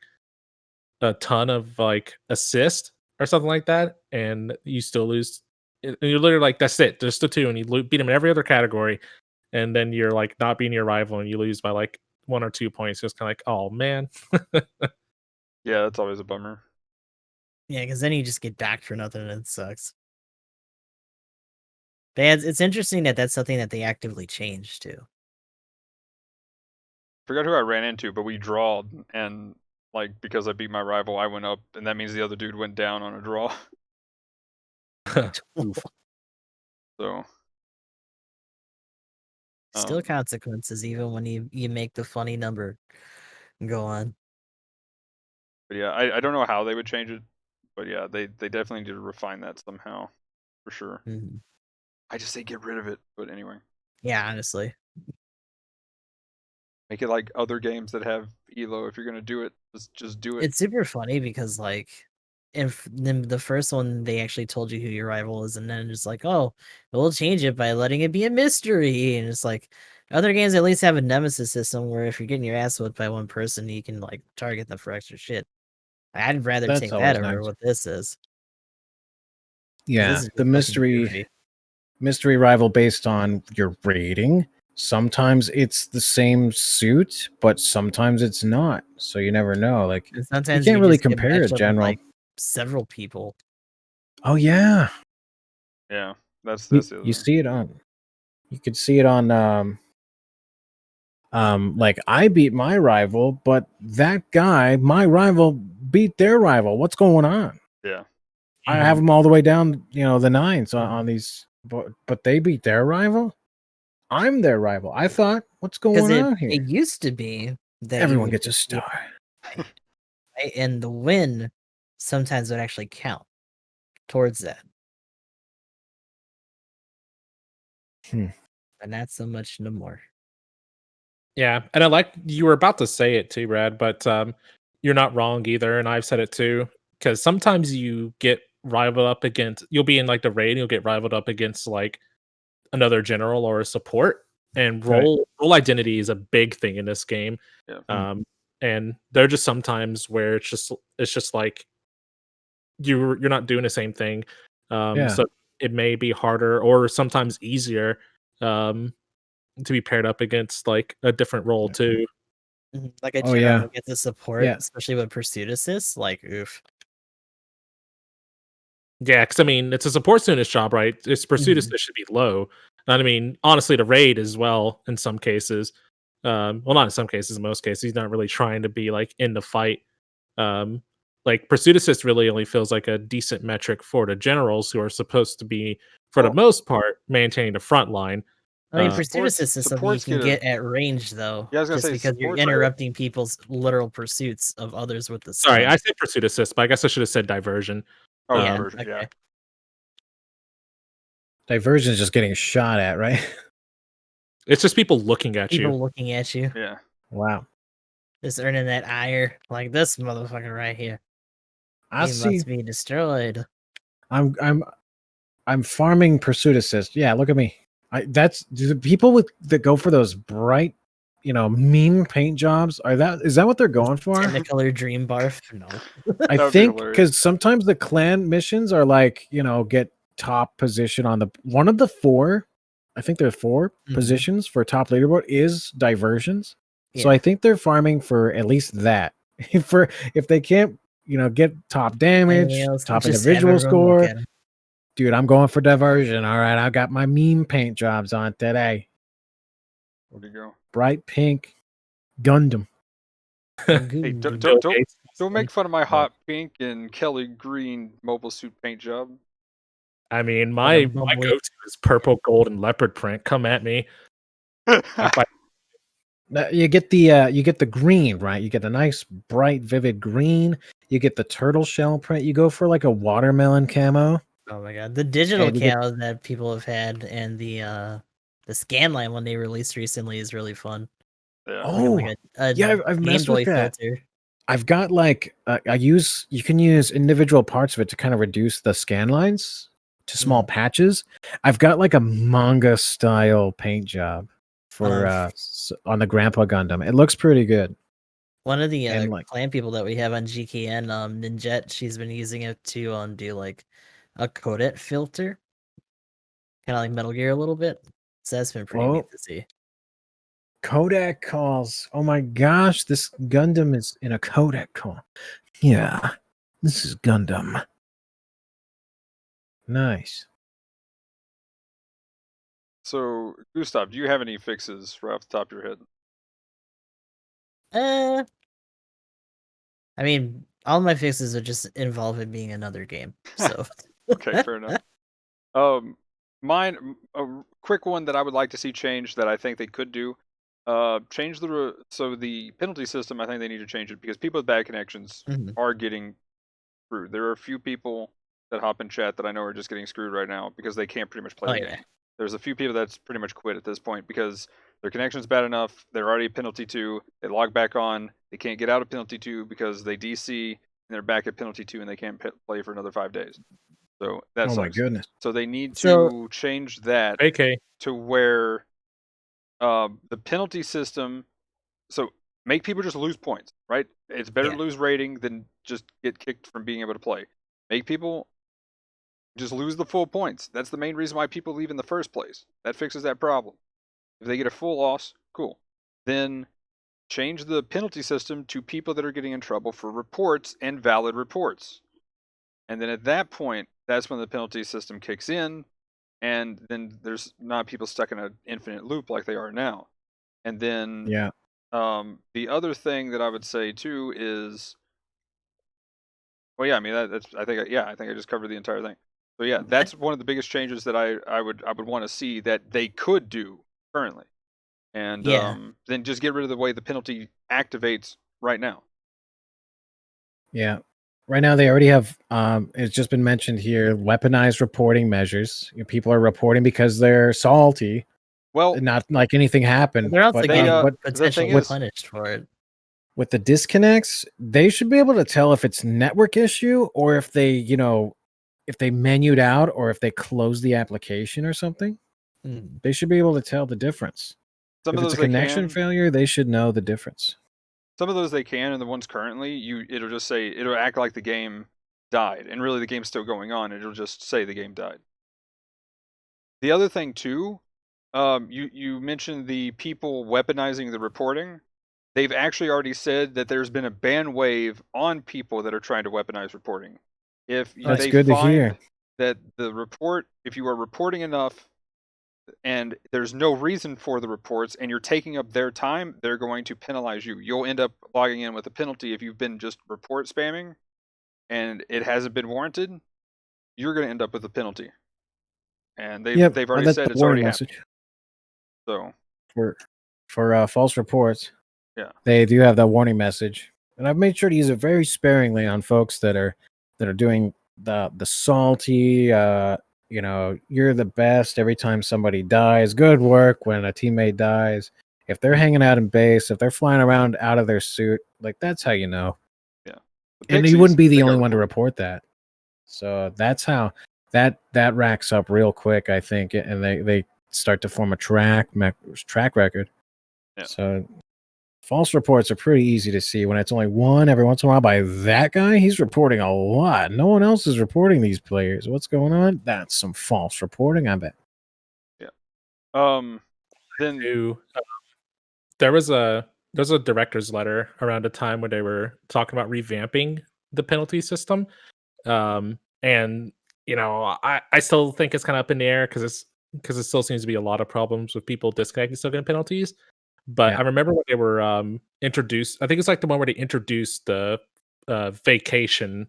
a ton of like assist or something like that, and you still lose. And you're literally like, that's it, just the 2, and you beat them in every other category, and then you're like not being your rival, and you lose by like 1 or 2 points. Just kind of like, oh man. yeah, that's always a bummer. Yeah, because then you just get back for nothing, and it sucks. But yeah, it's interesting that that's something that they actively changed too. Forgot who I ran into, but we drawed, and like because I beat my rival, I went up, and that means the other dude went down on a draw. Oof. So Still consequences, even when you make the funny number go on. but yeah, I don't know how they would change it, but yeah, they definitely need to refine that somehow, for sure. I just say get rid of it, but anyway, Yeah, honestly. make it like other games that have elo. If you're gonna do it, just do it. It's super funny because like if the first one they actually told you who your rival is, and then it's like, oh, we'll change it by letting it be a mystery, and it's like other games at least have a nemesis system where if you're getting your ass whipped by one person, you can like target them for extra shit. I'd rather That's take always that over nice. what this is. Yeah, This is the just fucking goofy. mystery rival based on your rating. Sometimes it's the same suit, but sometimes it's not. So you never know. Like And sometimes you can't really just get compare matched it, up with, general. like several people. Oh yeah, Yeah, that's the other you thing. see it on. You could see it on. Like I beat my rival, but that guy, my rival, beat their rival. What's going on? Yeah. I have them all the way down, the 9s on these, but they beat their rival. I'm their rival. I thought, what's going on here? It used to be that you Everyone would gets a just be star. right? And the win sometimes would actually count towards that, Hmm. but not so much no more. Yeah, and I like you were about to say it too, Brad, but you're not wrong either, and I've said it too. Because sometimes you get rivaled up against, you'll be in like the raid, you'll get rivaled up against like another general or a support, and Right. role identity is a big thing in this game. Yeah. And there are just sometimes where it's just like you're not doing the same thing. Yeah. So it may be harder or sometimes easier um to be paired up against like a different role Yeah. too. Like a Oh, general yeah. gets a support, Yeah. especially with pursuit assist. Like, oof. Yeah, because I mean, it's a support student's job, right? Its pursuit Mhm. assist should be low. And I mean, honestly, the raid as well in some cases. Well, not in some cases, in most cases, he's not really trying to be like in the fight. Um, like pursuit assist really only feels like a decent metric for the generals who are supposed to be, for the Well, most part, maintaining the front line. I mean, Uh, pursuit assist is something you supports can get a. get at range, though, Yeah, I was gonna just say because you're supports. interrupting people's literal pursuits of others with the sorry, stun. I said pursuit assist, but I guess I should have said diversion. Oh, Yeah, diversion. Yeah. okay. Diversion is just getting shot at, right? It's just people looking at People you. looking at you, Yeah. Wow. just earning that ire, like this motherfucker right here. I He see. must be destroyed. I'm farming pursuit assist. Yeah, look at me. That's the people that go for those bright, mean paint jobs. Is that what they're going for? Technicolor dream barf. No. I That would be think hilarious. because sometimes the clan missions are like, get top position on the one of the four. I think there are 4 Mhm. positions for top leaderboard is diversions. So Yeah. I think they're farming for at least that. If they can't, get top damage, Anything else? top Just have individual everyone look score, at him. dude, I'm going for diversion. All right, I got my meme paint jobs on today. Where'd you go? Bright pink Gundam. Hey, Good. Bill don't Gates. make fun of my hot pink and Kelly green mobile suit paint job. I mean, Like a my bubbly. go-to is purple, gold, and leopard print. Come at me. You get the green, right? You get a nice bright vivid green. You get the turtle shell print. You go for like a watermelon camo. Oh my god, the digital And you get camo that people have had and the scanline one they released recently is really fun. Yeah. oh Like a yeah, I've Game messed Boy with that. filter. I've got like you can use individual parts of it to kind of reduce the scan lines to small patches. I've got like a manga style paint job for on the Grandpa Gundam. It looks pretty good. One of the And like clan people that we have on GKN, Ninjet, she's been using it to do like a codec filter, kind of like Metal Gear a little bit. So that's been pretty neat to see. Kodak calls. Oh my gosh, this Gundam is in a Kodak call. Yeah, this is Gundam. Nice. So, Gustav, do you have any fixes right off the top of your head? I mean, all my fixes are just involve it being another game. So Okay, fair enough. Mine, a quick one that I would like to see changed that I think they could do. Change so the penalty system. I think they need to change it because people with bad connections Mhm. are getting screwed. There are a few people that hop in chat that I know are just getting screwed right now because they can't pretty much play Oh, the yeah. game. There's a few people that's pretty much quit at this point because their connection's bad enough. They're already at penalty 2. They log back on. They can't get out of penalty 2 because they DC and they're back at penalty 2 and they can't play for another 5 days. So that Oh sucks. my goodness. So they need So- to change that AK. to where the penalty system. So make people just lose points, right? It's better Yeah. to lose rating than just get kicked from being able to play. Make people just lose the full points. That's the main reason why people leave in the first place. That fixes that problem. If they get a full loss, cool. Then change the penalty system to people that are getting in trouble for reports and valid reports. And then at that point, that's when the penalty system kicks in, and then there's not people stuck in an infinite loop like they are now. And then Yeah. the other thing that I would say too is, well, yeah, I mean I think I just covered the entire thing. So yeah, that's one of the biggest changes that I would want to see that they could do currently. and Yeah. then just get rid of the way the penalty activates right now. Yeah. Right now, they already have, it's just been mentioned here, weaponized reporting measures. People are reporting because they're salty, Well, not like anything happened. They're also But they, getting the thing potentially is, punished for it. with the disconnects, they should be able to tell if it's network issue or if they, if they menued out or if they closed the application or something. Mm. They should be able to tell the difference. some If of it's a those they connection can. failure, they should know the difference. Some of those they can, and the ones currently, it'll just say, it'll act like the game died, and really the game's still going on. It'll just say the game died. The other thing too, you mentioned the people weaponizing the reporting. They've actually already said that there's been a ban wave on people that are trying to weaponize reporting. If That's they good to find hear. that if you are reporting enough and there's no reason for the reports and you're taking up their time, they're going to penalize you. You'll end up logging in with a penalty if you've been just report spamming and it hasn't been warranted. You're going to end up with a penalty, and Yep, they've and already that's said the it's already warning happened. message So for false reports. yeah, They do have that warning message, and I've made sure to use it very sparingly on folks that are doing the salty. You're the best every time somebody dies. Good work when a teammate dies. If they're hanging out in base, if they're flying around out of their suit, like that's how you know. yeah. The And you Pixies, wouldn't be the they only got one to reported. report that. So that's how that racks up real quick, I think, and they start to form a track record. Yeah. So false reports are pretty easy to see when it's only one every once in a while by that guy. He's reporting a lot. No one else is reporting these players. What's going on? That's some false reporting, I bet. Yeah. Then there was a director's letter around a time when they were talking about revamping the penalty system. And I still think it's kind of up in the air because it still seems to be a lot of problems with people disconnecting still getting penalties. But Yeah. I remember when they were introduced. I think it's like the one where they introduced the vacation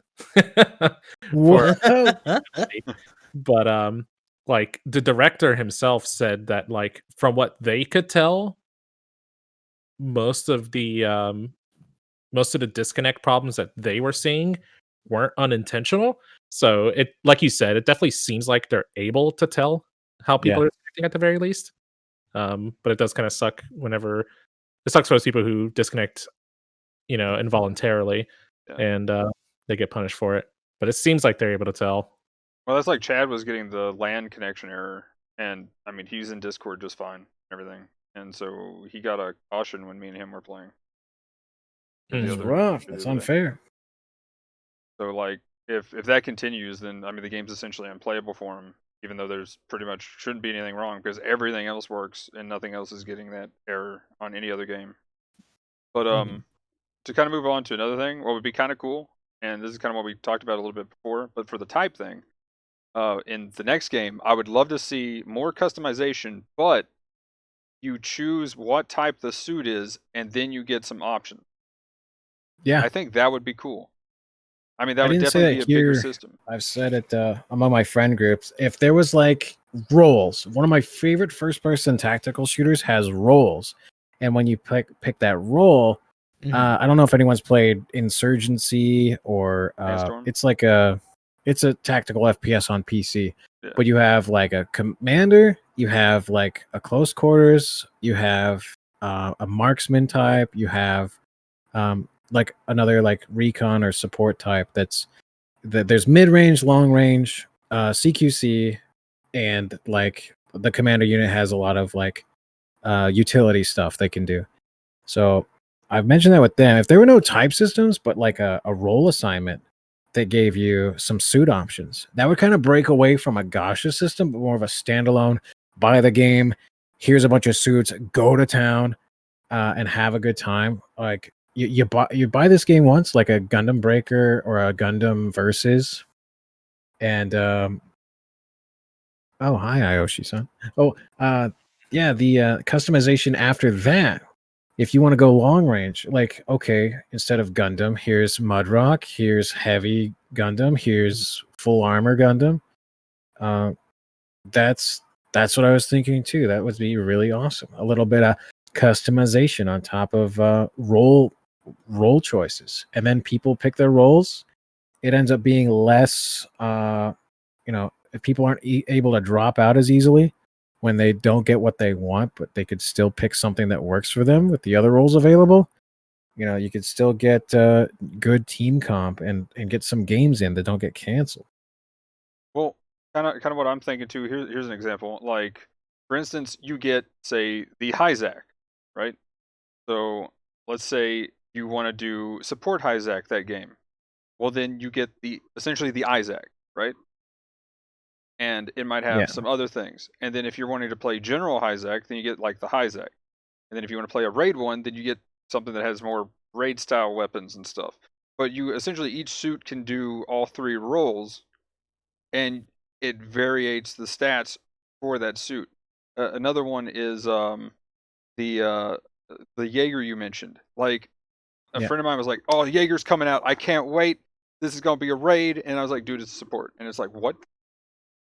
for. But like the director himself said that, like, from what they could tell, most of the disconnect problems that they were seeing weren't unintentional. So it, like you said, it definitely seems like they're able to tell how people Yeah. are disconnecting at the very least. But it does kind of suck whenever it sucks for those people who disconnect, involuntarily, yeah. and they get punished for it. But it seems like they're able to tell. Well, that's like Chad was getting the LAN connection error, and I mean he's in Discord just fine, everything, and so he got a caution when me and him were playing. It's rough. That's unfair. So like if that continues, then I mean the game's essentially unplayable for him, even though there's pretty much shouldn't be anything wrong because everything else works and nothing else is getting that error on any other game. But to kind of move on to another thing, what would be kind of cool, and this is kind of what we talked about a little bit before, but for the type thing, in the next game, I would love to see more customization, but you choose what type the suit is, and then you get some options. Yeah. I think that would be cool. I mean, that I would didn't say definitely be that a bigger here. system. I've said it among my friend groups. If there was like roles, one of my favorite first-person tactical shooters has roles, and when you pick that role, I don't know if anyone's played Insurgency or it's a tactical FPS on PC. Yeah. But you have like a commander, you have like a close quarters, you have a marksman type, you have like another like recon or support type. There's mid range, long range, CQC, and like the commander unit has a lot of like utility stuff they can do. So I've mentioned that with them. If there were no type systems, but like a role assignment that gave you some suit options, that would kind of break away from a gacha system, but more of a standalone. Buy the game. Here's a bunch of suits. Go to town and have a good time. Like you buy this game once, like a Gundam Breaker or a Gundam Versus, and oh hi Ayoshi-san. Yeah, the customization after that. If you want to go long range, like, okay, instead of Gundam, here's Mudrock, here's Heavy Gundam, here's Full Armor Gundam. That's That's what I was thinking too. That would be really awesome. A little bit of customization on top of role choices, and then people pick their roles. It ends up being less. If people aren't able to drop out as easily when they don't get what they want, but they could still pick something that works for them with the other roles available. You could still get good team comp and get some games in that don't get canceled. Well, kind of what I'm thinking too. Here's an example. Like, for instance, you get, say, the Hyzak, right? So let's say you want to do support Hyzak that game. Well, then you get essentially the Isaac, right? And it might have Yeah. some other things. And then if you're wanting to play General Hyzak, then you get like the Hyzak. And then if you want to play a raid one, then you get something that has more raid style weapons and stuff. But you essentially, each suit can do all three roles, and it variates the stats for that suit. Another one is the Jaeger you mentioned. Like, a friend of mine was like, "Oh, Jaeger's coming out! I can't wait! This is gonna be a raid." And I was like, "Dude, it's support." And it's like, what?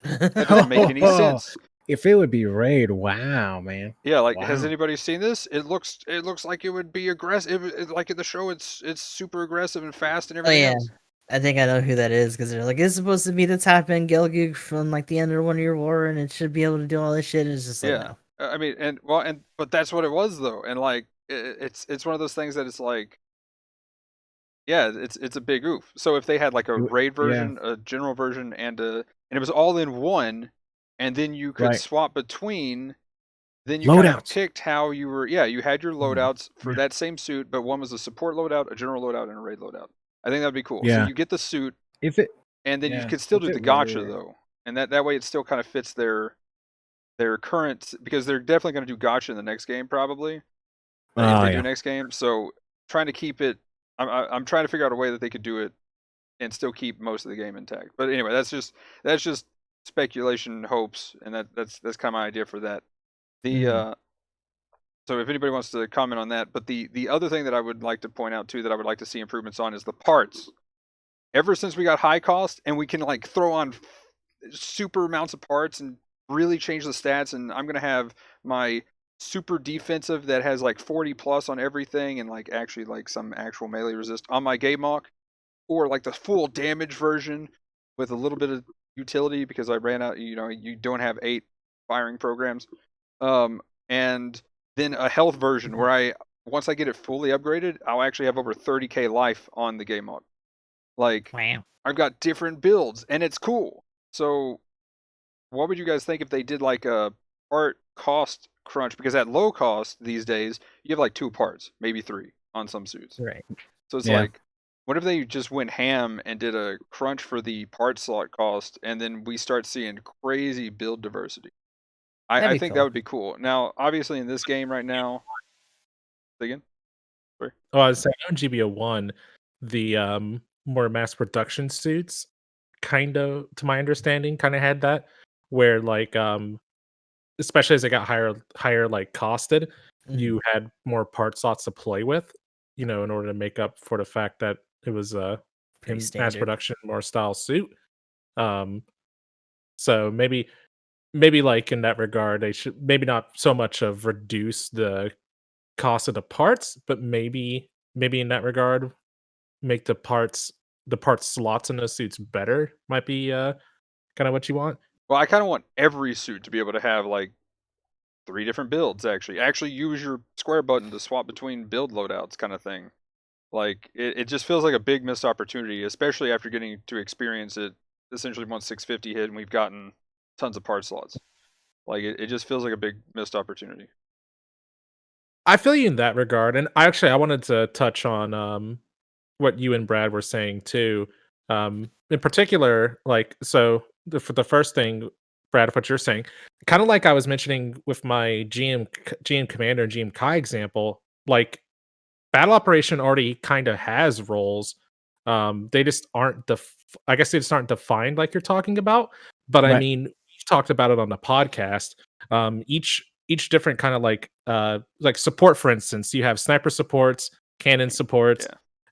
That doesn't make any sense. If it would be raid, wow, man. Yeah, like, Wow. has anybody seen this? It looks like it would be aggressive. Like in the show, it's super aggressive and fast and everything else. I think I know who that is, because they're like, it's supposed to be the top end Gelgoog from like the end of 1 Year War, and it should be able to do all this shit. And it's just like, no. I mean, but that's what it was though, and like it's one of those things that it's like, yeah, it's a big oof. So if they had like a raid version, a general version, and it was all in one, and then you could swap between, then you kind of picked how you were. Yeah, you had your loadouts for that same suit, but one was a support loadout, a general loadout, and a raid loadout. I think that'd be cool. Yeah. So you get the suit, and then you could still do the gacha though, and that way it still kind of fits their current, because they're definitely going to do gacha in the next game probably. If they do next game, so trying to keep it. I'm trying to figure out a way that they could do it and still keep most of the game intact. But anyway, that's just speculation, hopes, and that's kind of my idea for that. So if anybody wants to comment on that, but the other thing that I would like to point out too, that I would like to see improvements on, is the parts. Ever since we got high cost and we can like throw on super amounts of parts and really change the stats, and I'm gonna have my super defensive that has like 40 plus on everything, and like actually like some actual melee resist on my game mock, or like the full damage version with a little bit of utility because I ran out. You don't have 8 firing programs, and then a health version where once I get it fully upgraded, I'll actually have over 30k life on the game mock. Like, wow. I've got different builds and it's cool. So what would you guys think if they did like a part cost crunch? Because at low cost these days, you have like 2 parts, maybe 3 on some suits. Right. So it's like, what if they just went ham and did a crunch for the part slot cost, and then we start seeing crazy build diversity? I think that would be cool. Now, obviously in this game right now, again? Sorry. Oh, I was saying on GBO1, the more mass production suits, kind of, to my understanding, kind of had that, where like especially as it got higher like costed, you had more part slots to play with, in order to make up for the fact that it was in mass production more style suit. So maybe like in that regard, they should maybe not so much of reduce the cost of the parts, but maybe in that regard make the parts slots in those suits better, might be kind of what you want. Well, I kind of want every suit to be able to have like 3 different builds. Actually use your square button to swap between build loadouts, kind of thing. Like, it just feels like a big missed opportunity, especially after getting to experience it essentially once 650 hit and we've gotten tons of part slots. Like, it just feels like a big missed opportunity. I feel you in that regard, and I wanted to touch on what you and Brad were saying too. In particular, like, so for the first thing, Brad, what you're saying, kind of like I was mentioning with my GM Commander and GM Kai example, like Battle Operation already kind of has roles. They just aren't I guess they just aren't defined like you're talking about. But I mean, we've talked about it on the podcast. Each different kind of like support, for instance, you have sniper supports, cannon supports.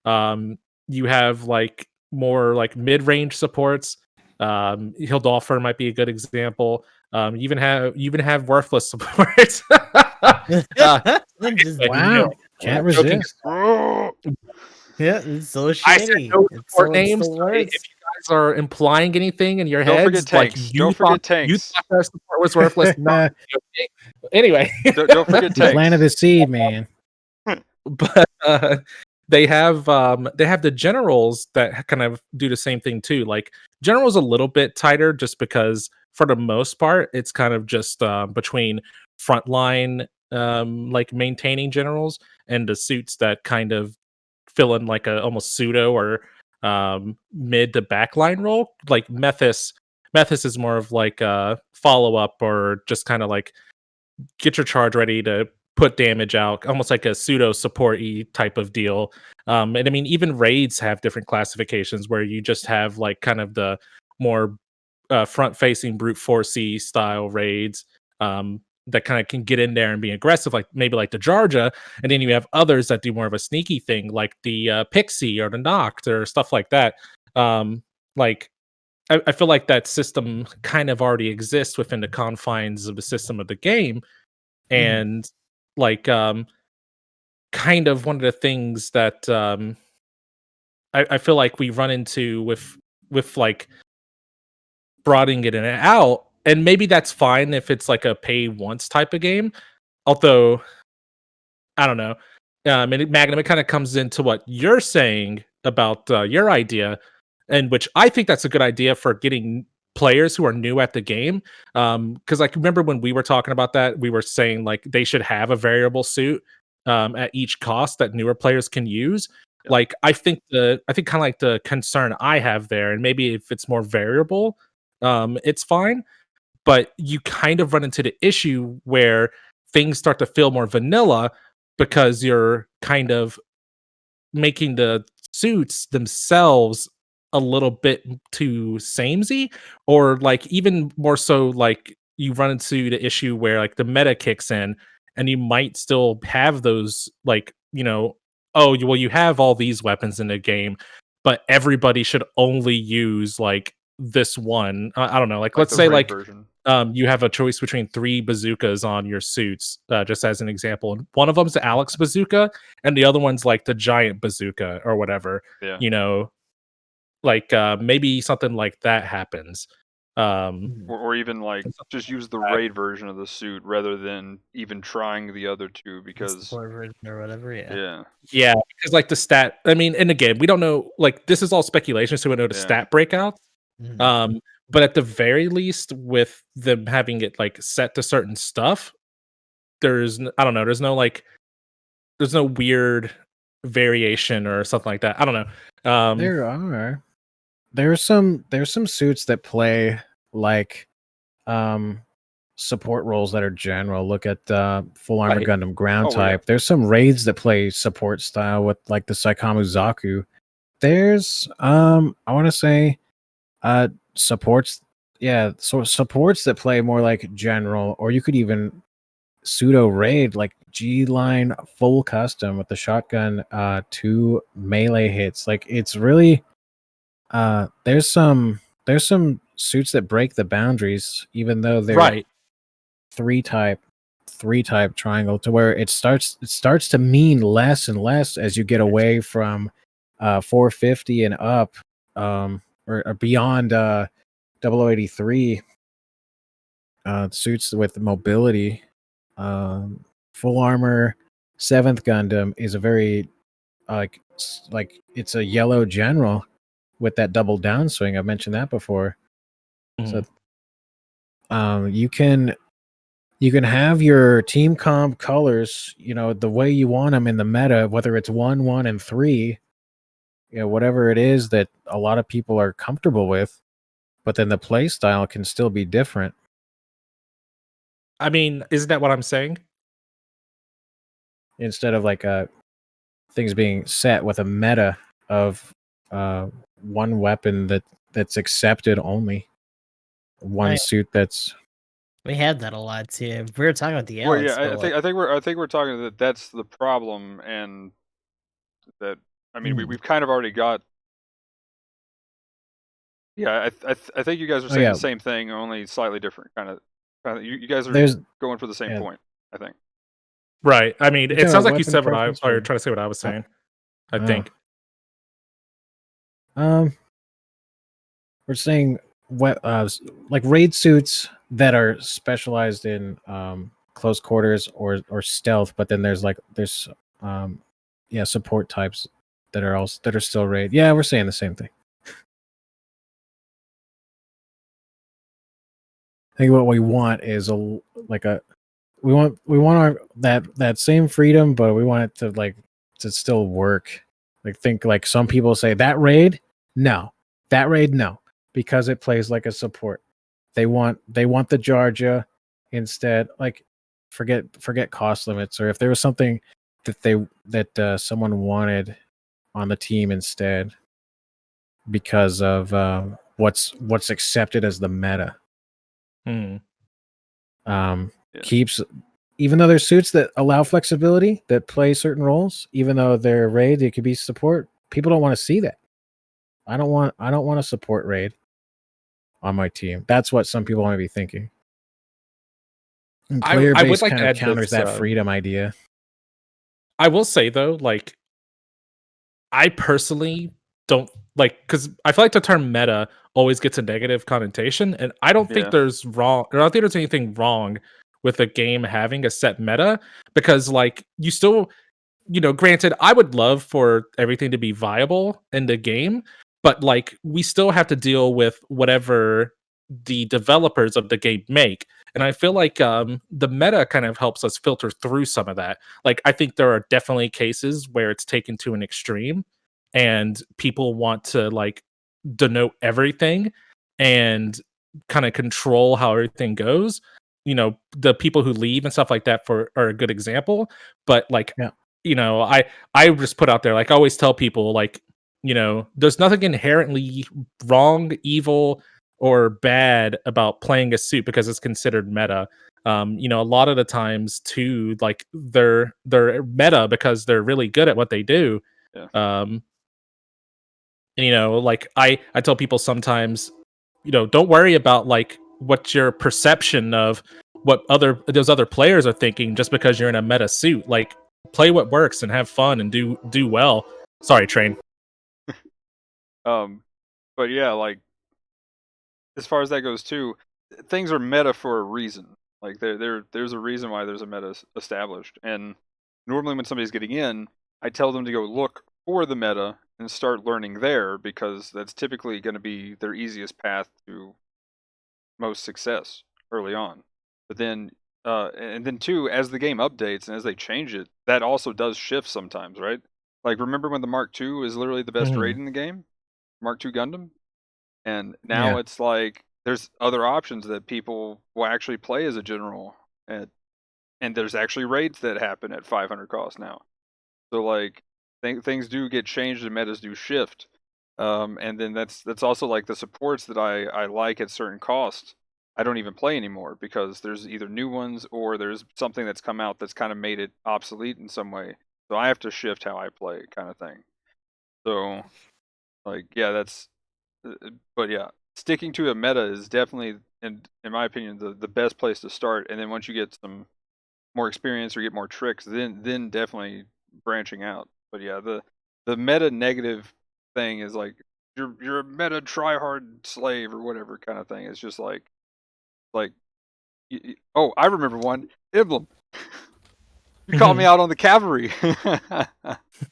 You have like more like mid-range supports. Hildolfer might be a good example. You even have worthless support. Just Wow, can't joking resist. yeah, it's so I said shitty. no It's support so names. still So if works. you guys are implying anything in your Don't forget heads, like tanks. Don't forget tanks. their support was worthless, not okay. Anyway, Don't forget You planted tanks. the seed, man. but they have the generals that kind of do the same thing too. Like generals a little bit tighter, just because for the most part it's kind of just between frontline like maintaining generals and the suits that kind of fill in like a almost pseudo or mid to backline role. Like Methis is more of like a follow up or just kind of like get your charge ready to put damage out, almost like a pseudo support type of deal. And I mean, even raids have different classifications where you just have like kind of the more front facing brute forcey style raids. That kind of can get in there and be aggressive, like maybe like the Georgia, and then you have others that do more of a sneaky thing, like the Pixie or the Noct or stuff like that. Like I feel like that system kind of already exists within the confines of the system of the game, and like kind of one of the things that I feel like we run into with like broadening it in and out, and maybe that's fine if it's like a pay once type of game. Although I don't know, and Magnum, it kind of comes into what you're saying about your idea, and which I think that's a good idea for getting players who are new at the game. Because like remember when we were talking about that, we were saying like they should have a variable suit at each cost that newer players can use. Yeah. Like I think kind of like the concern I have there, and maybe if it's more variable, it's fine. But you kind of run into the issue where things start to feel more vanilla because you're kind of making the suits themselves a little bit too samey, or like even more so like you run into the issue where like the meta kicks in and you might still have those like, oh well, you have all these weapons in the game, but everybody should only use like this one. I don't know, like let's the say raid like version. you have a choice between 3 bazookas on your suits, just as an example. And one of them's the Alex bazooka, and the other one's like the giant bazooka or whatever. Yeah. Like maybe something like that happens. Or even like just use the raid version of the suit rather than even trying the other two, because support version or whatever. yeah. Yeah, because like the stat, I mean, and again, we don't know, like this is all speculation, so we know the Yeah. stat breakouts. Mhm. But at the very least, with them having it like set to certain stuff, I don't know, there's no weird variation or something like that. I don't know. There's some suits that play like support roles that are general. Look at full armor Right. Gundam ground Oh, yeah. type. There's some raids that play support style with like the Saikamu Zaku. There's I want to say supports, yeah, so supports that play more like general, or you could even pseudo raid like G line full custom with the shotgun 2 melee hits. Like it's really there's some suits that break the boundaries, even though they're Right. three type triangle, to where it starts to mean less and less as you get away from 450 and up, or beyond 0083 suits with mobility. Full armor 7th Gundam is a very like it's a yellow general with that double downswing. I've mentioned that before. So you can have your team comp colors, the way you want them in the meta, whether it's 1, 1, and 3, whatever it is that a lot of people are comfortable with, but then the play style can still be different. I mean, isn't that what I'm saying? Instead of like things being set with a meta of one weapon that's accepted only, one Right. suit that's We had that a lot too. We were talking about the Well, Alex. yeah, but, like, I think we're talking that that's the problem, and that I mean we've kind of already got. Yeah, I think you guys are saying yeah. the same thing, only slightly different kind of You guys are There's going for the same yeah. point, I think. Right. I mean, You're it talking sounds about like you weapon said what I, preference, or you're or- trying to say what I was saying. I Oh. think. We're saying like raid suits that are specialized in close quarters or stealth, but then there's support types that are still raid. Yeah, we're saying the same thing. I think what we want is we want our that same freedom, but we want it to still work. Think like some people say that raid, no, because it plays like a support. They want the Georgia instead. Like forget cost limits, or if there was something that someone wanted on the team instead because of what's accepted as the meta. Keeps, even though there's suits that allow flexibility that play certain roles, even though they're raid, it could be support. People don't want to see that. I don't want a support raid on my team. That's what some people might be thinking. And player I would base like kind to of add counters this, that freedom idea. I will say though, like, I personally don't like, because I feel like the term meta always gets a negative connotation, and I don't think there's anything wrong with a game having a set meta, because like you still, granted, I would love for everything to be viable in the game, but like we still have to deal with whatever the developers of the game make. And I feel like the meta kind of helps us filter through some of that. Like, I think there are definitely cases where it's taken to an extreme and people want to like denote everything and kind of control how everything goes. The people who leave and stuff like that are a good example. But like, Yeah. I just put out there, like, I always tell people, like, there's nothing inherently wrong, evil, or bad about playing a suit because it's considered meta. A lot of the times too, like they're meta because they're really good at what they do. Yeah. Like I tell people sometimes, don't worry about like what your perception of what those other players are thinking just because you're in a meta suit. Like, play what works and have fun and do well. Sorry, Train. But yeah, like as far as that goes too, things are meta for a reason. Like there's a reason why there's a meta established. And normally when somebody's getting in, I tell them to go look for the meta and start learning there, because that's typically going to be their easiest path to most success early on. But then and then too, as the game updates and as they change it, that also does shift sometimes, right? Like, remember when the Mark II is literally the best raid in the game? Mark II Gundam? And now it's like there's other options that people will actually play as a general, and there's actually raids that happen at 500 cost now. So like things do get changed and metas do shift. And then that's also like the supports that I like at certain costs. I don't even play anymore because there's either new ones or there's something that's come out that's kind of made it obsolete in some way. So I have to shift how I play, kind of thing. So like, yeah, that's but yeah, sticking to a meta is definitely, in my opinion, the best place to start. And then once you get some more experience or get more tricks, then definitely branching out. But yeah, the meta negative thing is like you're a meta try hard slave or whatever kind of thing. It's just like oh, I remember one emblem. You called me out on the cavalry.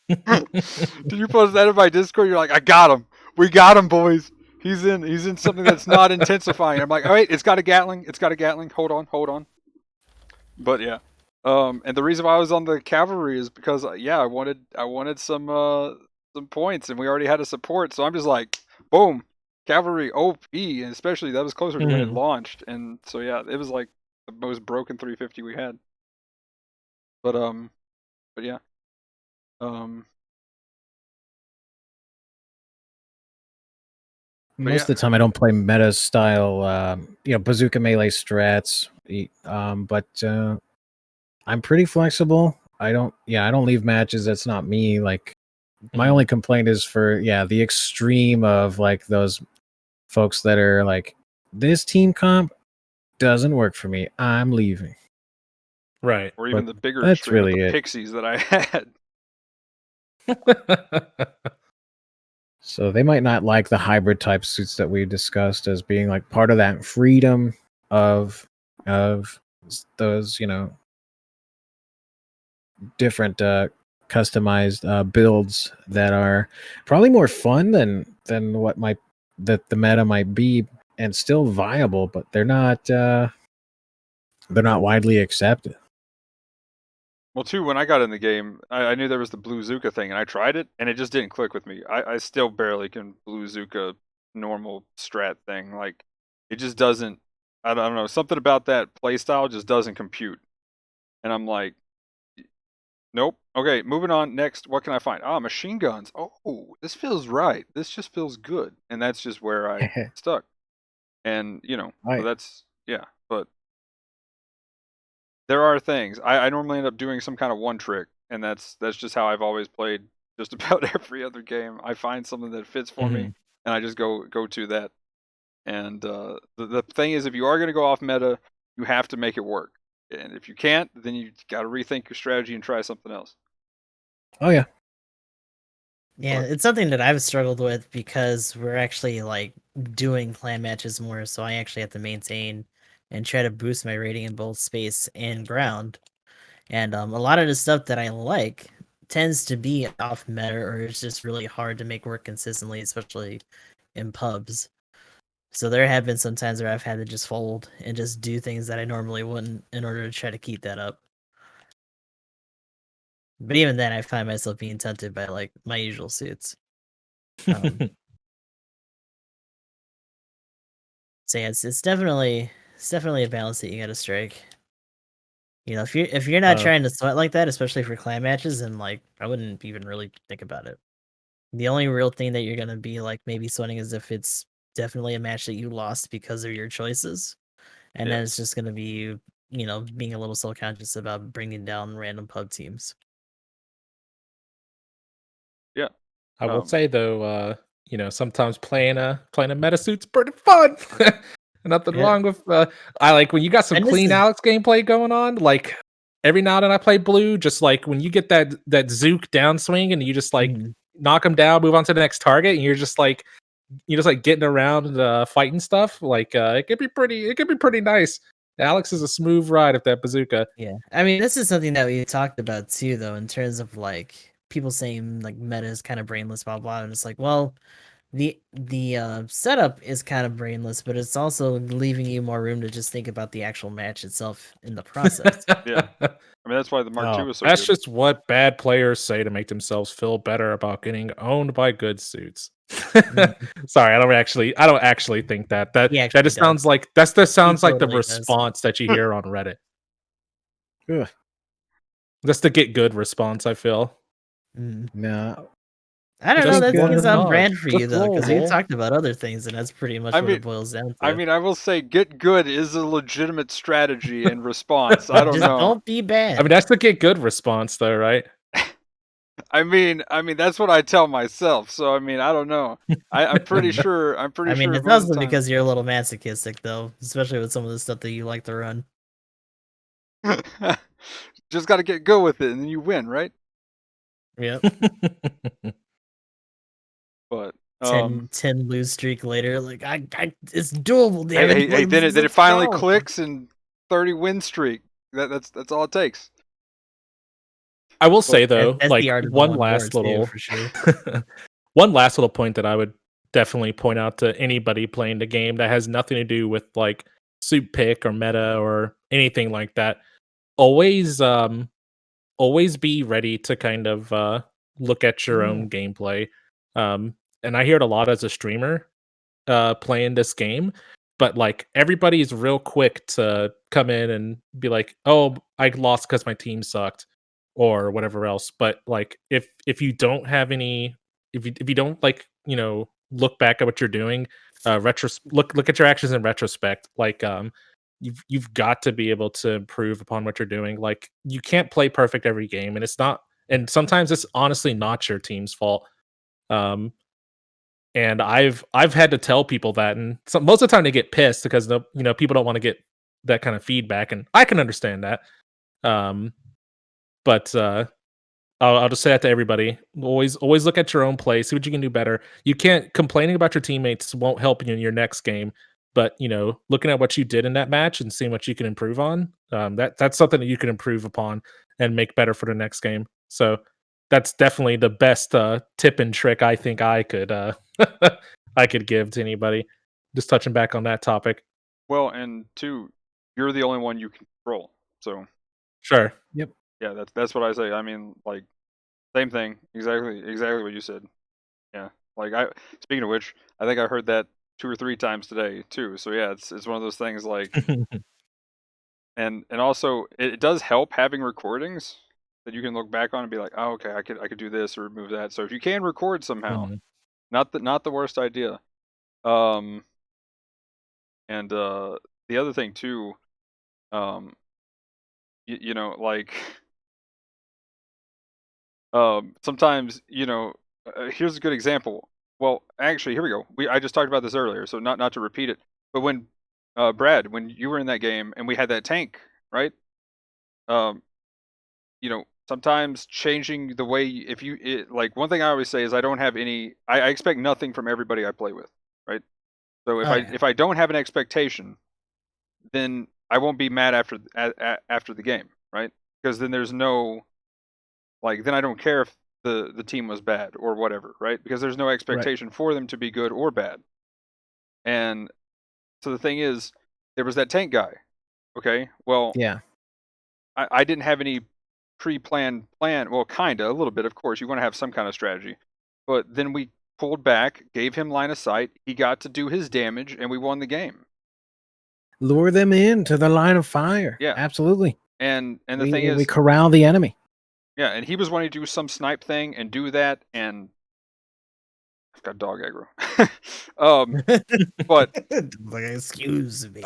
Did you post that in my Discord? You're like, I got him. We got him, boys. He's in something that's not intensifying. I'm like, all right, it's got a Gatling. Hold on. But yeah, and the reason why I was on the cavalry is because I wanted some points, and we already had a support, so I'm just like, boom, cavalry OP, and especially that was closer to when it launched, and so yeah, it was like the most broken 350 we had. But yeah, Most of the time, I don't play meta style, bazooka melee strats. But I'm pretty flexible. I don't leave matches. That's not me. Like, my only complaint is for the extreme of like those folks that are like, this team comp doesn't work for me. I'm leaving. Right. Or even But the bigger that's extreme of really the it. pixies that I had. So they might not like the hybrid type suits that we discussed as being like part of that freedom of those, different customized builds that are probably more fun than what might that the meta might be, and still viable, but they're not widely accepted. Well, too, when I got in the game, I knew there was the Blue Zuka thing, and I tried it, and it just didn't click with me. I still barely can Blue Zuka normal strat thing. Like, it just doesn't. I don't know. Something about that playstyle just doesn't compute. And I'm like, nope. Okay, moving on. Next, what can I find? Ah, machine guns. Oh, this feels right. This just feels good. And that's just where I stuck. And, so Right. that's, yeah. But there are things. I normally end up doing some kind of one trick, and that's just how I've always played just about every other game. I find something that fits for me, and I just go to that. And the thing is, if you are going to go off meta, you have to make it work. And if you can't, then you got to rethink your strategy and try something else. Oh yeah. Yeah, it's something that I've struggled with because we're actually like doing clan matches more, so I actually have to maintain and try to boost my rating in both space and ground. And a lot of the stuff that I like tends to be off meta, or it's just really hard to make work consistently, especially in pubs. So there have been some times where I've had to just fold and just do things that I normally wouldn't in order to try to keep that up. But even then, I find myself being tempted by like my usual suits. So yeah, it's definitely a balance that you got to strike. You know, if you're not trying to sweat like that, especially for clan matches, then like I wouldn't even really think about it. The only real thing that you're gonna be like maybe sweating is if it's definitely a match that you lost because of your choices, and then it's just gonna be you, being a little self conscious about bringing down random pub teams. Yeah, I will say though, sometimes playing a meta suit's pretty fun. Nothing wrong with I like when you got some And this clean is- Alex gameplay going on. Like every now and then I play blue, just like when you get that Zook downswing and you just like knock him down, move on to the next target, and you're just like getting around and fighting stuff. Like it could be pretty nice. Alex is a smooth ride with that bazooka. Yeah, I mean, this is something that we talked about too, though, in terms of like people saying like meta is kind of brainless, blah blah, and it's like, well, the setup is kind of brainless, but it's also leaving you more room to just think about the actual match itself in the process. yeah. I mean, that's why the Mark II was so That's good. just what bad players say to make themselves feel better about getting owned by good suits. Sorry, I don't actually think that. That He that actually just does. sounds like sounds like the totally does. response that you hear on Reddit. Ugh. Just to get good response, I feel. No. I don't know. Just That one seems on dog. brand for you Just though, because we roll. talked about other things, and that's pretty much I what mean- it boils down to. I mean, I will say, get good is a legitimate strategy and response. I don't just know. don't be bad. I mean, that's the get good response, though, right? I mean, that's what I tell myself. So I mean, I don't know. I'm pretty sure. I'm pretty I mean, sure. it's also because you're a little masochistic, though, especially with some of the stuff that you like to run. Just got to get good with it, and then you win, right? Yep. But 10 lose streak later, like it's doable. Damn hey, it! hey, then it Let's finally go. clicks, and 30 win streak. That's all it takes. I will say though, That's like the art of the one one war last too, little for sure. one last little point that I would definitely point out to anybody playing the game that has nothing to do with like suit pick or meta or anything like that. Always be ready to kind of look at your own gameplay. And I hear it a lot as a streamer playing this game, but like everybody's real quick to come in and be like, "Oh, I lost because my team sucked," or whatever else. But like if you don't have any, if you don't like look back at what you're doing, look at your actions in retrospect. Like you've got to be able to improve upon what you're doing. Like you can't play perfect every game, and it's not. And sometimes it's honestly not your team's fault. And I've had to tell people that, and most of the time they get pissed because people don't want to get that kind of feedback, and I can understand that. But I'll just say that to everybody. Always look at your own play, see what you can do better. You can't complaining about your teammates won't help you in your next game. But looking at what you did in that match and seeing what you can improve on, that's something that you can improve upon and make better for the next game. So that's definitely the best tip and trick I think I could I could give to anybody. Just touching back on that topic. Well, and two, you're the only one you can control. So Sure. Yep. yeah, that's what I say. I mean, like, same thing. Exactly what you said. Yeah. Like, speaking of which, I think I heard that 2 or 3 times today too. So yeah, it's one of those things like, and also it does help having recordings that you can look back on and be like, oh, okay, I could do this or remove that. So if you can record somehow, not the worst idea. And the other thing too, you know, like, sometimes, here's a good example. Well, actually, here we go. I just talked about this earlier, so not to repeat it. But when Brad, when you were in that game and we had that tank, right? Sometimes changing the way like, one thing I always say is I don't have any. I expect nothing from everybody I play with, right? So if I don't have an expectation, then I won't be mad after the game, right? Because then there's no, like, then I don't care if the team was bad or whatever, right? Because there's no expectation for them to be good or bad. And so the thing is, there was that tank guy. Okay, well, Yeah. I didn't have any pre-planned plan. Well, kinda, a little bit, of course. You want to have some kind of strategy, but then we pulled back, gave him line of sight. He got to do his damage, and we won the game. Lure them into the line of fire. Yeah, absolutely. And the thing is, we corral the enemy. Yeah, and he was wanting to do some snipe thing and do that, and I've got dog aggro. But like, excuse me.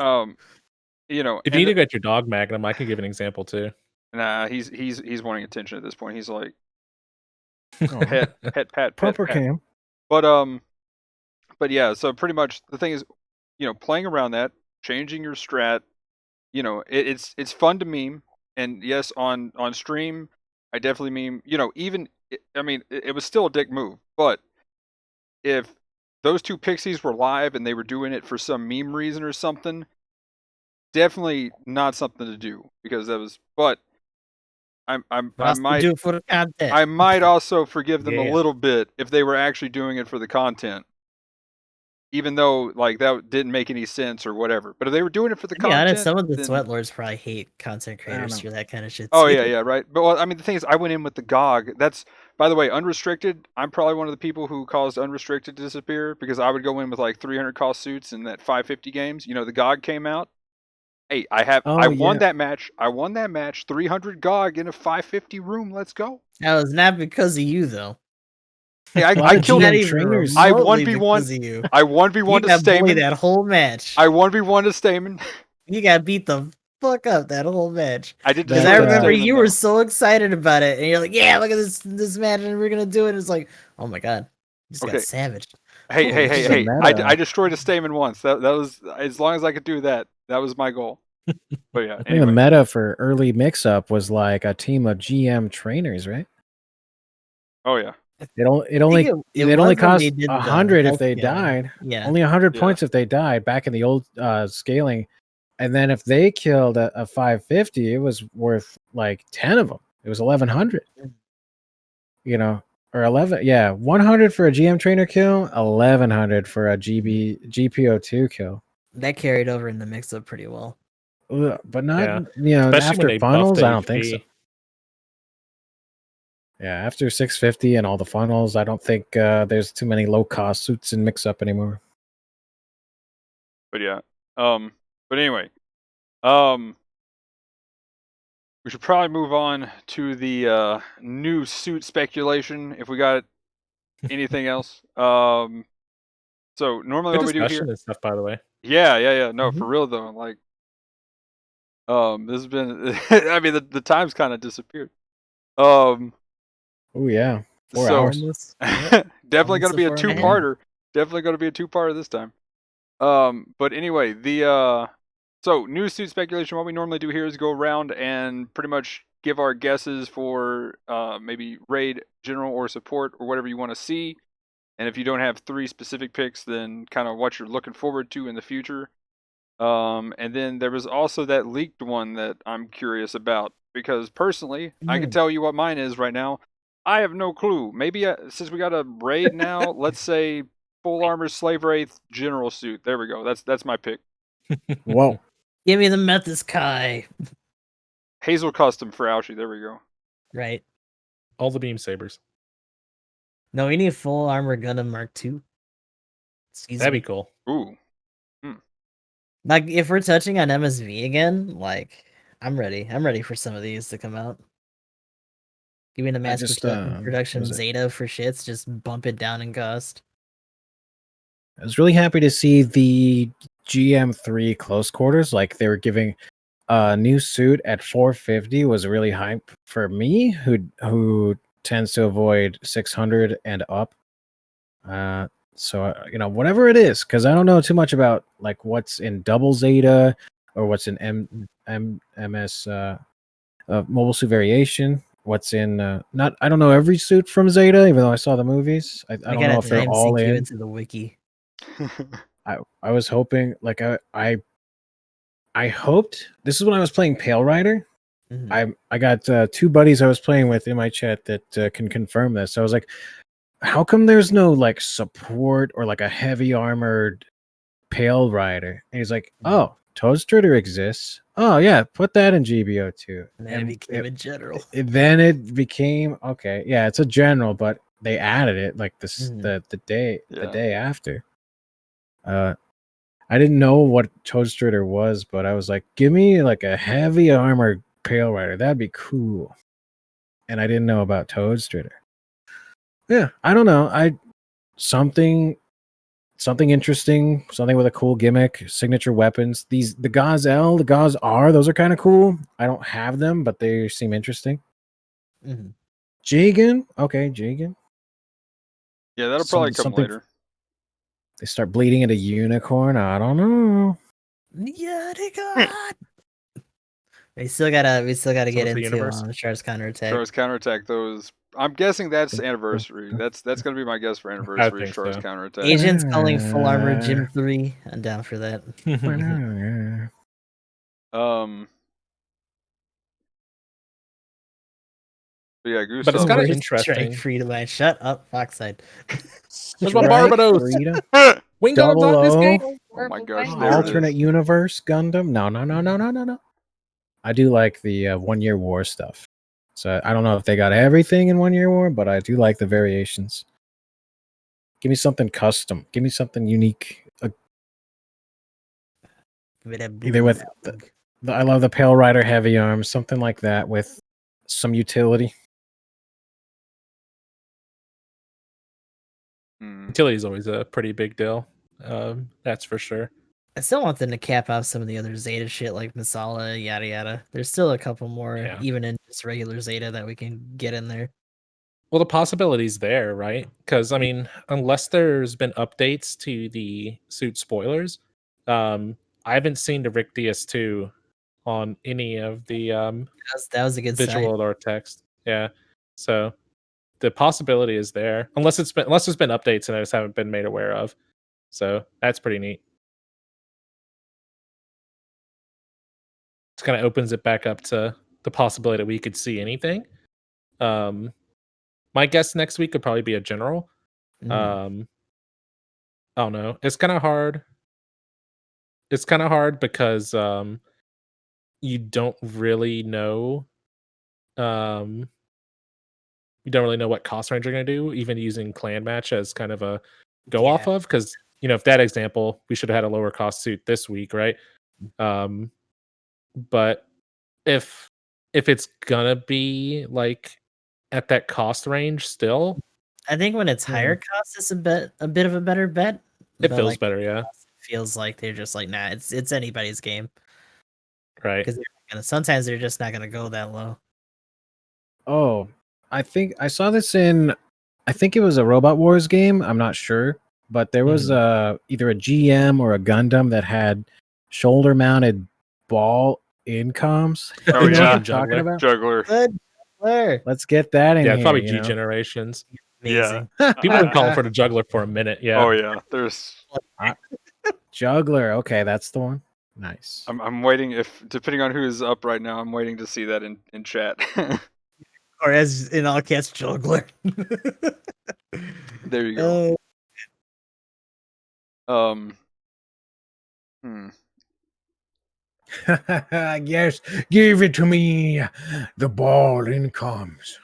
If you need to get your dog Magnum, I can give an example too. Nah, he's wanting attention at this point. He's like, pet, proper cam. But yeah, so pretty much the thing is, playing around that, changing your strat, it's fun to meme, and yes, on stream, I definitely meme. It was still a dick move, but if those 2 pixies were live and they were doing it for some meme reason or something, definitely not something to do, because that was. But I might do it for the content. I might also forgive them a little bit if they were actually doing it for the content, even though, like, that didn't make any sense or whatever. But if they were doing it for the content, honest, some of the sweat lords probably hate content creators for that kind of shit. Oh yeah, right. But well, I mean, the thing is, I went in with the GOG. That's, by the way, unrestricted. I'm probably one of the people who caused unrestricted to disappear, because I would go in with like 300 cost suits in that 550 games. The GOG came out. Hey, I won that match. I won that match. 300 GOG in a 550 room. Let's go. That was not because of you, though. Hey, I killed trainers. I 1v1. I 1v1 to Stamen. That whole match. I 1v1 to Stamen. You got beat the fuck up that whole match. I did. Because I remember you were so excited about it, and you're like, "Yeah, look at this match, and we're gonna do it." And it's like, "Oh my god, just got savaged." Hey! I destroyed a Stamen once. That was, as long as I could do that. That was my goal. But yeah, I think the meta for early mix-up was like a team of GM trainers, right? Oh yeah. It only cost 100 if they died. Yeah. Only 100 points if they died back in the old scaling. And then if they killed a 550, it was worth like 10 of them. It was 1100. Or 11. Yeah, 100 for a GM trainer kill, 1100 for a GBO2 kill. That carried over in the mix-up pretty well. But not, after funnels, I don't think so. Yeah, after 650 and all the funnels, I don't think there's too many low-cost suits in mix-up anymore. But yeah, but anyway, we should probably move on to the new suit speculation, if we got anything else. So normally what we do here, stuff, by the way. Yeah. No, for real though. Like, this has been. I mean, the time's kind of disappeared. Oh yeah, 4 hours. Definitely going to be a 2-parter. Definitely going to be a 2-parter this time. But anyway, the So, new suit speculation. What we normally do here is go around and pretty much give our guesses for maybe raid, general, or support, or whatever you want to see. And if you don't have 3 specific picks, then kind of what you're looking forward to in the future. And then there was also that leaked one that I'm curious about because personally, I can tell you what mine is right now. I have no clue. Maybe since we got a raid now, let's say full armor slave wraith general suit. There we go. That's my pick. Whoa. Give me the Methus Kai. Hazel custom for Ouchie. There we go. Right. All the beam sabers. No, we need full armor Gundam Mark II. That'd be cool. Ooh. Like if we're touching on MSV again, like I'm ready. I'm ready for some of these to come out. Give me the mass production Zeta for shits. Just bump it down in cost. I was really happy to see the GM3 close quarters. Like they were giving a new suit at 450 was really hype for me, who tends to avoid 600 and up. So whatever it is, because I don't know too much about like what's in double Zeta or what's in MS mobile suit variation. What's in I don't know every suit from Zeta, even though I saw the movies. I don't know if they're all in. Into the wiki. I was hoping, like I hoped. This is when I was playing Pale Rider. Mm-hmm. I got 2 buddies I was playing with in my chat that can confirm this. So I was like, how come there's no like support or like a heavy armored Pale Rider? And he's like, oh, Toadstrider exists. Oh yeah, put that in GBO2. And then it became a general. Then it became okay. Yeah, it's a general, but they added it like this the day after. I didn't know what Toadstrider was, but I was like, give me like a heavy armored Pale Rider. That'd be cool. And I didn't know about Toadstrider. Yeah, I don't know. Something interesting, something with a cool gimmick, signature weapons. The Gaz-L, the Gaz-R, those are kind of cool. I don't have them, but they seem interesting. Mm-hmm. Jagan, okay, Jagan. Yeah, that'll probably come later. They start bleeding into unicorn. I don't know. Unicorn. we still gotta get into Char's counterattack. Char's counterattack. Those. I'm guessing that's anniversary. That's gonna be my guess for anniversary. Char's counterattack. Agents calling full armor Gym 3. I'm down for that. But yeah, Goose. But it's kind of interesting. Strike Frida, shut up, Foxside. There's my Barbados. Wingard's on this game. Oh my gosh! Alternate universe Gundam. No. I do like the 1 Year War stuff. So I don't know if they got everything in 1 Year War, but I do like the variations. Give me something custom. Give me something unique. Either with I love the Pale Rider heavy arms, something like that with some utility. Utility is always a pretty big deal. That's for sure. I still want them to cap off some of the other Zeta shit like Masala, yada yada. There's still a couple more, even in just regular Zeta, that we can get in there. Well, the possibility's there, right? Because I mean, unless there's been updates to the suit spoilers, I haven't seen the Rick DS2 on any of the that was a good visual or text. Yeah, so the possibility is there, unless there's been updates and I just haven't been made aware of. So that's pretty neat. It kind of opens it back up to the possibility that we could see anything. My guess next week could probably be a general. I don't know. It's kind of hard. It's kind of hard because you don't really know. You don't really know what cost range you're going to do, even using clan match as kind of a go off of. Because if that example, we should have had a lower cost suit this week, right? But if it's gonna be like at that cost range still, I think when it's higher cost, it's a bit of a better bet. It feels better, yeah. It feels like they're just like, nah, it's anybody's game, right? Because sometimes they're just not gonna go that low. Oh, I think I saw this in. I think it was a Robot Wars game. I'm not sure, but there was either a GM or a Gundam that had shoulder-mounted ball incomes. Oh, You know yeah. what I'm talking Juggler. about? Juggler. Good. Where? Let's get that in Yeah, here. it's probably you know? G-Generations. Amazing. People have been calling for the juggler for a minute. Yeah. Oh yeah. There's. Juggler. Okay, that's the one. Nice. I'm waiting. If depending on who's up right now, I'm waiting to see that in chat. Or as in all caps, juggler. There you go. Hmm. Yes, give it to me. The ball incomes.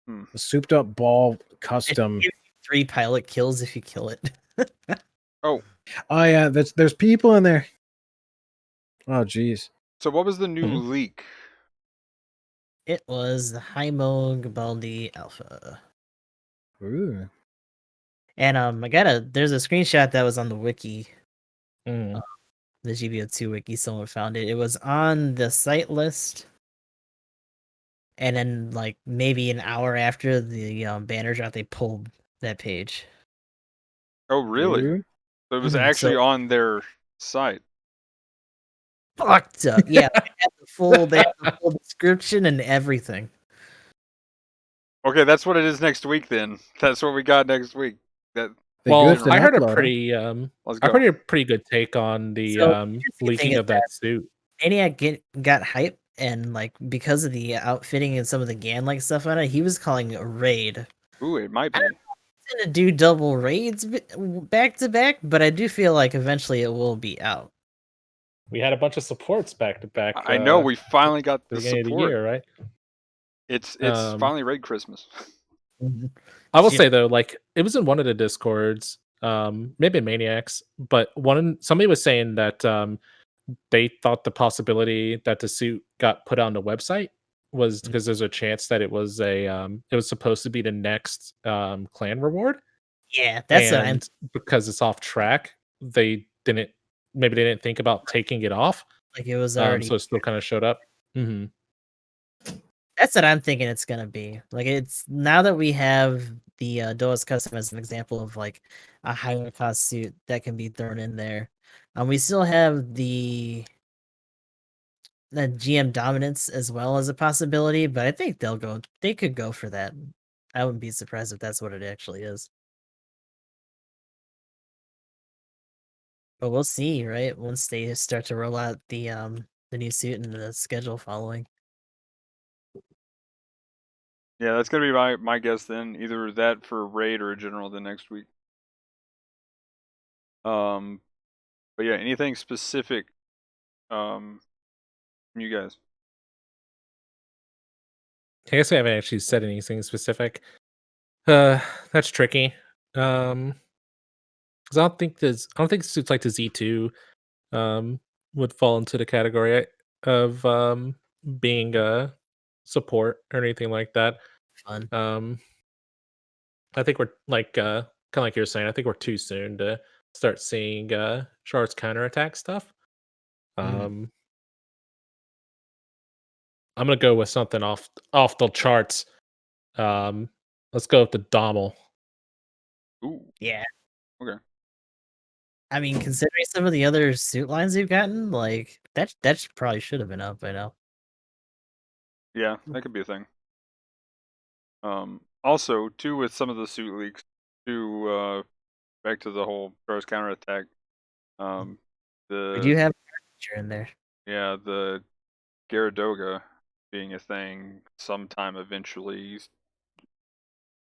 Hmm. The souped up ball custom. It gives you 3 pilot kills if you kill it. Oh, Oh yeah, there's people in there. Oh geez. so what was the new Mhm. leak? It was the Haimo Gabaldi Alpha. Ooh. And there's a screenshot that was on the wiki, Mm. the GBO2 wiki. Someone found it. It was on the site list, and then like maybe an hour after the banner drop, they pulled that page. Oh, really? Ooh. So it was Mhm, actually so- on their site. Fucked up. Yeah, they had the full description and everything. Okay, that's what it is next week then. That's what we got next week. That They Well, goofed and I heard a uploaded. pretty good take on the So, here's the thing leaking is of that suit. Maniac got hype, and like because of the outfitting and some of the Gan-like stuff on it, he was calling it a raid. Ooh, it might be. Gonna do double raids back to back, but I do feel like eventually it will be out. We had a bunch of supports back to back. I know we finally got the the beginning of the support. year, right? It's finally raid Christmas. I will Yeah. say though, like it was in one of the discords, maybe in Maniacs, but somebody was saying that they thought the possibility that the suit got put on the website was because there's a chance that it was supposed to be the next clan reward. Yeah, that's what I'm. And because it's off track, they didn't think about taking it off. Like it was already. So it still kind of showed up. Mm-hmm. That's what I'm thinking it's gonna be. Like it's now that we have the Doa's custom as an example of like a higher cost suit that can be thrown in there. We still have the GM dominance as well as a possibility, but I think they could go for that. I wouldn't be surprised if that's what it actually is. But we'll see, right? Once they start to roll out the new suit and the schedule following. Yeah, that's gonna be my guess then. Either that for raid or a general the next week. But yeah, anything specific from you guys? I guess I haven't actually said anything specific. That's tricky. Because I don't think suits like the Z2 would fall into the category of being a support or anything like that. Fun. I think we're like kind of like you're saying, I think we're too soon to start seeing Char's counterattack stuff. I'm gonna go with something off the charts. Let's go with the Dommel. Ooh, Yeah. okay. I mean, considering some of the other suit lines we've gotten, like that probably should have been up by now. Yeah, that could be a thing. Also, too, with some of the suit leaks, to back to the whole Char's counterattack. We The do have a feature in there. yeah, the Gyaradoga being a thing sometime eventually,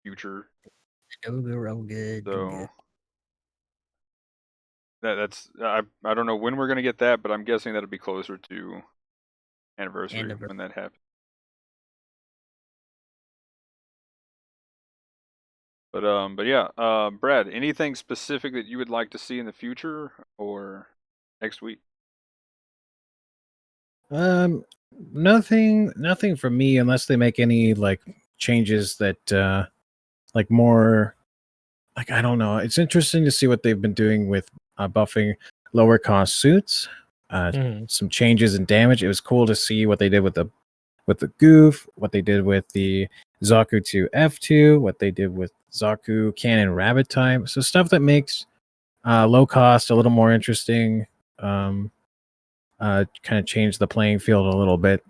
future. Oh, good. So that's I don't know when we're gonna get that, but I'm guessing that'll be closer to anniversary when that happens. But yeah, Brad, anything specific that you would like to see in the future or next week? Nothing for me unless they make any like changes that like more like I don't know. It's interesting to see what they've been doing with buffing lower cost suits. Some changes in damage. It was cool to see what they did with the goof, what they did with the Zaku 2 F2, what they did with Zaku Cannon Rabbit type. So stuff that makes low cost, a little more interesting. Kind of change the playing field a little bit.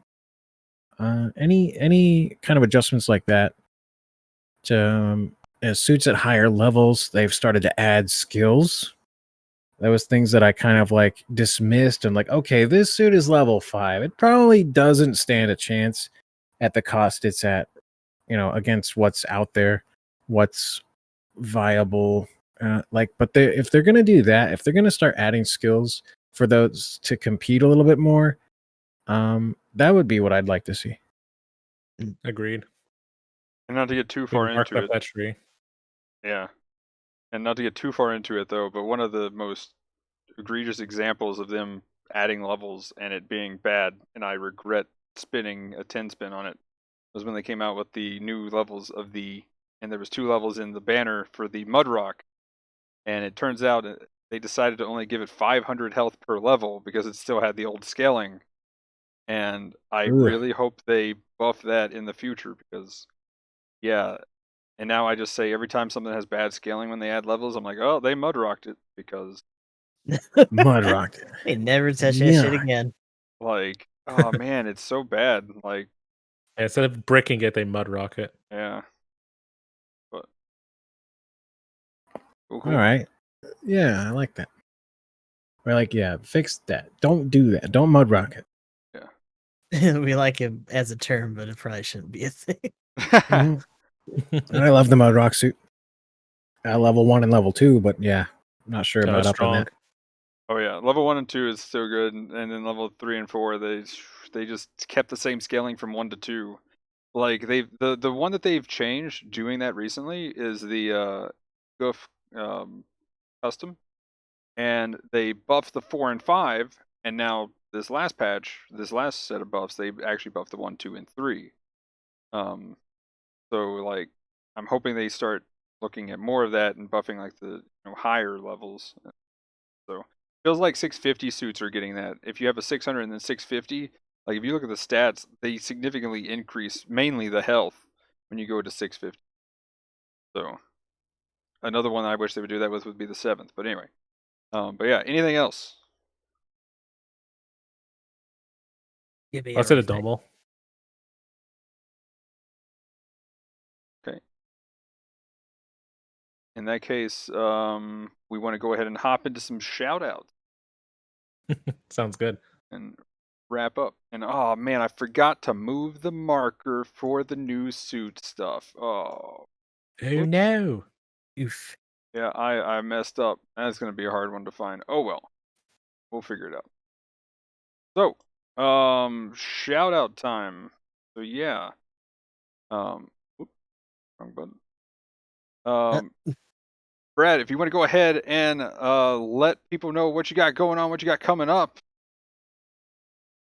Any kind of adjustments like that to suits at higher levels. They've started to add skills. That was things that I kind of like dismissed and like, okay, this suit is level 5. It probably doesn't stand a chance at the cost it's at, against what's out there, what's viable. But if they're gonna do that, if they're gonna start adding skills for those to compete a little bit more, that would be what I'd like to see. Agreed. And not to get too We far barked into up it. that tree. Yeah. And not to get too far into it though, but one of the most egregious examples of them adding levels and it being bad, and I regret spinning a 10 spin on it, was when they came out with the new levels of and there was 2 levels in the banner for the Mudrock, and it turns out they decided to only give it 500 health per level because it still had the old scaling. And I Ugh. really hope they buff that in the future because, yeah. And now I just say every time something has bad scaling when they add levels, I'm like, oh, they mudrocked it because, Mudrocked it. They never touch that Yeah. shit again. like, oh man, it's so bad. Like, Yeah, instead of bricking it, they mud rock it. yeah. But cool. All right. Yeah, I like that. We're like, yeah, fix that. Don't do that. Don't mudrock it. We like it as a term, but it probably shouldn't be a thing. Mhm. And I love the mudrock suit. Level 1 and level 2, but yeah, I'm not sure about up on Strong. that. Oh yeah, level 1 and 2 is so good, and then level 3 and 4 they just kept the same scaling from 1 to 2. Like the one that they've changed doing that recently is the Goof custom, and they buffed the 4 and 5, and now this last patch, this last set of buffs, they actually buffed the 1, 2, and 3. So like I'm hoping they start looking at more of that and buffing like the higher levels. So feels like 650 suits are getting that. If you have a 600 and then 650, like if you look at the stats, they significantly increase mainly the health when you go to 650. So another one I wish they would do that with would be the 7th. But anyway, but yeah, anything else? Give me That's it a everything. double. Okay. In that case, we want to go ahead and hop into some shoutouts Sounds good. and wrap up. And oh man, I forgot to move the marker for the new suit stuff. Oh. Oh Whoops. no. Oof. Yeah, I messed up. That's gonna be a hard one to find. Oh well. We'll figure it out. So, shout out time. So yeah. Whoop, wrong button. Brad, if you want to go ahead and let people know what you got going on, what you got coming up.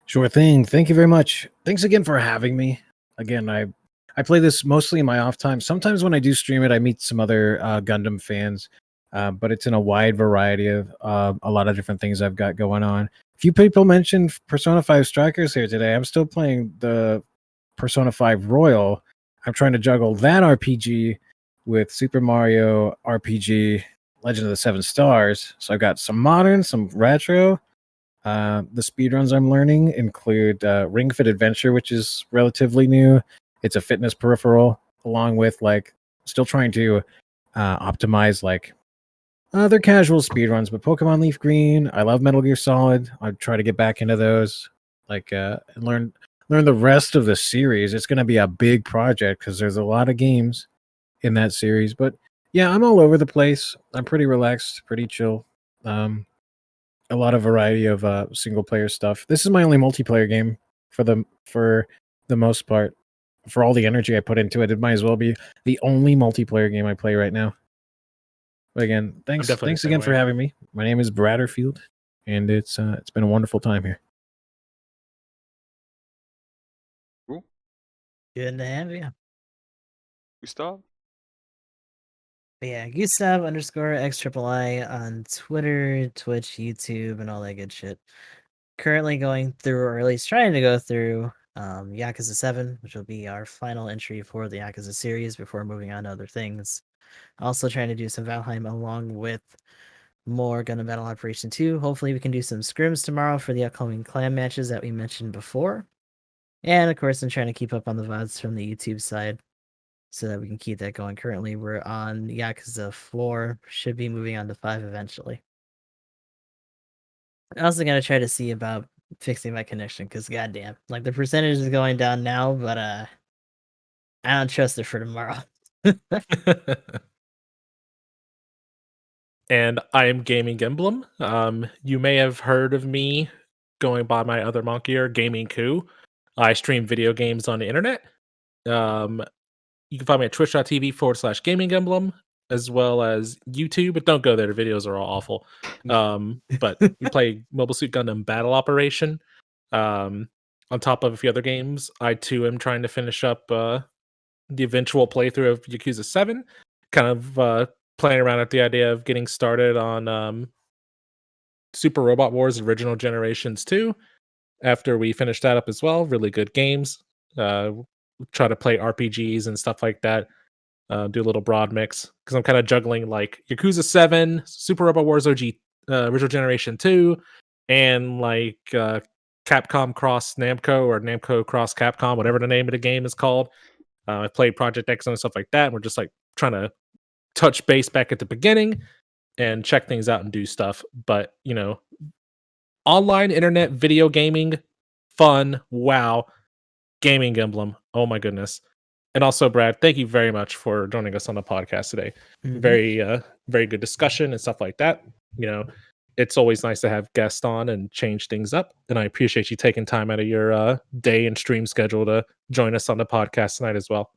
Sure thing. Thank you very much. Thanks again for having me. Again, I play this mostly in my off time. Sometimes when I do stream it, I meet some other Gundam fans, but it's in a wide variety of a lot of different things I've got going on. A few people mentioned Persona 5 Strikers here today. I'm still playing the Persona 5 Royal. I'm trying to juggle that RPG with Super Mario RPG Legend of the Seven Stars. So I've got some modern, some retro. The speedruns I'm learning include Ring Fit Adventure, which is relatively new. It's a fitness peripheral, along with like still trying to optimize like other casual speedruns. But Pokemon Leaf Green, I love Metal Gear Solid. I try to get back into those, like and learn the rest of the series. It's going to be a big project because there's a lot of games in that series. But yeah, I'm all over the place. I'm pretty relaxed, pretty chill. A lot of variety of single player stuff. This is my only multiplayer game for the most part. For all the energy I put into it, it might as well be the only multiplayer game I play right now. But again, thanks definitely the same again for way. having me. My name is Bradderfield, and it's been a wonderful time here. Cool. Good to have you. Gustav. But yeah, Gustav _ XIII on Twitter, Twitch, YouTube, and all that good shit. Currently going through, or at least trying to go through, Yakuza 7, which will be our final entry for the Yakuza series before moving on to other things. Also trying to do some Valheim along with more Gundam Battle Operation 2. Hopefully we can do some scrims tomorrow for the upcoming clan matches that we mentioned before. And of course, I'm trying to keep up on the VODs from the YouTube side so that we can keep that going. Currently, we're on Yakuza 4. Should be moving on to 5 eventually. I'm also going to try to see about fixing my connection because goddamn, like the percentage is going down now, but I don't trust it for tomorrow. And I am GamingEmblem. You may have heard of me going by my other moniker, Gaming Coup. I stream video games on the internet. You can find me at twitch.tv/GamingEmblem, as well as YouTube, but don't go there. The videos are all awful. But we play Mobile Suit Gundam Battle Operation. On top of a few other games, I too am trying to finish up the eventual playthrough of Yakuza 7. Kind of playing around with the idea of getting started on Super Robot Wars Original Generations 2 after we finish that up as well. Really good games. Try to play RPGs and stuff like that. Do a little broad mix because I'm kind of juggling like Yakuza 7, Super Robot Wars OG Original Generation 2, and like Capcom Cross Namco or Namco Cross Capcom, whatever the name of the game is called. I played Project X and stuff like that. And we're just like trying to touch base back at the beginning and check things out and do stuff. But online internet video gaming, fun, wow, GamingEmblem. Oh my goodness. And also, Brad, thank you very much for joining us on the podcast today. Very good discussion and stuff like that. It's always nice to have guests on and change things up. And I appreciate you taking time out of your day and stream schedule to join us on the podcast tonight as well.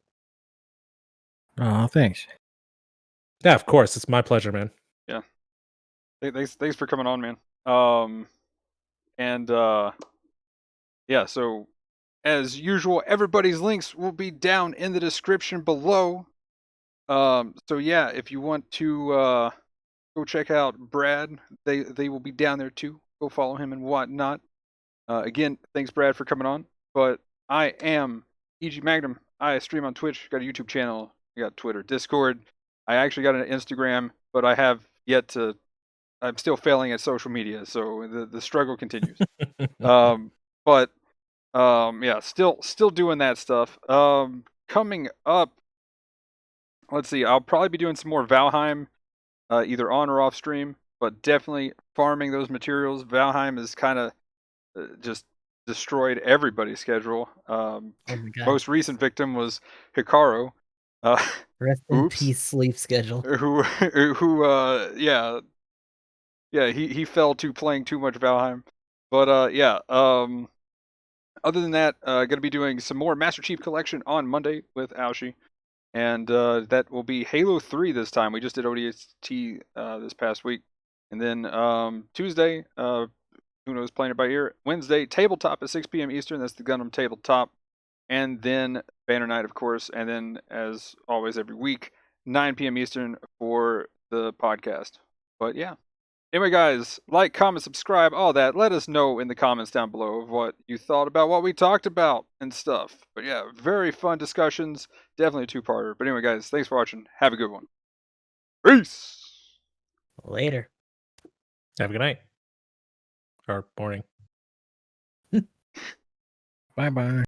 Oh, thanks. Yeah, of course. It's my pleasure, man. Yeah. Thanks for coming on, man. Yeah, so as usual, everybody's links will be down in the description below. So yeah, if you want to go check out Brad, they will be down there too. Go follow him and whatnot. Again, thanks Brad for coming on. But I am EG Magnum. I stream on Twitch, got a YouTube channel, I got Twitter, Discord. I actually got an Instagram, but I have yet to. I'm still failing at social media, so the struggle continues. But yeah, still doing that stuff. Coming up, let's see. I'll probably be doing some more Valheim, either on or off stream, but definitely farming those materials. Valheim is kind of just destroyed everybody's schedule. Oh my God. Most recent victim was Hikaru. Rest in peace, sleep schedule. Yeah, he fell to playing too much Valheim. But yeah, other than that, gonna be doing some more Master Chief Collection on Monday with Aoshi. And that will be Halo 3 this time. We just did ODST this past week. And then Tuesday, who knows, playing it by ear. Wednesday, Tabletop at 6 p.m. Eastern. That's the Gundam Tabletop. And then Banner Night, of course. And then, as always, every week, 9 p.m. Eastern for the podcast. But yeah. Anyway, guys, like, comment, subscribe, all that. Let us know in the comments down below of what you thought about what we talked about and stuff. But yeah, very fun discussions. Definitely a two-parter. But anyway, guys, thanks for watching. Have a good one. Peace! Later. Have a good night. Or morning. Bye-bye.